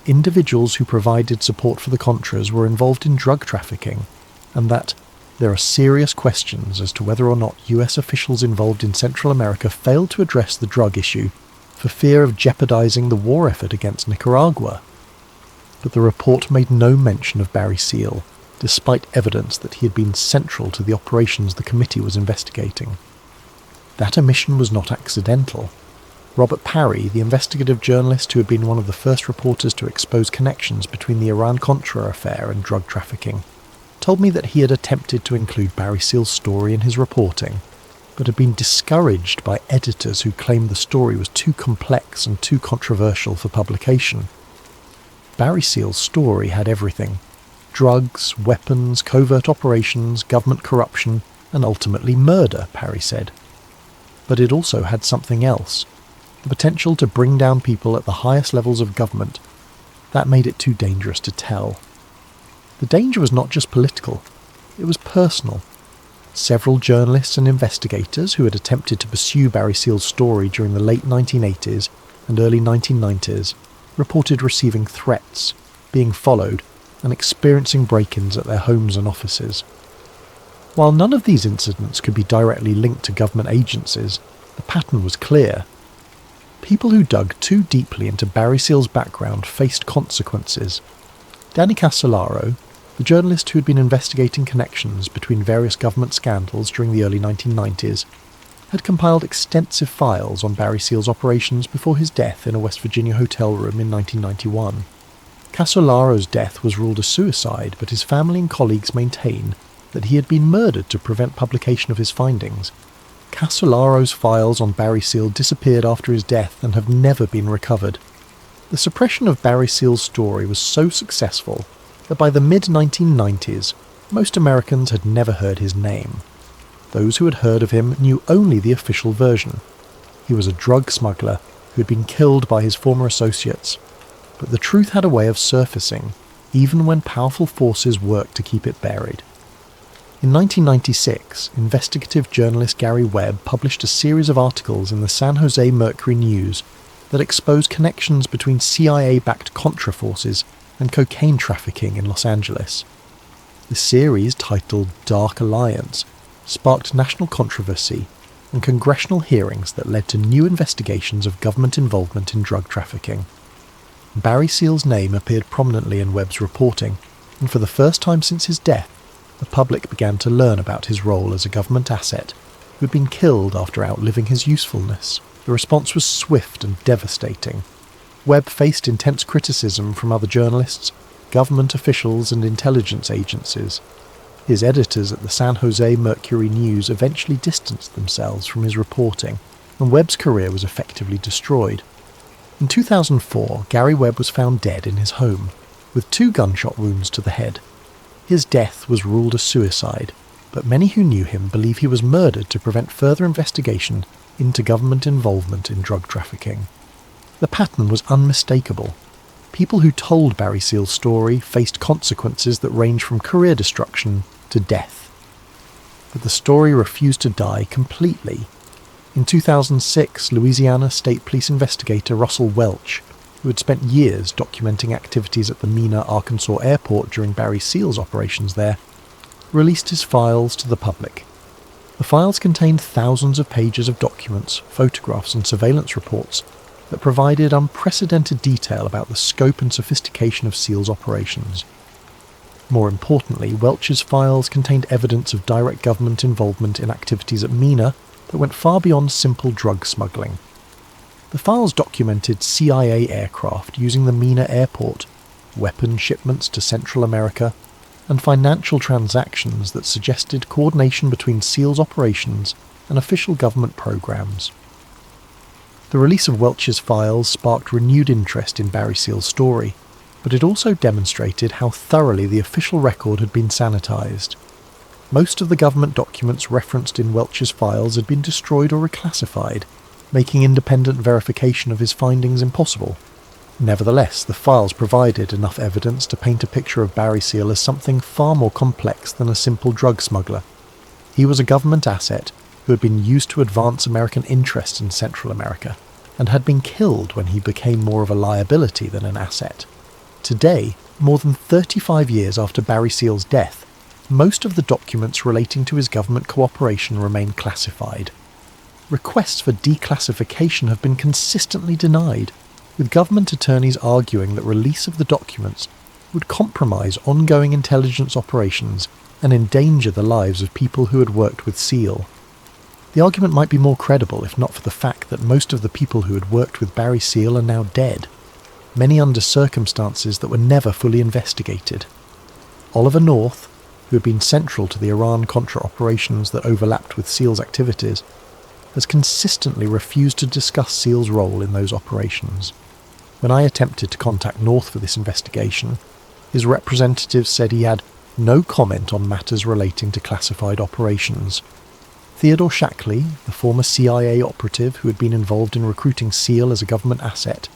individuals who provided support for the Contras were involved in drug trafficking, and that there are serious questions as to whether or not US officials involved in Central America failed to address the drug issue for fear of jeopardizing the war effort against Nicaragua. But the report made no mention of Barry Seal, despite evidence that he had been central to the operations the committee was investigating. That omission was not accidental. Robert Parry, the investigative journalist who had been one of the first reporters to expose connections between the Iran-Contra affair and drug trafficking, told me that he had attempted to include Barry Seal's story in his reporting, but had been discouraged by editors who claimed the story was too complex and too controversial for publication. Barry Seal's story had everything: drugs, weapons, covert operations, government corruption, and ultimately murder, Parry said. But it also had something else: the potential to bring down people at the highest levels of government. That made it too dangerous to tell. The danger was not just political, it was personal. Several journalists and investigators who had attempted to pursue Barry Seal's story during the late 1980s and early 1990s reported receiving threats, being followed, and experiencing break-ins at their homes and offices. While none of these incidents could be directly linked to government agencies, the pattern was clear. People who dug too deeply into Barry Seal's background faced consequences. Danny Casolaro, the journalist who had been investigating connections between various government scandals during the early 1990s, had compiled extensive files on Barry Seal's operations before his death in a West Virginia hotel room in 1991. Casolaro's death was ruled a suicide, but his family and colleagues maintain that he had been murdered to prevent publication of his findings. Casolaro's files on Barry Seal disappeared after his death and have never been recovered. The suppression of Barry Seal's story was so successful that by the mid-1990s, most Americans had never heard his name. Those who had heard of him knew only the official version. He was a drug smuggler who had been killed by his former associates, but the truth had a way of surfacing, even when powerful forces worked to keep it buried. In 1996, investigative journalist Gary Webb published a series of articles in the San Jose Mercury News that exposed connections between CIA-backed Contra forces and cocaine trafficking in Los Angeles. The series, titled Dark Alliance, sparked national controversy and congressional hearings that led to new investigations of government involvement in drug trafficking. Barry Seal's name appeared prominently in Webb's reporting, and for the first time since his death, the public began to learn about his role as a government asset who had been killed after outliving his usefulness. The response was swift and devastating. Webb faced intense criticism from other journalists, government officials and intelligence agencies. His editors at the San Jose Mercury News eventually distanced themselves from his reporting, and Webb's career was effectively destroyed. In 2004, Gary Webb was found dead in his home, with 2 gunshot wounds to the head. His death was ruled a suicide, but many who knew him believe he was murdered to prevent further investigation into government involvement in drug trafficking. The pattern was unmistakable. People who told Barry Seal's story faced consequences that ranged from career destruction to death. But the story refused to die completely. In 2006, Louisiana State Police investigator Russell Welch, who had spent years documenting activities at the Mena, Arkansas airport during Barry Seal's operations there, released his files to the public. The files contained thousands of pages of documents, photographs and surveillance reports that provided unprecedented detail about the scope and sophistication of Seal's operations. More importantly, Welch's files contained evidence of direct government involvement in activities at Mena that went far beyond simple drug smuggling. The files documented CIA aircraft using the Mena airport, weapon shipments to Central America, and financial transactions that suggested coordination between Seal's operations and official government programs. The release of Welch's files sparked renewed interest in Barry Seal's story, but it also demonstrated how thoroughly the official record had been sanitized. Most of the government documents referenced in Welch's files had been destroyed or reclassified, making independent verification of his findings impossible. Nevertheless, the files provided enough evidence to paint a picture of Barry Seal as something far more complex than a simple drug smuggler. He was a government asset who had been used to advance American interests in Central America, and had been killed when he became more of a liability than an asset. Today, more than 35 years after Barry Seal's death, most of the documents relating to his government cooperation remain classified. Requests for declassification have been consistently denied, with government attorneys arguing that release of the documents would compromise ongoing intelligence operations and endanger the lives of people who had worked with Seal. The argument might be more credible if not for the fact that most of the people who had worked with Barry Seal are now dead, many under circumstances that were never fully investigated. Oliver North, who had been central to the Iran-Contra operations that overlapped with Seal's activities, has consistently refused to discuss Seal's role in those operations. When I attempted to contact North for this investigation, his representatives said he had no comment on matters relating to classified operations. Theodore Shackley, the former CIA operative who had been involved in recruiting Seal as a government asset,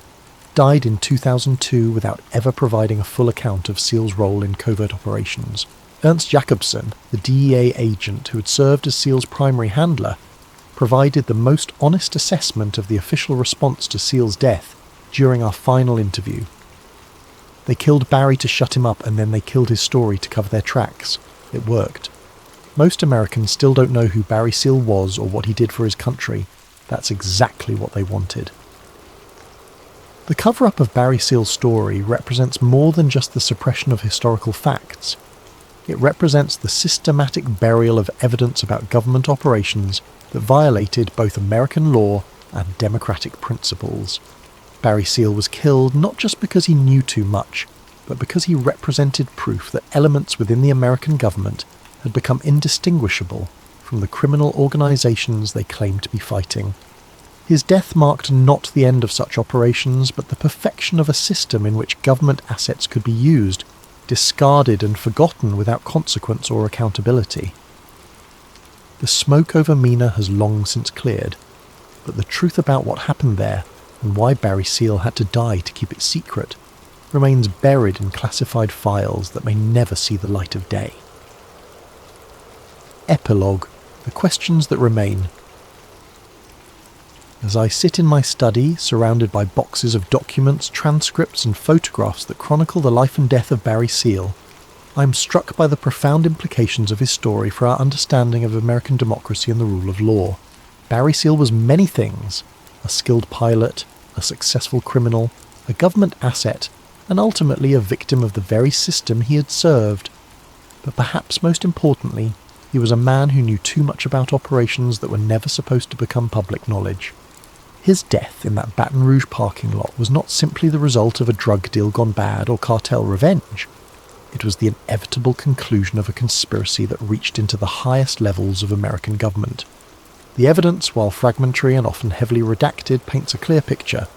died in 2002 without ever providing a full account of Seal's role in covert operations. Ernst Jacobson, the DEA agent who had served as Seal's primary handler, provided the most honest assessment of the official response to Seal's death during our final interview. They killed Barry to shut him up, and then they killed his story to cover their tracks. It worked. Most Americans still don't know who Barry Seal was or what he did for his country. That's exactly what they wanted. The cover-up of Barry Seal's story represents more than just the suppression of historical facts. It represents the systematic burial of evidence about government operations that violated both American law and democratic principles. Barry Seal was killed not just because he knew too much, but because he represented proof that elements within the American government had become indistinguishable from the criminal organizations they claimed to be fighting. His death marked not the end of such operations, but the perfection of a system in which government assets could be used, discarded and forgotten without consequence or accountability. The smoke over Mina has long since cleared, but the truth about what happened there and why Barry Seal had to die to keep it secret remains buried in classified files that may never see the light of day. Epilogue: The questions that remain. As I sit in my study, surrounded by boxes of documents, transcripts and photographs that chronicle the life and death of Barry Seal, I am struck by the profound implications of his story for our understanding of American democracy and the rule of law. Barry Seal was many things: a skilled pilot, a successful criminal, a government asset, and ultimately a victim of the very system he had served. But perhaps most importantly, he was a man who knew too much about operations that were never supposed to become public knowledge. His death in that Baton Rouge parking lot was not simply the result of a drug deal gone bad or cartel revenge. It was the inevitable conclusion of a conspiracy that reached into the highest levels of American government. The evidence, while fragmentary and often heavily redacted, paints a clear picture.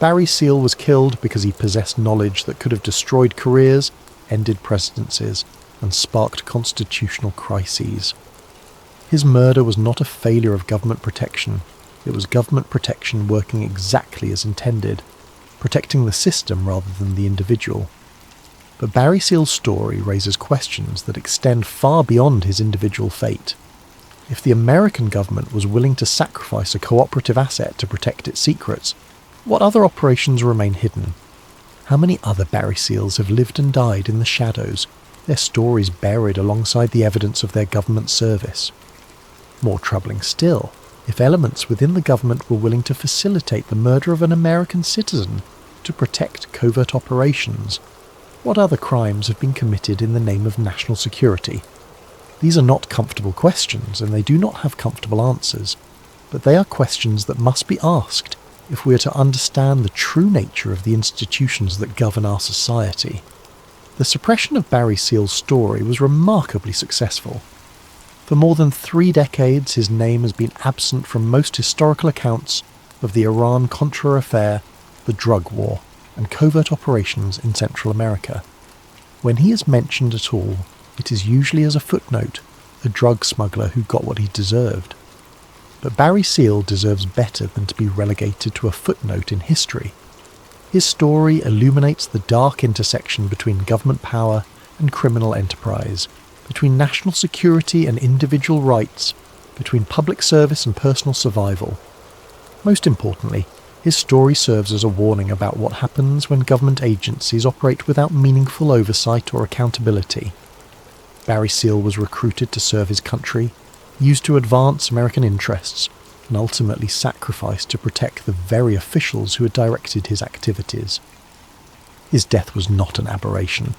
Barry Seal was killed because he possessed knowledge that could have destroyed careers, ended presidencies, and sparked constitutional crises. His murder was not a failure of government protection. It was government protection working exactly as intended, protecting the system rather than the individual. But Barry Seal's story raises questions that extend far beyond his individual fate. If the American government was willing to sacrifice a cooperative asset to protect its secrets, what other operations remain hidden? How many other Barry Seals have lived and died in the shadows, their stories buried alongside the evidence of their government service? More troubling still, if elements within the government were willing to facilitate the murder of an American citizen to protect covert operations, what other crimes have been committed in the name of national security? These are not comfortable questions, and they do not have comfortable answers, but they are questions that must be asked if we are to understand the true nature of the institutions that govern our society. The suppression of Barry Seal's story was remarkably successful. For more than 3 decades, his name has been absent from most historical accounts of the Iran-Contra affair, the drug war, and covert operations in Central America. When he is mentioned at all, it is usually as a footnote, a drug smuggler who got what he deserved. But Barry Seal deserves better than to be relegated to a footnote in history. His story illuminates the dark intersection between government power and criminal enterprise, between national security and individual rights, between public service and personal survival. Most importantly, his story serves as a warning about what happens when government agencies operate without meaningful oversight or accountability. Barry Seal was recruited to serve his country, used to advance American interests, and ultimately sacrificed to protect the very officials who had directed his activities. His death was not an aberration.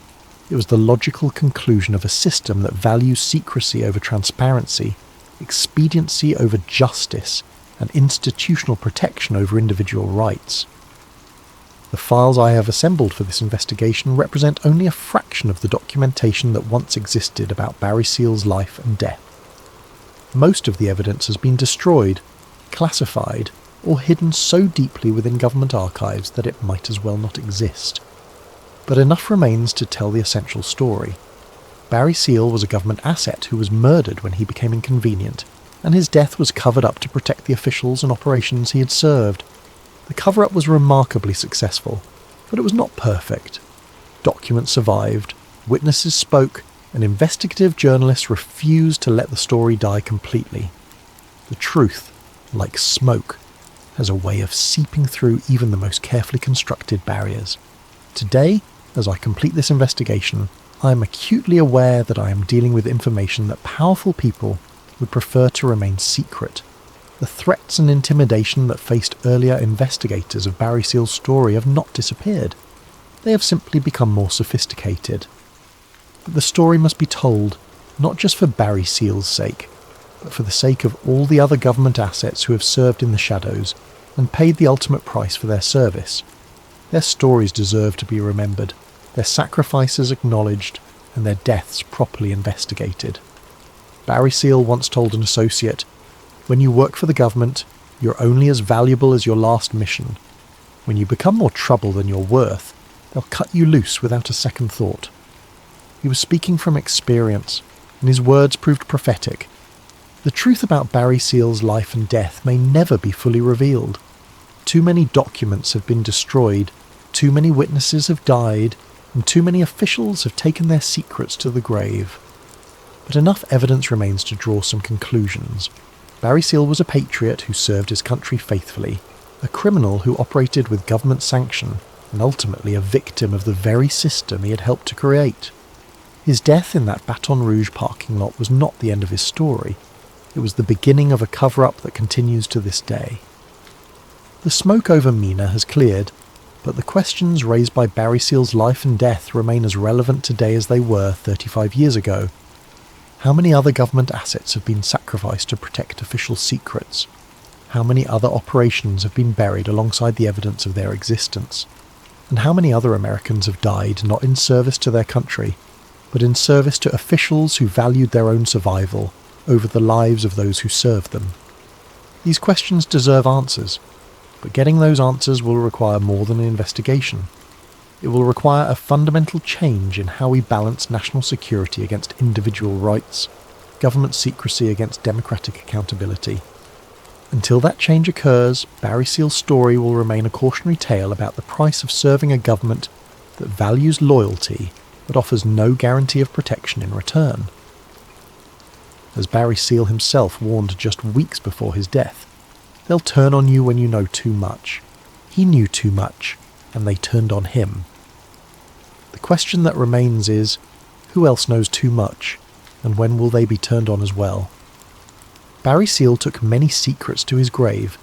It was the logical conclusion of a system that values secrecy over transparency, expediency over justice, and institutional protection over individual rights. The files I have assembled for this investigation represent only a fraction of the documentation that once existed about Barry Seal's life and death. Most of the evidence has been destroyed, classified, or hidden so deeply within government archives that it might as well not exist. But enough remains to tell the essential story. Barry Seal was a government asset who was murdered when he became inconvenient, and his death was covered up to protect the officials and operations he had served. The cover-up was remarkably successful, but it was not perfect. Documents survived, witnesses spoke, and investigative journalists refused to let the story die completely. The truth, like smoke, has a way of seeping through even the most carefully constructed barriers. Today, as I complete this investigation, I am acutely aware that I am dealing with information that powerful people would prefer to remain secret. The threats and intimidation that faced earlier investigators of Barry Seal's story have not disappeared. They have simply become more sophisticated. But the story must be told, not just for Barry Seal's sake, but for the sake of all the other government assets who have served in the shadows and paid the ultimate price for their service. Their stories deserve to be remembered, their sacrifices acknowledged, and their deaths properly investigated. Barry Seal once told an associate, "When you work for the government, you're only as valuable as your last mission. When you become more trouble than you're worth, they'll cut you loose without a second thought." He was speaking from experience, and his words proved prophetic. The truth about Barry Seal's life and death may never be fully revealed. Too many documents have been destroyed, too many witnesses have died, and too many officials have taken their secrets to the grave. But enough evidence remains to draw some conclusions. Barry Seal was a patriot who served his country faithfully, a criminal who operated with government sanction, and ultimately a victim of the very system he had helped to create. His death in that Baton Rouge parking lot was not the end of his story. It was the beginning of a cover-up that continues to this day. The smoke over Mina has cleared, but the questions raised by Barry Seal's life and death remain as relevant today as they were 35 years ago. How many other government assets have been sacrificed to protect official secrets? How many other operations have been buried alongside the evidence of their existence? And how many other Americans have died not in service to their country, but in service to officials who valued their own survival over the lives of those who served them? These questions deserve answers, but getting those answers will require more than an investigation. It will require a fundamental change in how we balance national security against individual rights, government secrecy against democratic accountability. Until that change occurs, Barry Seal's story will remain a cautionary tale about the price of serving a government that values loyalty but offers no guarantee of protection in return. As Barry Seal himself warned just weeks before his death, they'll turn on you when you know too much. He knew too much, and they turned on him. The question that remains is, who else knows too much, and when will they be turned on as well? Barry Seal took many secrets to his grave,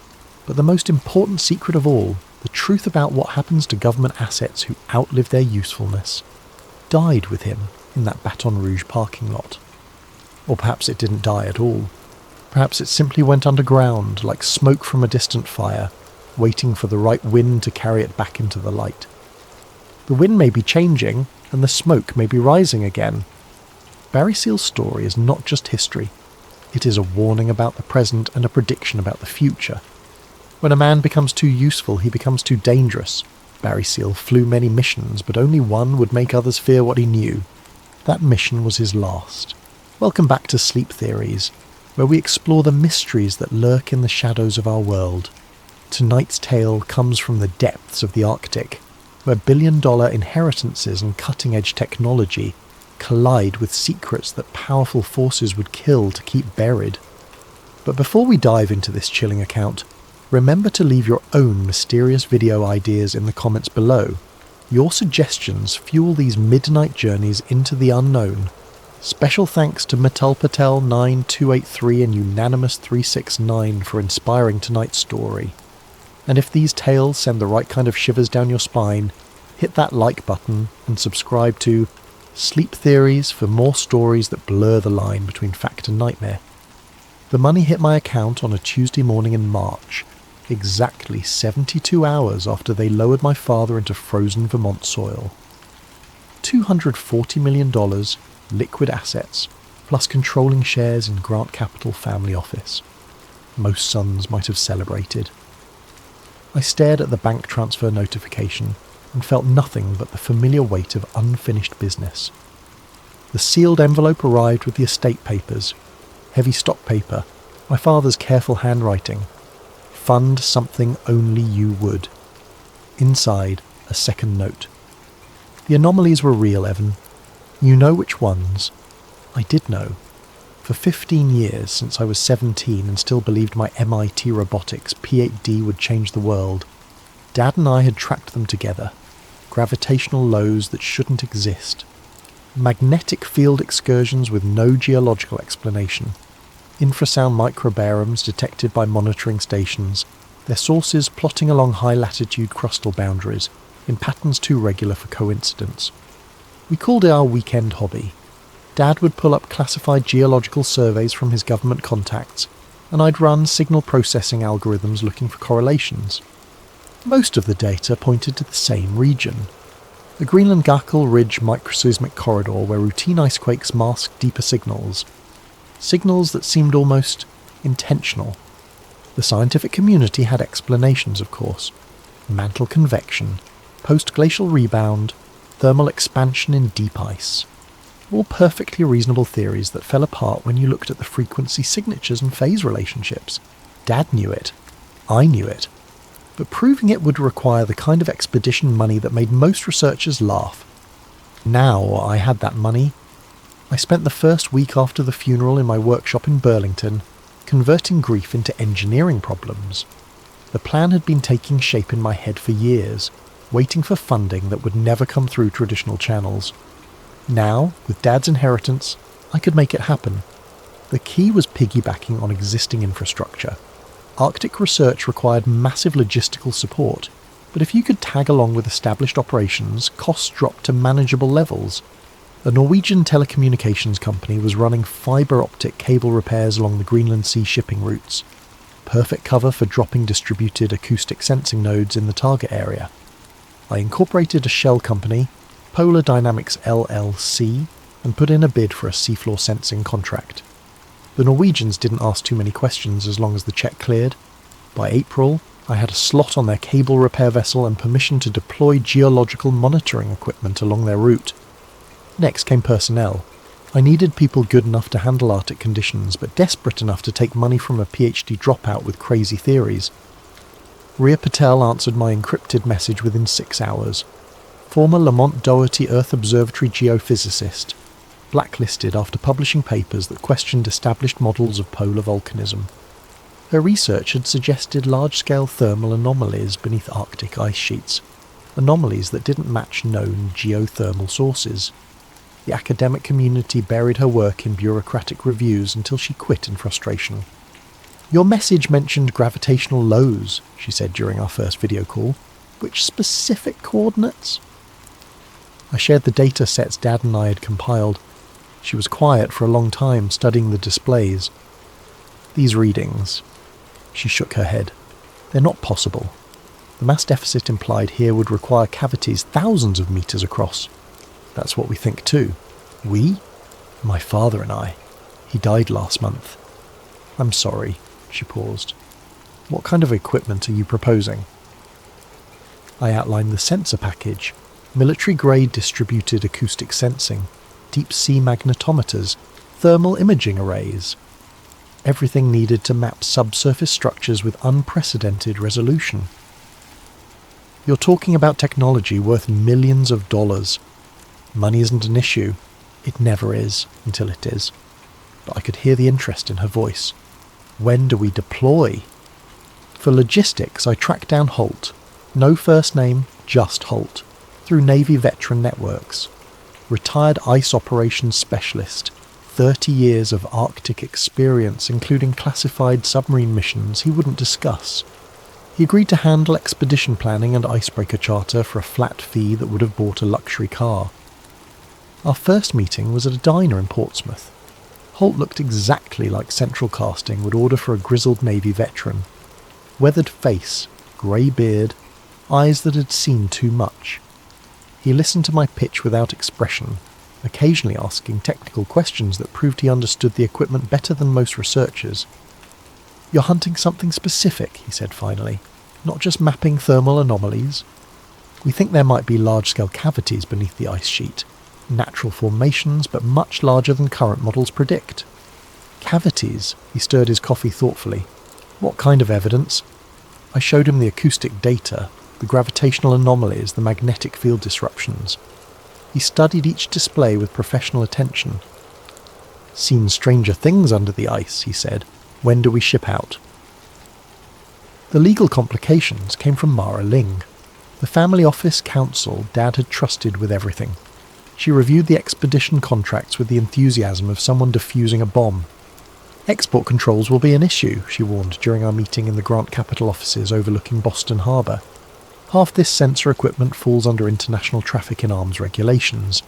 but the most important secret of all, the truth about what happens to government assets who outlive their usefulness, died with him in that Baton Rouge parking lot. Or perhaps it didn't die at all. Perhaps it simply went underground like smoke from a distant fire, waiting for the right wind to carry it back into the light. The wind may be changing, and the smoke may be rising again. Barry Seal's story is not just history. It is a warning about the present and a prediction about the future. When a man becomes too useful, he becomes too dangerous. Barry Seal flew many missions, but only one would make others fear what he knew. That mission was his last. Welcome back to Sleep Theories, where we explore the mysteries that lurk in the shadows of our world. Tonight's tale comes from the depths of the Arctic, where billion-dollar inheritances and cutting-edge technology collide with secrets that powerful forces would kill to keep buried. But before we dive into this chilling account, remember to leave your own mysterious video ideas in the comments below. Your suggestions fuel these midnight journeys into the unknown. Special thanks to Metal Patel 9283 and Unanimous 369 for inspiring tonight's story. And if these tales send the right kind of shivers down your spine, hit that like button and subscribe to Sleep Theories for more stories that blur the line between fact and nightmare. The money hit my account on a Tuesday morning in March, exactly 72 hours after they lowered my father into frozen Vermont soil. $240 million liquid assets, plus controlling shares in Grant Capital family office. Most sons might have celebrated. I stared at the bank transfer notification and felt nothing but the familiar weight of unfinished business. The sealed envelope arrived with the estate papers, heavy stock paper, my father's careful handwriting. Fund something only you would. Inside, a second note. The anomalies were real, Evan. You know which ones. I did know. For 15 years, since I was 17 and still believed my MIT robotics P8D would change the world, Dad and I had tracked them together. Gravitational lows that shouldn't exist. Magnetic field excursions with no geological explanation. Infrasound microbaroms detected by monitoring stations, their sources plotting along high-latitude crustal boundaries, in patterns too regular for coincidence. We called it our weekend hobby. Dad would pull up classified geological surveys from his government contacts, and I'd run signal processing algorithms looking for correlations. Most of the data pointed to the same region. The Greenland-Gackel Ridge microseismic corridor where routine icequakes masked deeper signals. Signals that seemed almost intentional. The scientific community had explanations, of course. Mantle convection, post-glacial rebound, thermal expansion in deep ice. All perfectly reasonable theories that fell apart when you looked at the frequency signatures and phase relationships. Dad knew it. I knew it. But proving it would require the kind of expedition money that made most researchers laugh. Now I had that money. I spent the first week after the funeral in my workshop in Burlington, converting grief into engineering problems. The plan had been taking shape in my head for years, waiting for funding that would never come through traditional channels. Now, with Dad's inheritance, I could make it happen. The key was piggybacking on existing infrastructure. Arctic research required massive logistical support, but if you could tag along with established operations, costs dropped to manageable levels. A Norwegian telecommunications company was running fibre optic cable repairs along the Greenland Sea shipping routes. Perfect cover for dropping distributed acoustic sensing nodes in the target area. I incorporated a shell company, Polar Dynamics LLC, and put in a bid for a seafloor sensing contract. The Norwegians didn't ask too many questions as long as the check cleared. By April, I had a slot on their cable repair vessel and permission to deploy geological monitoring equipment along their route. Next came personnel. I needed people good enough to handle Arctic conditions, but desperate enough to take money from a PhD dropout with crazy theories. Ria Patel answered my encrypted message within 6 hours. Former Lamont Doherty Earth Observatory geophysicist, blacklisted after publishing papers that questioned established models of polar volcanism. Her research had suggested large-scale thermal anomalies beneath Arctic ice sheets, anomalies that didn't match known geothermal sources. The academic community buried her work in bureaucratic reviews until she quit in frustration. "Your message mentioned gravitational lows," she said during our first video call. "Which specific coordinates?" I shared the data sets Dad and I had compiled. She was quiet for a long time, studying the displays. "These readings." She shook her head. "They're not possible. The mass deficit implied here would require cavities thousands of meters across. That's what we think too." "We?" "My father and I. He died last month." "I'm sorry." She paused. "What kind of equipment are you proposing?" I outlined the sensor package. Military-grade distributed acoustic sensing, deep-sea magnetometers, thermal imaging arrays. Everything needed to map subsurface structures with unprecedented resolution. You're talking about technology worth millions of dollars. Money isn't an issue. It never is, until it is. But I could hear the interest in her voice. When do we deploy? For logistics, I tracked down Holt. No first name, just Holt. Through Navy veteran networks. Retired ice operations specialist. 30 years of Arctic experience, including classified submarine missions he wouldn't discuss. He agreed to handle expedition planning and icebreaker charter for a flat fee that would have bought a luxury car. Our first meeting was at a diner in Portsmouth. Holt looked exactly like Central Casting would order for a grizzled Navy veteran. Weathered face, grey beard, eyes that had seen too much. He listened to my pitch without expression, occasionally asking technical questions that proved he understood the equipment better than most researchers. "You're hunting something specific," he said finally, "not just mapping thermal anomalies. We think there might be large-scale cavities beneath the ice sheet, natural formations but much larger than current models predict." "Cavities?" He stirred his coffee thoughtfully. "What kind of evidence?" I showed him the acoustic data, the gravitational anomalies, the magnetic field disruptions. He studied each display with professional attention. "Seen stranger things under the ice," he said. "When do we ship out?" The legal complications came from Mara Ling, the family office counsel Dad had trusted with everything. She reviewed the expedition contracts with the enthusiasm of someone defusing a bomb. "Export controls will be an issue," she warned during our meeting in the Grant Capital offices overlooking Boston Harbour. "Half this sensor equipment falls under international traffic in arms regulations.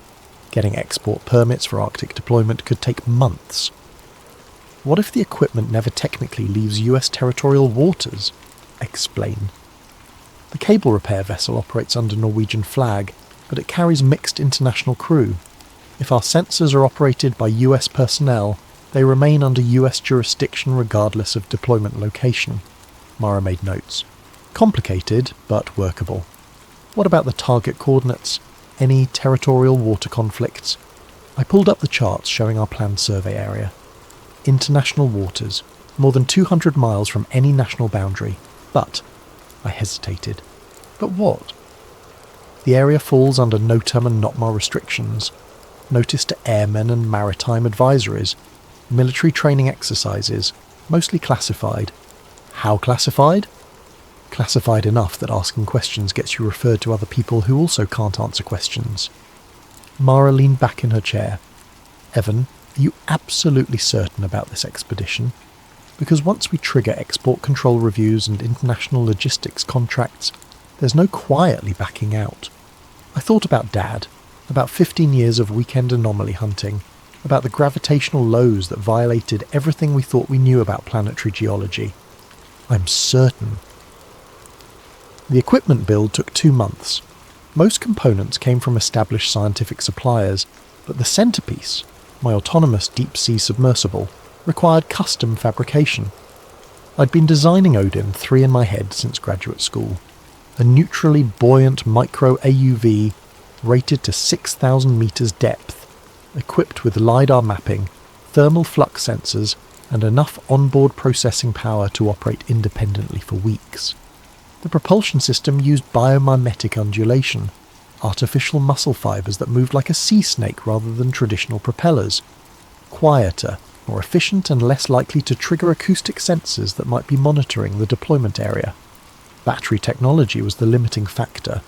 Getting export permits for Arctic deployment could take months." "What if the equipment never technically leaves US territorial waters?" "Explain." "The cable repair vessel operates under Norwegian flag, but it carries mixed international crew. If our sensors are operated by US personnel, they remain under US jurisdiction regardless of deployment location." Mara made notes. "Complicated, but workable." "What about the target coordinates? Any territorial water conflicts?" I pulled up the charts showing our planned survey area. International waters, more than 200 miles from any national boundary. But, I hesitated. But what? The area falls under NOTAM and NOTMAR restrictions. Notice to airmen and maritime advisories. Military training exercises, mostly classified. How classified? Classified enough that asking questions gets you referred to other people who also can't answer questions. Mara leaned back in her chair. "Evan, are you absolutely certain about this expedition? Because once we trigger export control reviews and international logistics contracts, there's no quietly backing out." I thought about Dad, about 15 years of weekend anomaly hunting, about the gravitational lows that violated everything we thought we knew about planetary geology. "I'm certain." The equipment build took 2 months. Most components came from established scientific suppliers, but the centerpiece, my autonomous deep-sea submersible, required custom fabrication. I'd been designing Odin 3 in my head since graduate school. A neutrally buoyant micro-AUV rated to 6,000 meters depth, equipped with LiDAR mapping, thermal flux sensors, and enough onboard processing power to operate independently for weeks. The propulsion system used biomimetic undulation, artificial muscle fibers that moved like a sea snake rather than traditional propellers. Quieter, more efficient and less likely to trigger acoustic sensors that might be monitoring the deployment area. Battery technology was the limiting factor.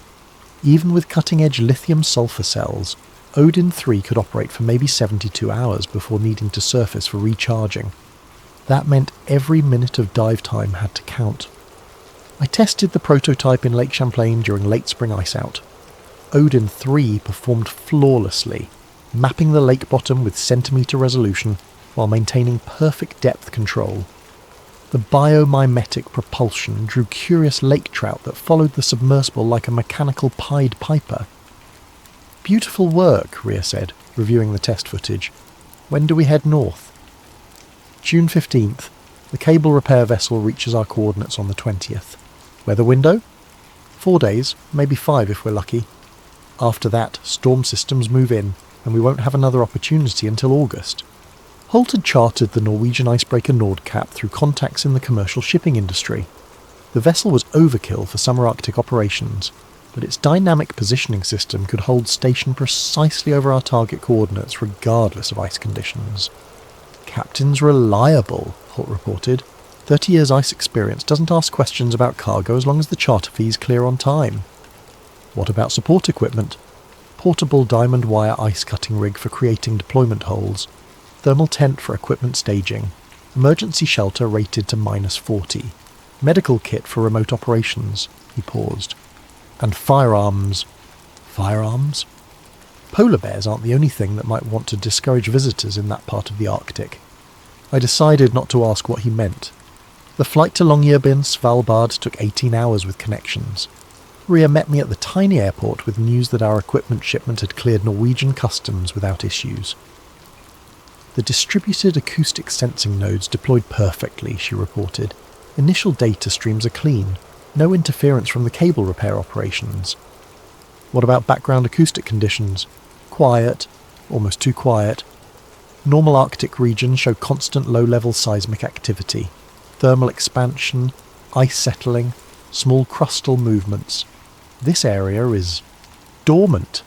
Even with cutting-edge lithium-sulfur cells, Odin 3 could operate for maybe 72 hours before needing to surface for recharging. That meant every minute of dive time had to count. I tested the prototype in Lake Champlain during late spring ice-out. Odin 3 performed flawlessly, mapping the lake bottom with centimetre resolution while maintaining perfect depth control. The biomimetic propulsion drew curious lake trout that followed the submersible like a mechanical Pied Piper. "Beautiful work," Rhea said, reviewing the test footage. "When do we head north?" June 15th. The cable repair vessel reaches our coordinates on the 20th. Weather window? 4 days, maybe 5 if we're lucky. After that, storm systems move in, and we won't have another opportunity until August. Holt had chartered the Norwegian icebreaker Nordkapp through contacts in the commercial shipping industry. The vessel was overkill for summer Arctic operations, but its dynamic positioning system could hold station precisely over our target coordinates regardless of ice conditions. "Captain's reliable," Holt reported. 30 years ice experience doesn't ask questions about cargo as long as the charter fee's clear on time. What about support equipment? Portable diamond wire ice cutting rig for creating deployment holes, thermal tent for equipment staging, emergency shelter rated to -40, medical kit for remote operations, he paused, and firearms. Firearms? Polar bears aren't the only thing that might want to discourage visitors in that part of the Arctic. I decided not to ask what he meant. The flight to Longyearbyen, Svalbard, took 18 hours with connections. Ria met me at the tiny airport with news that our equipment shipment had cleared Norwegian customs without issues. The distributed acoustic sensing nodes deployed perfectly, she reported. Initial data streams are clean. No interference from the cable repair operations. What about background acoustic conditions? Quiet. Almost too quiet. Normal Arctic regions show constant low-level seismic activity. Thermal expansion, ice settling, small crustal movements. This area is dormant.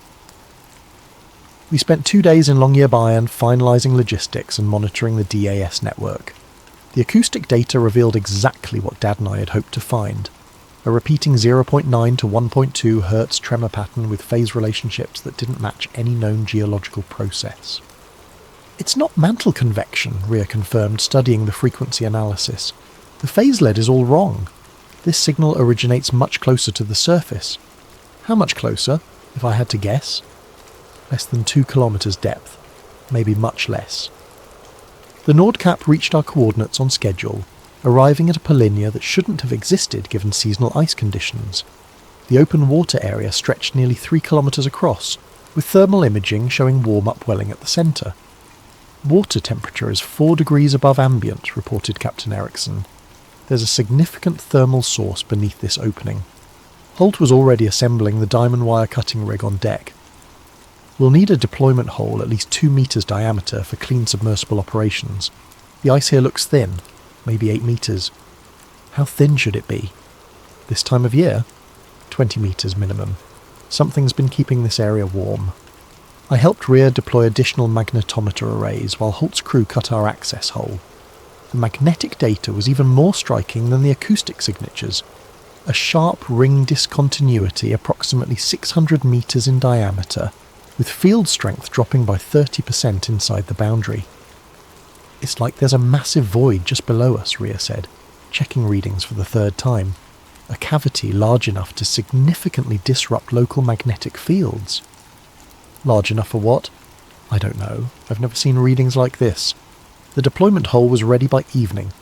We spent 2 days in Longyearbyen finalising logistics and monitoring the DAS network. The acoustic data revealed exactly what Dad and I had hoped to find. A repeating 0.9 to 1.2 Hz tremor pattern with phase relationships that didn't match any known geological process. "It's not mantle convection," Ria confirmed, studying the frequency analysis. "The phase lead is all wrong. This signal originates much closer to the surface." "How much closer, if I had to guess?" "Less than 2 kilometres depth. Maybe much less." The Nordkapp reached our coordinates on schedule, arriving at a polynya that shouldn't have existed given seasonal ice conditions. The open water area stretched nearly 3 kilometres across, with thermal imaging showing warm upwelling at the centre. "Water temperature is 4 degrees above ambient," reported Captain Eriksson. "There's a significant thermal source beneath this opening." Holt was already assembling the diamond wire cutting rig on deck. "We'll need a deployment hole at least 2 metres diameter for clean submersible operations. The ice here looks thin, maybe 8 metres. How thin should it be? This time of year? 20 metres minimum. Something's been keeping this area warm." I helped Ria deploy additional magnetometer arrays while Holt's crew cut our access hole. The magnetic data was even more striking than the acoustic signatures. A sharp ring discontinuity approximately 600 metres in diameter, with field strength dropping by 30% inside the boundary. "It's like there's a massive void just below us," Ria said, checking readings for the 3rd time. "A cavity large enough to significantly disrupt local magnetic fields." "Large enough for what?" "I don't know. I've never seen readings like this." The deployment hole was ready by evening,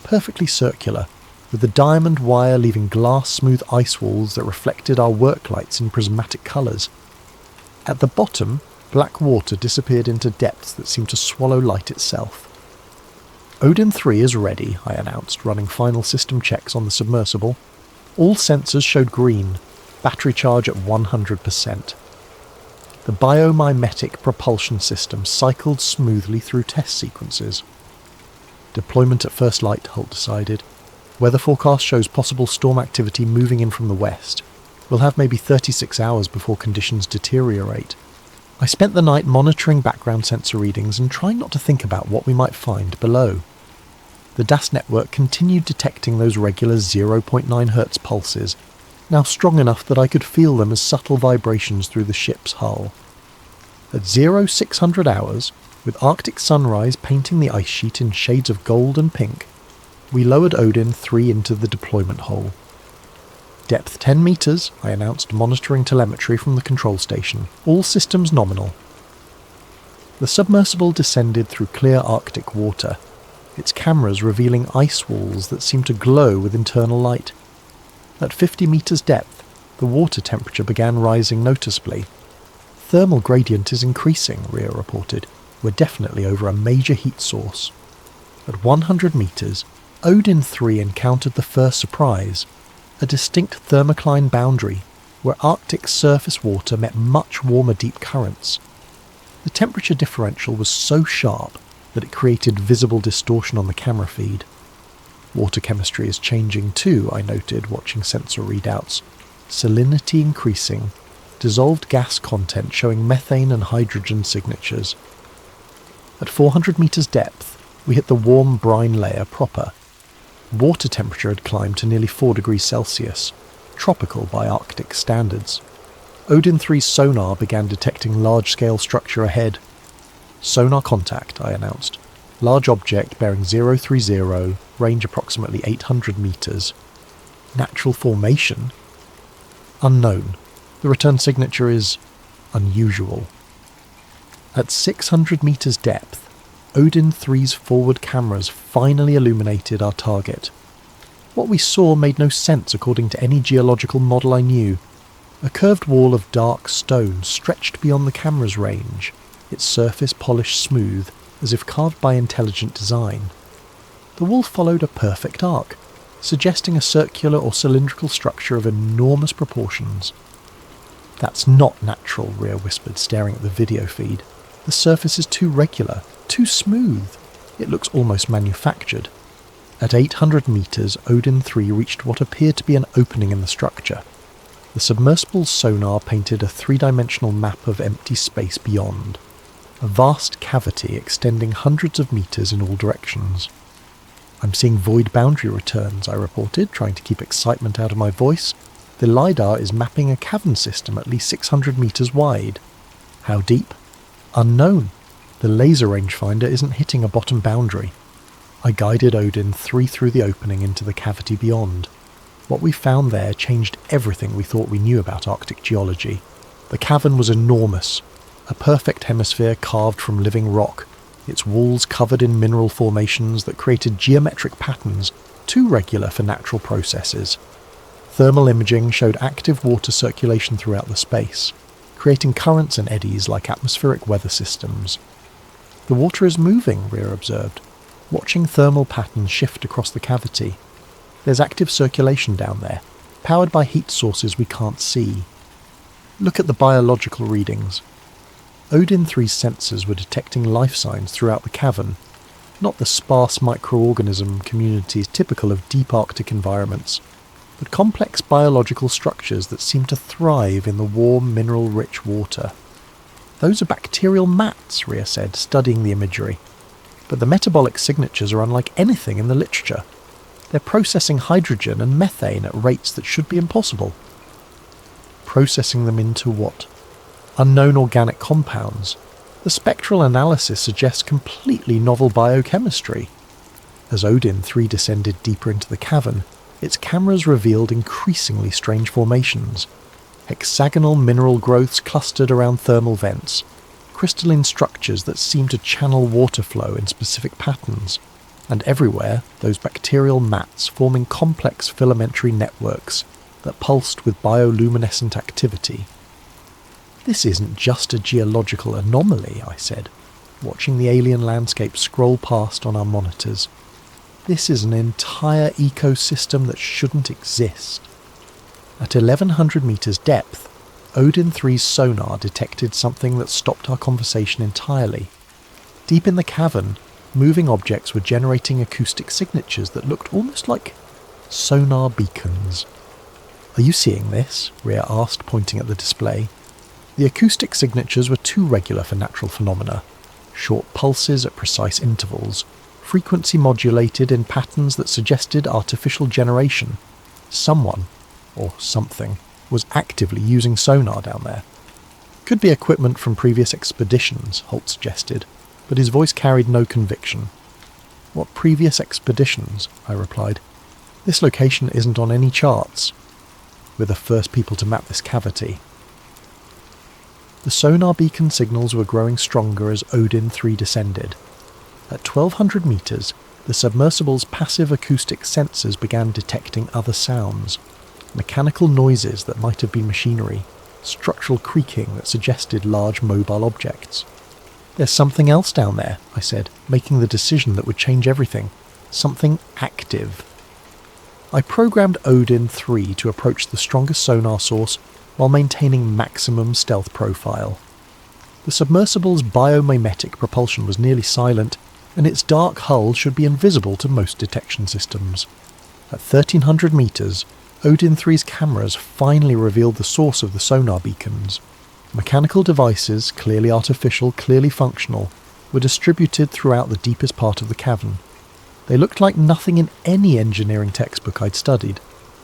perfectly circular, with the diamond wire leaving glass-smooth ice walls that reflected our work lights in prismatic colours. At the bottom, black water disappeared into depths that seemed to swallow light itself. "Odin 3 is ready," I announced, running final system checks on the submersible. All sensors showed green, battery charge at 100%. The biomimetic propulsion system cycled smoothly through test sequences. "Deployment at first light," Holt decided. "Weather forecast shows possible storm activity moving in from the west. We'll have maybe 36 hours before conditions deteriorate." I spent the night monitoring background sensor readings and trying not to think about what we might find below. The DAS network continued detecting those regular 0.9 Hz pulses, now strong enough that I could feel them as subtle vibrations through the ship's hull. At 0600 hours, with Arctic sunrise painting the ice sheet in shades of gold and pink, we lowered Odin 3 into the deployment hole. "Depth 10 metres, I announced, monitoring telemetry from the control station. All systems nominal. The submersible descended through clear Arctic water, its cameras revealing ice walls that seemed to glow with internal light. At 50 metres depth, the water temperature began rising noticeably. "Thermal gradient is increasing," Ria reported. "We're definitely over a major heat source." At 100 metres, Odin 3 encountered the first surprise, a distinct thermocline boundary where Arctic surface water met much warmer deep currents. The temperature differential was so sharp that it created visible distortion on the camera feed. Water chemistry is changing too, I noted, watching sensor readouts. Salinity increasing, dissolved gas content showing methane and hydrogen signatures. At 400 metres depth, we hit the warm brine layer proper. Water temperature had climbed to nearly 4 degrees Celsius, tropical by Arctic standards. Odin 3's sonar began detecting large-scale structure ahead. Sonar contact, I announced. Large object bearing 030, range approximately 800 metres. Natural formation? Unknown. The return signature is unusual. At 600 metres depth, Odin 3's forward cameras finally illuminated our target. What we saw made no sense according to any geological model I knew. A curved wall of dark stone stretched beyond the camera's range, its surface polished smooth, as if carved by intelligent design. The wall followed a perfect arc, suggesting a circular or cylindrical structure of enormous proportions. "That's not natural," Rhea whispered, staring at the video feed. "The surface is too regular, too smooth. It looks almost manufactured." At 800 metres, Odin 3 reached what appeared to be an opening in the structure. The submersible's sonar painted a three-dimensional map of empty space beyond. A vast cavity extending hundreds of metres in all directions. "I'm seeing void boundary returns," I reported, trying to keep excitement out of my voice. "The LiDAR is mapping a cavern system at least 600 metres wide." "How deep?" "Unknown. The laser rangefinder isn't hitting a bottom boundary." I guided Odin 3 through the opening into the cavity beyond. What we found there changed everything we thought we knew about Arctic geology. The cavern was enormous, a perfect hemisphere carved from living rock, its walls covered in mineral formations that created geometric patterns too regular for natural processes. Thermal imaging showed active water circulation throughout the space, creating currents and eddies like atmospheric weather systems. "The water is moving," Rhea observed, watching thermal patterns shift across the cavity. "There's active circulation down there, powered by heat sources we can't see." "Look at the biological readings." Odin 3's sensors were detecting life signs throughout the cavern, not the sparse microorganism communities typical of deep Arctic environments, but complex biological structures that seem to thrive in the warm, mineral-rich water. "Those are bacterial mats," Rhea said, studying the imagery. "But the metabolic signatures are unlike anything in the literature. They're processing hydrogen and methane at rates that should be impossible." "Processing them into what?" "Unknown organic compounds. The spectral analysis suggests completely novel biochemistry." As Odin 3 descended deeper into the cavern, its cameras revealed increasingly strange formations. Hexagonal mineral growths clustered around thermal vents, crystalline structures that seemed to channel water flow in specific patterns, and everywhere those bacterial mats forming complex filamentary networks that pulsed with bioluminescent activity. "This isn't just a geological anomaly," I said, watching the alien landscape scroll past on our monitors. "This is an entire ecosystem that shouldn't exist." At 1100 metres depth, Odin 3's sonar detected something that stopped our conversation entirely. Deep in the cavern, moving objects were generating acoustic signatures that looked almost like sonar beacons. "Are you seeing this?" Rhea asked, pointing at the display. The acoustic signatures were too regular for natural phenomena. Short pulses at precise intervals, frequency modulated in patterns that suggested artificial generation. Someone, or something, was actively using sonar down there. "Could be equipment from previous expeditions," Holt suggested, but his voice carried no conviction. "What previous expeditions?" I replied. "This location isn't on any charts. We're the first people to map this cavity." The sonar beacon signals were growing stronger as Odin 3 descended. At 1200 metres, the submersible's passive acoustic sensors began detecting other sounds. Mechanical noises that might have been machinery, structural creaking that suggested large mobile objects. "There's something else down there," I said, making the decision that would change everything. "Something active." I programmed Odin 3 to approach the strongest sonar source while maintaining maximum stealth profile. The submersible's biomimetic propulsion was nearly silent, and its dark hull should be invisible to most detection systems. At 1300 metres, Odin 3's cameras finally revealed the source of the sonar beacons. Mechanical devices, clearly artificial, clearly functional, were distributed throughout the deepest part of the cavern. They looked like nothing in any engineering textbook I'd studied,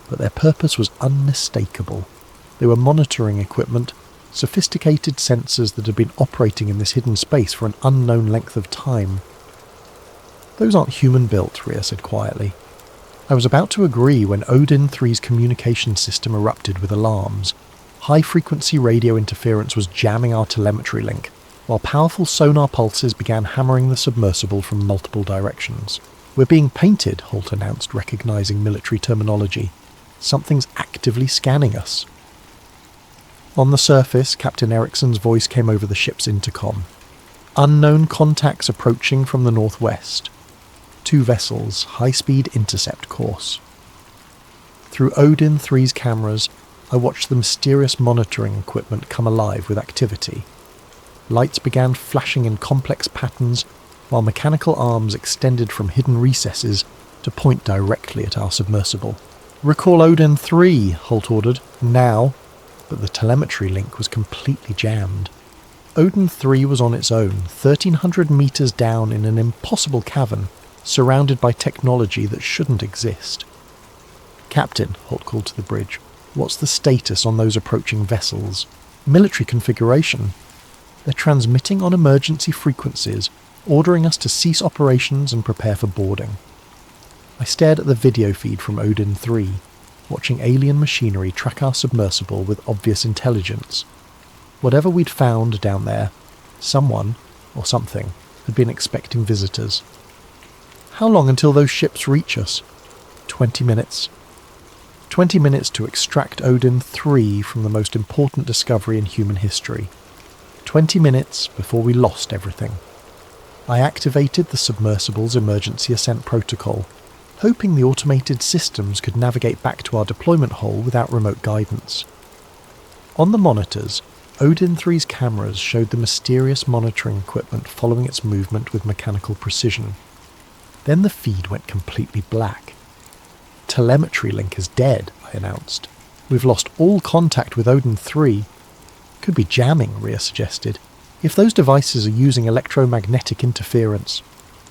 but their purpose was unmistakable. They were monitoring equipment, sophisticated sensors that had been operating in this hidden space for an unknown length of time. "Those aren't human-built," Rhea said quietly. I was about to agree when Odin 3's communication system erupted with alarms. High-frequency radio interference was jamming our telemetry link, while powerful sonar pulses began hammering the submersible from multiple directions. "We're being painted," Holt announced, recognizing military terminology. "Something's actively scanning us." On the surface, Captain Ericsson's voice came over the ship's intercom. "Unknown contacts approaching from the northwest. 2 vessels, high-speed intercept course." Through Odin 3's cameras, I watched the mysterious monitoring equipment come alive with activity. Lights began flashing in complex patterns, while mechanical arms extended from hidden recesses to point directly at our submersible. "Recall Odin 3, Holt ordered. "Now." But the telemetry link was completely jammed. Odin 3 was on its own, 1300 metres down in an impossible cavern, surrounded by technology that shouldn't exist. "Captain," Holt called to the bridge, "what's the status on those approaching vessels?" "Military configuration. They're transmitting on emergency frequencies, ordering us to cease operations and prepare for boarding." I stared at the video feed from Odin 3, watching alien machinery track our submersible with obvious intelligence. Whatever we'd found down there, someone, or something, had been expecting visitors. "How long until those ships reach us?" 20 minutes. 20 minutes to extract Odin 3 from the most important discovery in human history. 20 minutes before we lost everything. I activated the submersible's emergency ascent protocol, hoping the automated systems could navigate back to our deployment hole without remote guidance. On the monitors, Odin 3's cameras showed the mysterious monitoring equipment following its movement with mechanical precision. Then the feed went completely black. "Telemetry link is dead," I announced. "We've lost all contact with Odin 3. "Could be jamming," Rhea suggested. "If those devices are using electromagnetic interference."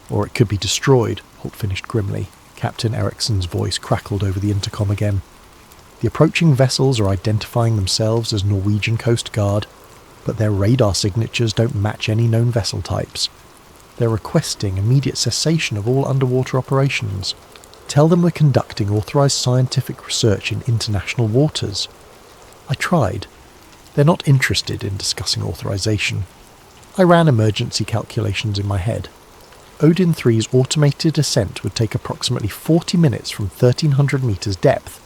"Or it could be destroyed," Holt finished grimly. Captain Ericsson's voice crackled over the intercom again. "The approaching vessels are identifying themselves as Norwegian Coast Guard, but their radar signatures don't match any known vessel types. They're requesting immediate cessation of all underwater operations. Tell them we're conducting authorised scientific research in international waters." I tried. They're not interested in discussing authorization. I ran emergency calculations in my head. Odin 3's automated ascent would take approximately 40 minutes from 1300 metres depth,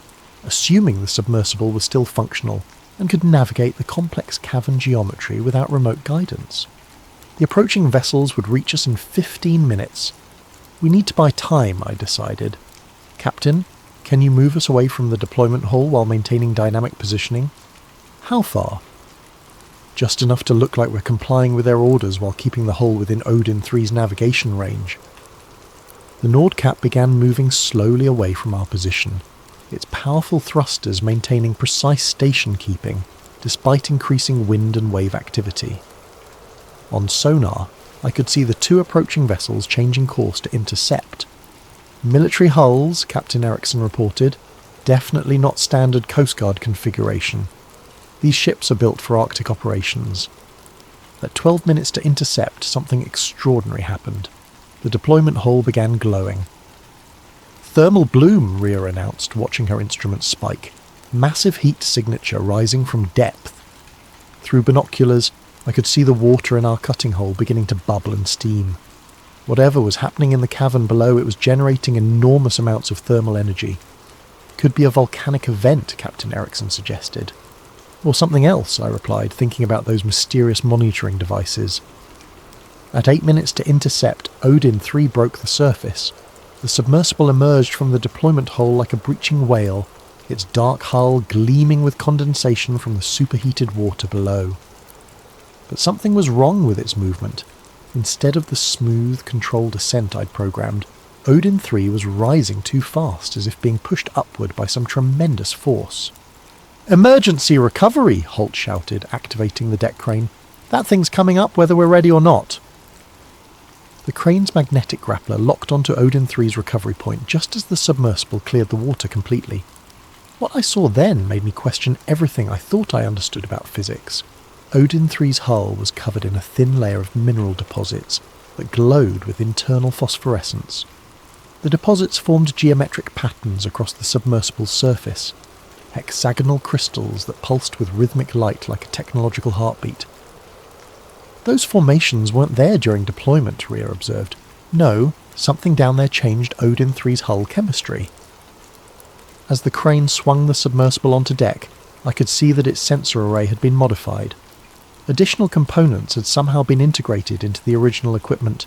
assuming the submersible was still functional and could navigate the complex cavern geometry without remote guidance. The approaching vessels would reach us in 15 minutes. We need to buy time, I decided. "Captain, can you move us away from the deployment hole while maintaining dynamic positioning?" "How far?" "Just enough to look like we're complying with their orders while keeping the hull within Odin 3's navigation range." The Nordkap began moving slowly away from our position, its powerful thrusters maintaining precise station keeping, despite increasing wind and wave activity. On sonar, I could see the 2 approaching vessels changing course to intercept. "Military hulls," Captain Ericsson reported. "Definitely not standard Coast Guard configuration. These ships are built for Arctic operations." At 12 minutes to intercept, something extraordinary happened. The deployment hull began glowing. "Thermal bloom," Rhea announced, watching her instruments spike. "Massive heat signature rising from depth." Through binoculars, I could see the water in our cutting hole beginning to bubble and steam. Whatever was happening in the cavern below, it was generating enormous amounts of thermal energy. "Could be a volcanic event," Captain Ericsson suggested. "Or something else," I replied, thinking about those mysterious monitoring devices. At 8 minutes to intercept, Odin 3 broke the surface. The submersible emerged from the deployment hole like a breaching whale, its dark hull gleaming with condensation from the superheated water below. But something was wrong with its movement. Instead of the smooth, controlled ascent I'd programmed, Odin 3 was rising too fast, as if being pushed upward by some tremendous force. "Emergency recovery!" Holt shouted, activating the deck crane. "That thing's coming up whether we're ready or not." The crane's magnetic grappler locked onto Odin 3's recovery point just as the submersible cleared the water completely. What I saw then made me question everything I thought I understood about physics. Odin 3's hull was covered in a thin layer of mineral deposits that glowed with internal phosphorescence. The deposits formed geometric patterns across the submersible's surface, hexagonal crystals that pulsed with rhythmic light like a technological heartbeat. "Those formations weren't there during deployment," Rhea observed. "No, something down there changed Odin 3's hull chemistry." As the crane swung the submersible onto deck, I could see that its sensor array had been modified. Additional components had somehow been integrated into the original equipment,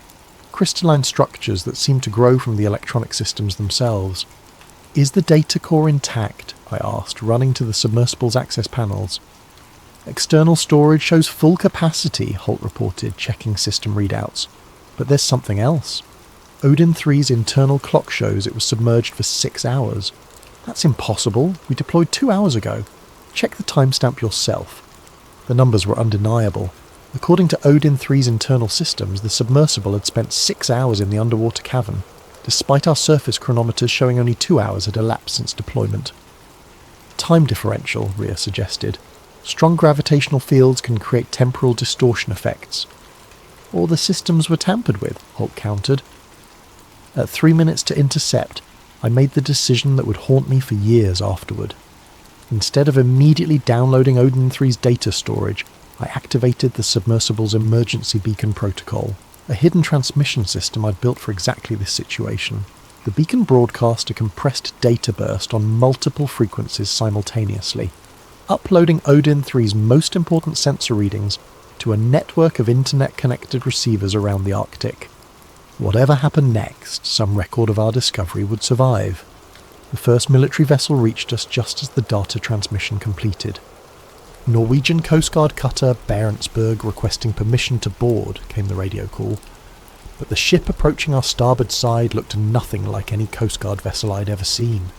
crystalline structures that seemed to grow from the electronic systems themselves. "Is the data core intact?" I asked, running to the submersible's access panels. "External storage shows full capacity," Holt reported, checking system readouts. "But there's something else. Odin 3's internal clock shows it was submerged for 6 hours. That's impossible. We deployed 2 hours ago. Check the timestamp yourself." The numbers were undeniable. According to Odin 3's internal systems, the submersible had spent 6 hours in the underwater cavern, despite our surface chronometers showing only 2 hours had elapsed since deployment. "Time differential," Rhea suggested. "Strong gravitational fields can create temporal distortion effects." "Or the systems were tampered with," Holt countered. At 3 minutes to intercept, I made the decision that would haunt me for years afterward. Instead of immediately downloading Odin 3's data storage, I activated the submersible's emergency beacon protocol, a hidden transmission system I'd built for exactly this situation. The beacon broadcast a compressed data burst on multiple frequencies simultaneously, uploading Odin 3's most important sensor readings to a network of internet-connected receivers around the Arctic. Whatever happened next, some record of our discovery would survive. The first military vessel reached us just as the data transmission completed. "Norwegian Coast Guard cutter Barentsburg requesting permission to board," came the radio call. But the ship approaching our starboard side looked nothing like any Coast Guard vessel I'd ever seen.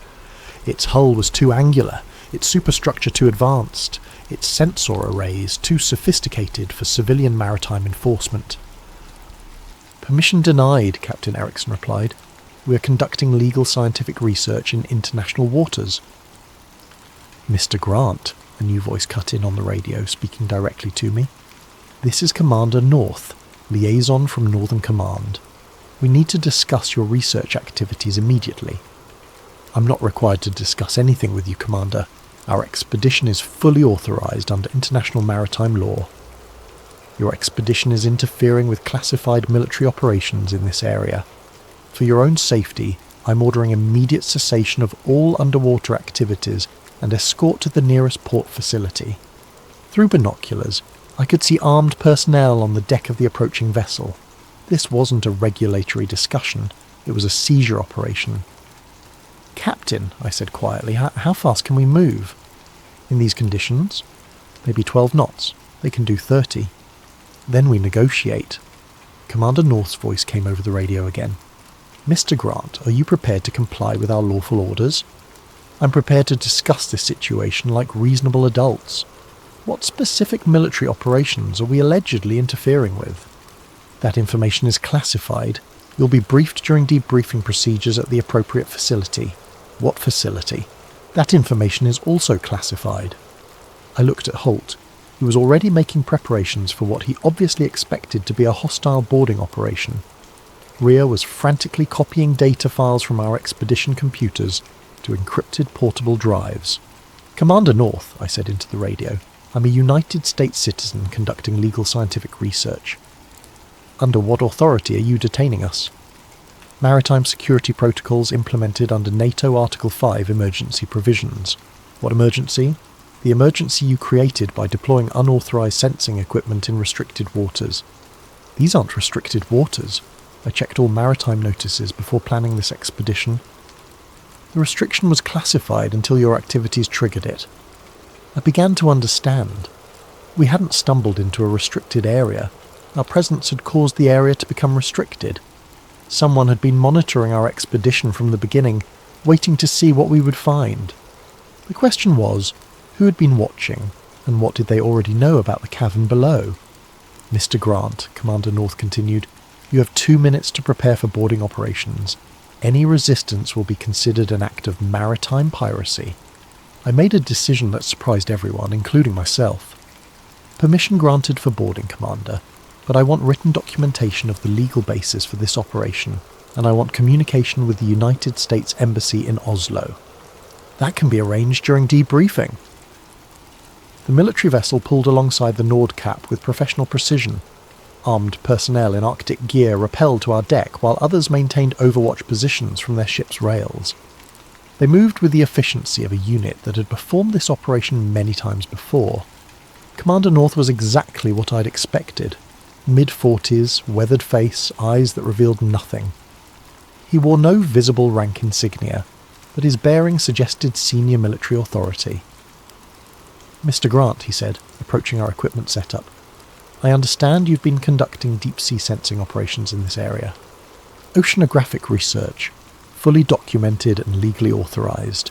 Its hull was too angular, its superstructure too advanced, its sensor arrays too sophisticated for civilian maritime enforcement. "Permission denied," Captain Erickson replied. "We are conducting legal scientific research in international waters." "Mr. Grant," a new voice cut in on the radio, speaking directly to me. "This is Commander North, liaison from Northern Command. We need to discuss your research activities immediately." "I'm not required to discuss anything with you, Commander. Our expedition is fully authorized under international maritime law." "Your expedition is interfering with classified military operations in this area. For your own safety, I'm ordering immediate cessation of all underwater activities and escort to the nearest port facility." Through binoculars, I could see armed personnel on the deck of the approaching vessel. This wasn't a regulatory discussion, it was a seizure operation. "Captain," I said quietly, how fast can we move?" "In these conditions? Maybe 12 knots. They can do 30. Then we negotiate." Commander North's voice came over the radio again. "Mr. Grant, are you prepared to comply with our lawful orders?" "I'm prepared to discuss this situation like reasonable adults. What specific military operations are we allegedly interfering with?" "That information is classified. You'll be briefed during debriefing procedures at the appropriate facility." "What facility?" "That information is also classified." I looked at Holt. He was already making preparations for what he obviously expected to be a hostile boarding operation. Rhea was frantically copying data files from our expedition computers to encrypted portable drives. "Commander North," I said into the radio, "I'm a United States citizen conducting legal scientific research." "Under what authority are you detaining us?" "Maritime security protocols implemented under NATO Article 5 emergency provisions." "What emergency?" "The emergency you created by deploying unauthorized sensing equipment in restricted waters." "These aren't restricted waters. I checked all maritime notices before planning this expedition." "The restriction was classified until your activities triggered it." I began to understand. We hadn't stumbled into a restricted area. Our presence had caused the area to become restricted. Someone had been monitoring our expedition from the beginning, waiting to see what we would find. The question was, who had been watching, and what did they already know about the cavern below? "Mr. Grant," Commander North continued, "you have 2 minutes to prepare for boarding operations. Any resistance will be considered an act of maritime piracy." I made a decision that surprised everyone, including myself. "Permission granted for boarding, Commander, but I want written documentation of the legal basis for this operation, and I want communication with the United States Embassy in Oslo." "That can be arranged during debriefing." The military vessel pulled alongside the Nordkapp with professional precision. Armed personnel in Arctic gear rappelled to our deck while others maintained overwatch positions from their ship's rails. They moved with the efficiency of a unit that had performed this operation many times before. Commander North was exactly what I'd expected. Mid-40s, weathered face, eyes that revealed nothing. He wore no visible rank insignia, but his bearing suggested senior military authority. "Mr. Grant," he said, approaching our equipment setup, "I understand you've been conducting deep-sea sensing operations in this area. Oceanographic research, fully documented and legally authorized.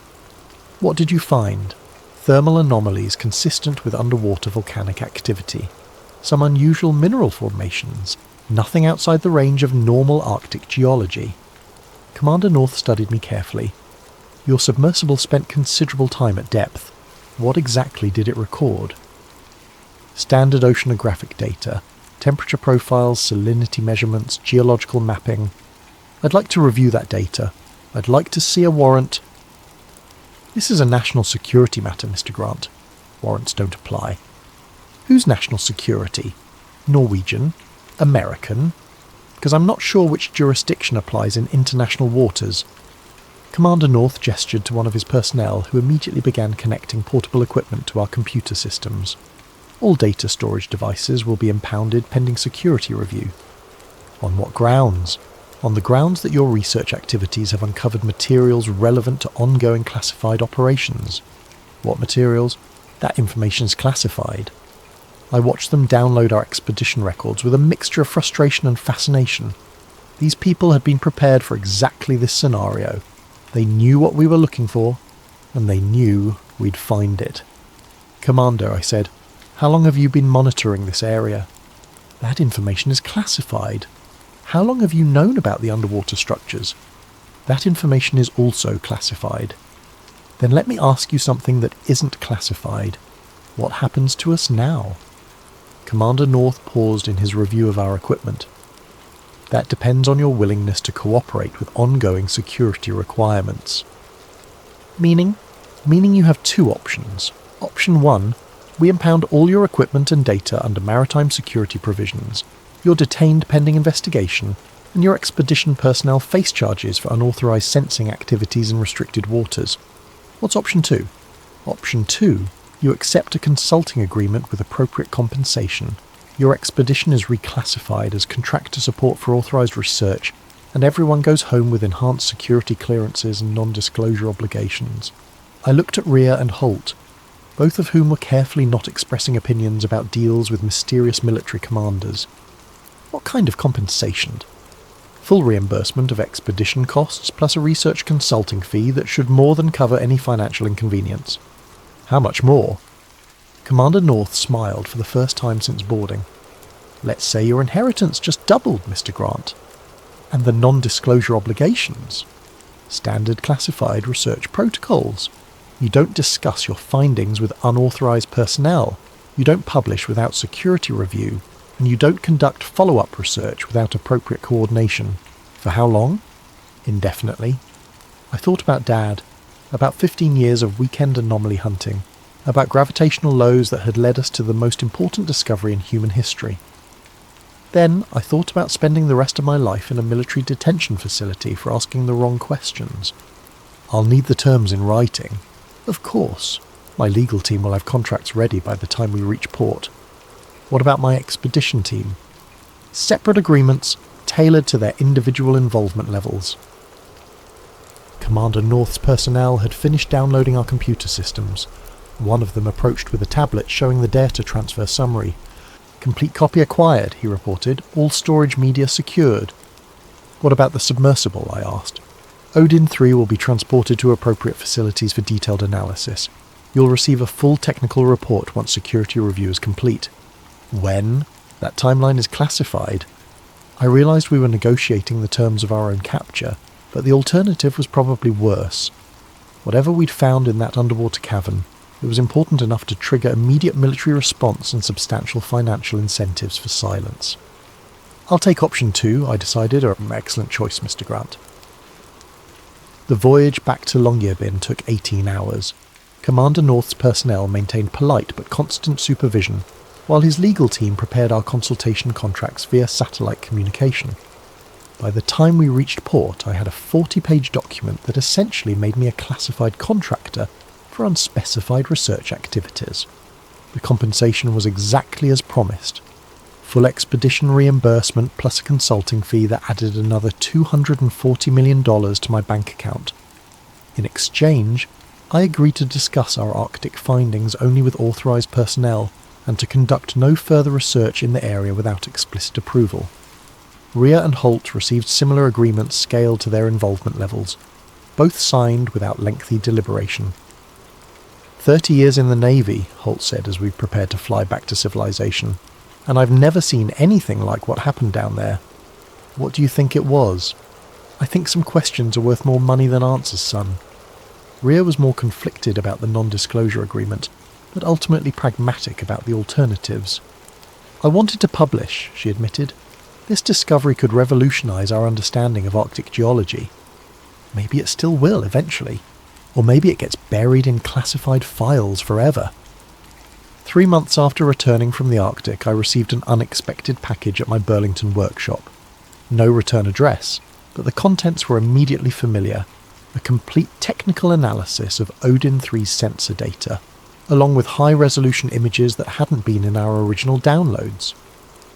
What did you find? Thermal anomalies consistent with underwater volcanic activity. Some unusual mineral formations. Nothing outside the range of normal Arctic geology." Commander North studied me carefully. "Your submersible spent considerable time at depth. What exactly did it record?" "Standard oceanographic data. Temperature profiles, salinity measurements, geological mapping. I'd like to review that data. I'd like to see a warrant." "This is a national security matter, Mr. Grant. Warrants don't apply." "Whose national security? Norwegian? American? Because I'm not sure which jurisdiction applies in international waters." Commander North gestured to one of his personnel, who immediately began connecting portable equipment to our computer systems. "All data storage devices will be impounded pending security review." "On what grounds?" "On the grounds that your research activities have uncovered materials relevant to ongoing classified operations." "What materials?" "That information is classified." I watched them download our expedition records with a mixture of frustration and fascination. These people had been prepared for exactly this scenario. They knew what we were looking for, and they knew we'd find it. "Commander," I said, "how long have you been monitoring this area?" "That information is classified." "How long have you known about the underwater structures?" "That information is also classified." "Then let me ask you something that isn't classified. What happens to us now?" Commander North paused in his review of our equipment. "That depends on your willingness to cooperate with ongoing security requirements." "Meaning?" "Meaning you have 2 options. Option 1, we impound all your equipment and data under maritime security provisions. You're detained pending investigation, and your expedition personnel face charges for unauthorized sensing activities in restricted waters. What's option 2? Option 2, you accept a consulting agreement with appropriate compensation. Your expedition is reclassified as contractor support for authorized research, and everyone goes home with enhanced security clearances and non-disclosure obligations." I looked at Rhea and Holt, both of whom were carefully not expressing opinions about deals with mysterious military commanders. "What kind of compensation?" "Full reimbursement of expedition costs, plus a research consulting fee that should more than cover any financial inconvenience." "How much more?" Commander North smiled for the first time since boarding. "Let's say your inheritance just doubled, Mr. Grant." "And the non-disclosure obligations?" "Standard classified research protocols. You don't discuss your findings with unauthorized personnel, you don't publish without security review, and you don't conduct follow-up research without appropriate coordination. For how long?" "Indefinitely." I thought about Dad, about 15 years of weekend anomaly hunting, about gravitational lows that had led us to the most important discovery in human history. Then I thought about spending the rest of my life in a military detention facility for asking the wrong questions. "I'll need the terms in writing." "Of course. My legal team will have contracts ready by the time we reach port." "What about my expedition team?" "Separate agreements, tailored to their individual involvement levels." Commander North's personnel had finished downloading our computer systems. One of them approached with a tablet showing the data transfer summary. Complete copy acquired, he reported. All storage media secured. What about the submersible, I asked. Odin 3 will be transported to appropriate facilities for detailed analysis. You'll receive a full technical report once security review is complete. When? That timeline is classified. I realised we were negotiating the terms of our own capture, but the alternative was probably worse. Whatever we'd found in that underwater cavern, it was important enough to trigger immediate military response and substantial financial incentives for silence. I'll take option 2, I decided. Excellent choice, Mr. Grant. The voyage back to Longyearbyen took 18 hours. Commander North's personnel maintained polite but constant supervision, while his legal team prepared our consultation contracts via satellite communication. By the time we reached port, I had a 40-page document that essentially made me a classified contractor for unspecified research activities. The compensation was exactly as promised. Full expedition reimbursement plus a consulting fee that added another $240 million to my bank account. In exchange, I agreed to discuss our Arctic findings only with authorised personnel and to conduct no further research in the area without explicit approval. Ria and Holt received similar agreements scaled to their involvement levels, both signed without lengthy deliberation. 30 years in the Navy, Holt said as we prepared to fly back to civilization, and I've never seen anything like what happened down there. What do you think it was? I think some questions are worth more money than answers, son. Ria was more conflicted about the non-disclosure agreement, but ultimately pragmatic about the alternatives. I wanted to publish, she admitted. This discovery could revolutionise our understanding of Arctic geology. Maybe it still will eventually, or maybe it gets buried in classified files forever. 3 months after returning from the Arctic, I received an unexpected package at my Burlington workshop. No return address, but the contents were immediately familiar. A complete technical analysis of Odin 3's sensor data, along with high-resolution images that hadn't been in our original downloads.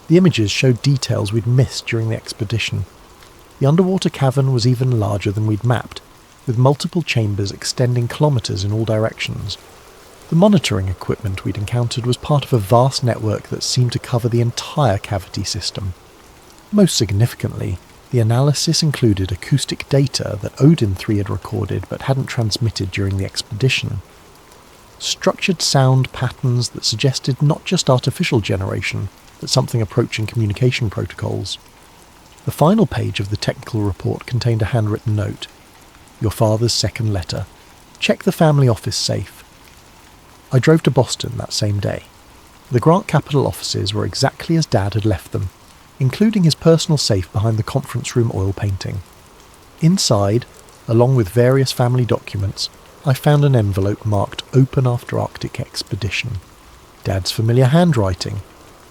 The images showed details we'd missed during the expedition. The underwater cavern was even larger than we'd mapped, with multiple chambers extending kilometres in all directions. The monitoring equipment we'd encountered was part of a vast network that seemed to cover the entire cavity system. Most significantly, the analysis included acoustic data that Odin 3 had recorded but hadn't transmitted during the expedition. Structured sound patterns that suggested not just artificial generation, but something approaching communication protocols. The final page of the technical report contained a handwritten note. Your father's second letter. Check the family office safe. I drove to Boston that same day. The Grant Capital offices were exactly as Dad had left them, including his personal safe behind the conference room oil painting. Inside, along with various family documents, I found an envelope marked Open After Arctic Expedition. Dad's familiar handwriting.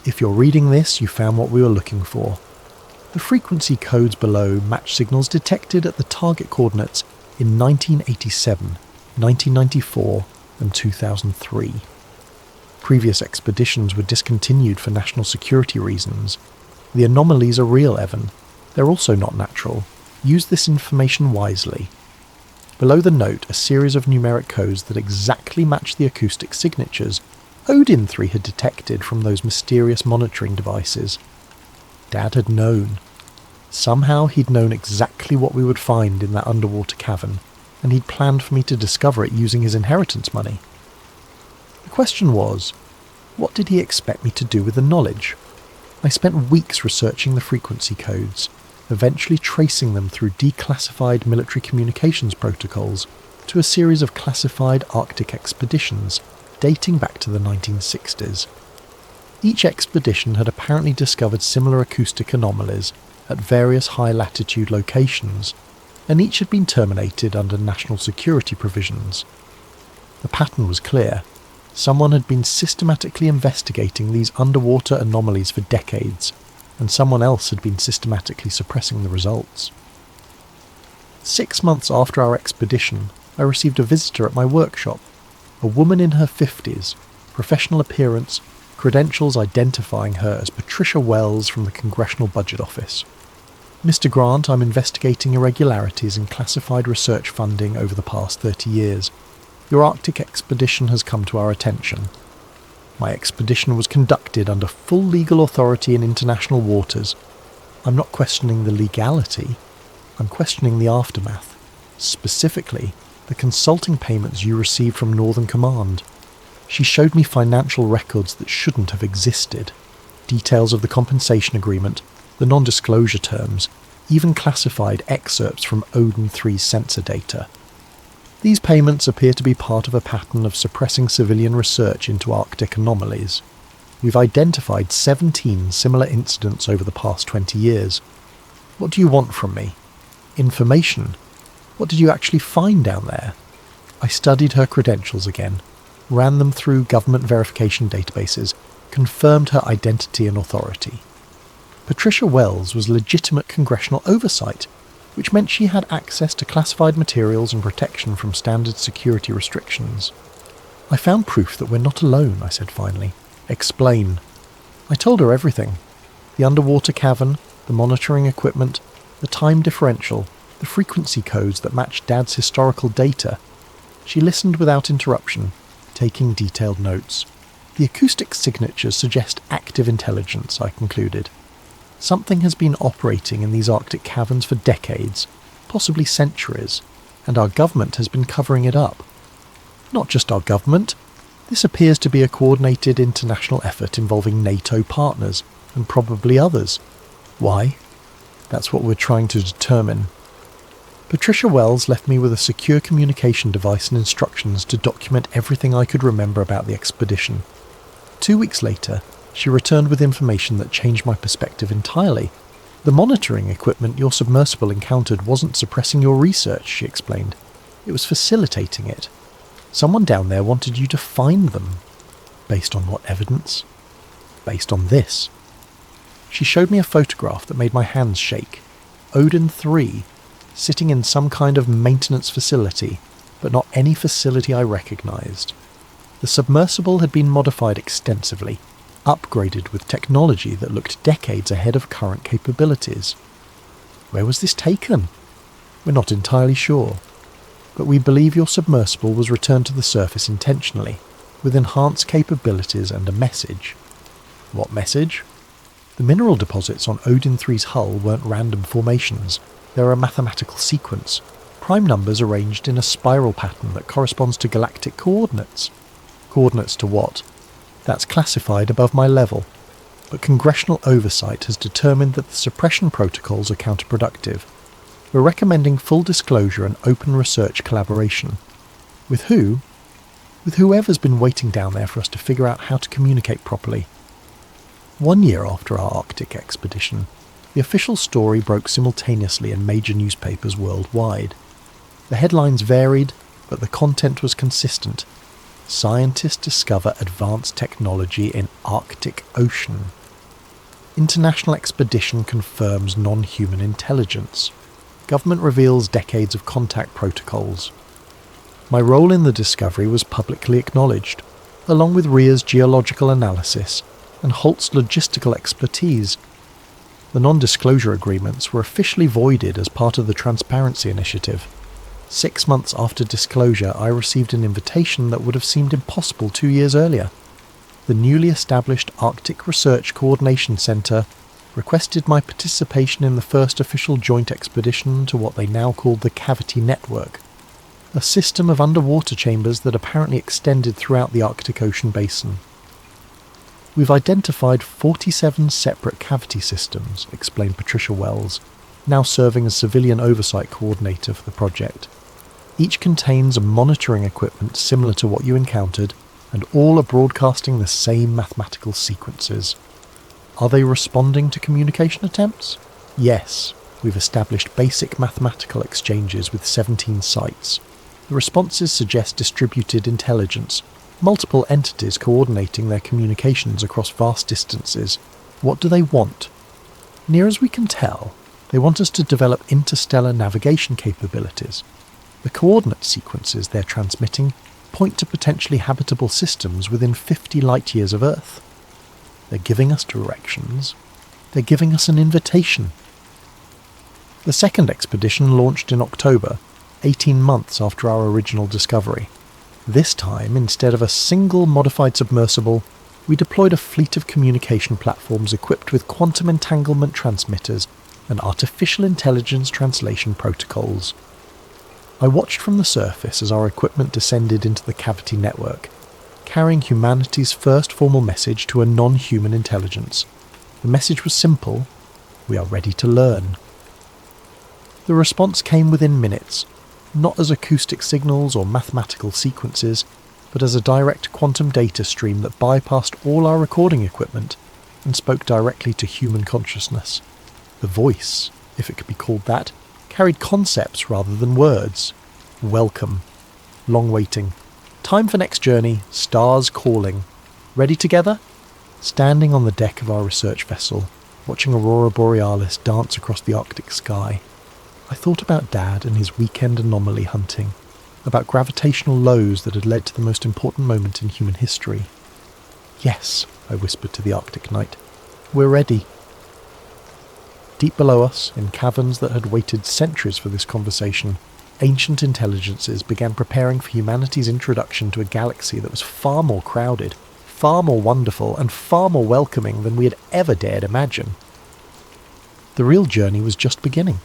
If you're reading this, you found what we were looking for. The frequency codes below match signals detected at the target coordinates in 1987, 1994 and 2003. Previous expeditions were discontinued for national security reasons. The anomalies are real, Evan. They're also not natural. Use this information wisely. Below the note, a series of numeric codes that exactly match the acoustic signatures Odin 3 had detected from those mysterious monitoring devices. Dad had known. Somehow he'd known exactly what we would find in that underwater cavern, and he'd planned for me to discover it using his inheritance money. The question was, what did he expect me to do with the knowledge? I spent weeks researching the frequency codes, eventually tracing them through declassified military communications protocols to a series of classified Arctic expeditions dating back to the 1960s. Each expedition had apparently discovered similar acoustic anomalies at various high-latitude locations, and each had been terminated under national security provisions. The pattern was clear. Someone had been systematically investigating these underwater anomalies for decades, and someone else had been systematically suppressing the results. 6 months after our expedition, I received a visitor at my workshop, a woman in her 50s, professional appearance, credentials identifying her as Patricia Wells from the Congressional Budget Office. Mr. Grant, I'm investigating irregularities in classified research funding over the past 30 years. Your Arctic expedition has come to our attention. My expedition was conducted under full legal authority in international waters. I'm not questioning the legality, I'm questioning the aftermath. Specifically, the consulting payments you received from Northern Command. She showed me financial records that shouldn't have existed, details of the compensation agreement, the non-disclosure terms, even classified excerpts from Odin 3's sensor data. These payments appear to be part of a pattern of suppressing civilian research into Arctic anomalies. We've identified 17 similar incidents over the past 20 years. What do you want from me? Information? What did you actually find down there? I studied her credentials again, ran them through government verification databases, confirmed her identity and authority. Patricia Wells was legitimate congressional oversight, which meant she had access to classified materials and protection from standard security restrictions. I found proof that we're not alone, I said finally. Explain. I told her everything. The underwater cavern, the monitoring equipment, the time differential, the frequency codes that matched Dad's historical data. She listened without interruption, taking detailed notes. The acoustic signatures suggest active intelligence, I concluded. Something has been operating in these Arctic caverns for decades, possibly centuries, and our government has been covering it up. Not just our government. This appears to be a coordinated international effort involving NATO partners, and probably others. Why? That's what we're trying to determine. Patricia Wells left me with a secure communication device and instructions to document everything I could remember about the expedition. 2 weeks later, she returned with information that changed my perspective entirely. The monitoring equipment your submersible encountered wasn't suppressing your research, she explained. It was facilitating it. Someone down there wanted you to find them. Based on what evidence? Based on this. She showed me a photograph that made my hands shake. Odin 3, sitting in some kind of maintenance facility, but not any facility I recognised. The submersible had been modified extensively, upgraded with technology that looked decades ahead of current capabilities. Where was this taken? We're not entirely sure, but we believe your submersible was returned to the surface intentionally, with enhanced capabilities and a message. What message? The mineral deposits on Odin 3's hull weren't random formations. They're a mathematical sequence, prime numbers arranged in a spiral pattern that corresponds to galactic coordinates. Coordinates to what? That's classified above my level, but congressional oversight has determined that the suppression protocols are counterproductive. We're recommending full disclosure and open research collaboration. With who? With whoever's been waiting down there for us to figure out how to communicate properly. 1 year after our Arctic expedition, the official story broke simultaneously in major newspapers worldwide. The headlines varied, but the content was consistent. Scientists discover advanced technology in Arctic Ocean. International expedition confirms non-human intelligence. Government reveals decades of contact protocols. My role in the discovery was publicly acknowledged, along with RIA's geological analysis and Holt's logistical expertise. The non-disclosure agreements were officially voided as part of the Transparency Initiative. 6 months after disclosure, I received an invitation that would have seemed impossible 2 years earlier. The newly established Arctic Research Coordination Centre requested my participation in the first official joint expedition to what they now called the Cavity Network, a system of underwater chambers that apparently extended throughout the Arctic Ocean basin. We've identified 47 separate cavity systems, explained Patricia Wells, now serving as civilian oversight coordinator for the project. Each contains a monitoring equipment similar to what you encountered, and all are broadcasting the same mathematical sequences. Are they responding to communication attempts? Yes, we've established basic mathematical exchanges with 17 sites. The responses suggest distributed intelligence, multiple entities coordinating their communications across vast distances. What do they want? Near as we can tell, they want us to develop interstellar navigation capabilities. The coordinate sequences they're transmitting point to potentially habitable systems within 50 light-years of Earth. They're giving us directions. They're giving us an invitation. The second expedition launched in October, 18 months after our original discovery. This time, instead of a single modified submersible, we deployed a fleet of communication platforms equipped with quantum entanglement transmitters and artificial intelligence translation protocols. I watched from the surface as our equipment descended into the cavity network, carrying humanity's first formal message to a non-human intelligence. The message was simple: we are ready to learn. The response came within minutes, not as acoustic signals or mathematical sequences, but as a direct quantum data stream that bypassed all our recording equipment and spoke directly to human consciousness. The voice, if it could be called that, carried concepts rather than words. Welcome. Long waiting. Time for next journey. Stars calling. Ready together? Standing on the deck of our research vessel, watching Aurora Borealis dance across the Arctic sky, I thought about Dad and his weekend anomaly hunting, about gravitational lows that had led to the most important moment in human history. Yes, I whispered to the Arctic night. We're ready. Deep below us, in caverns that had waited centuries for this conversation, ancient intelligences began preparing for humanity's introduction to a galaxy that was far more crowded, far more wonderful, and far more welcoming than we had ever dared imagine. The real journey was just beginning.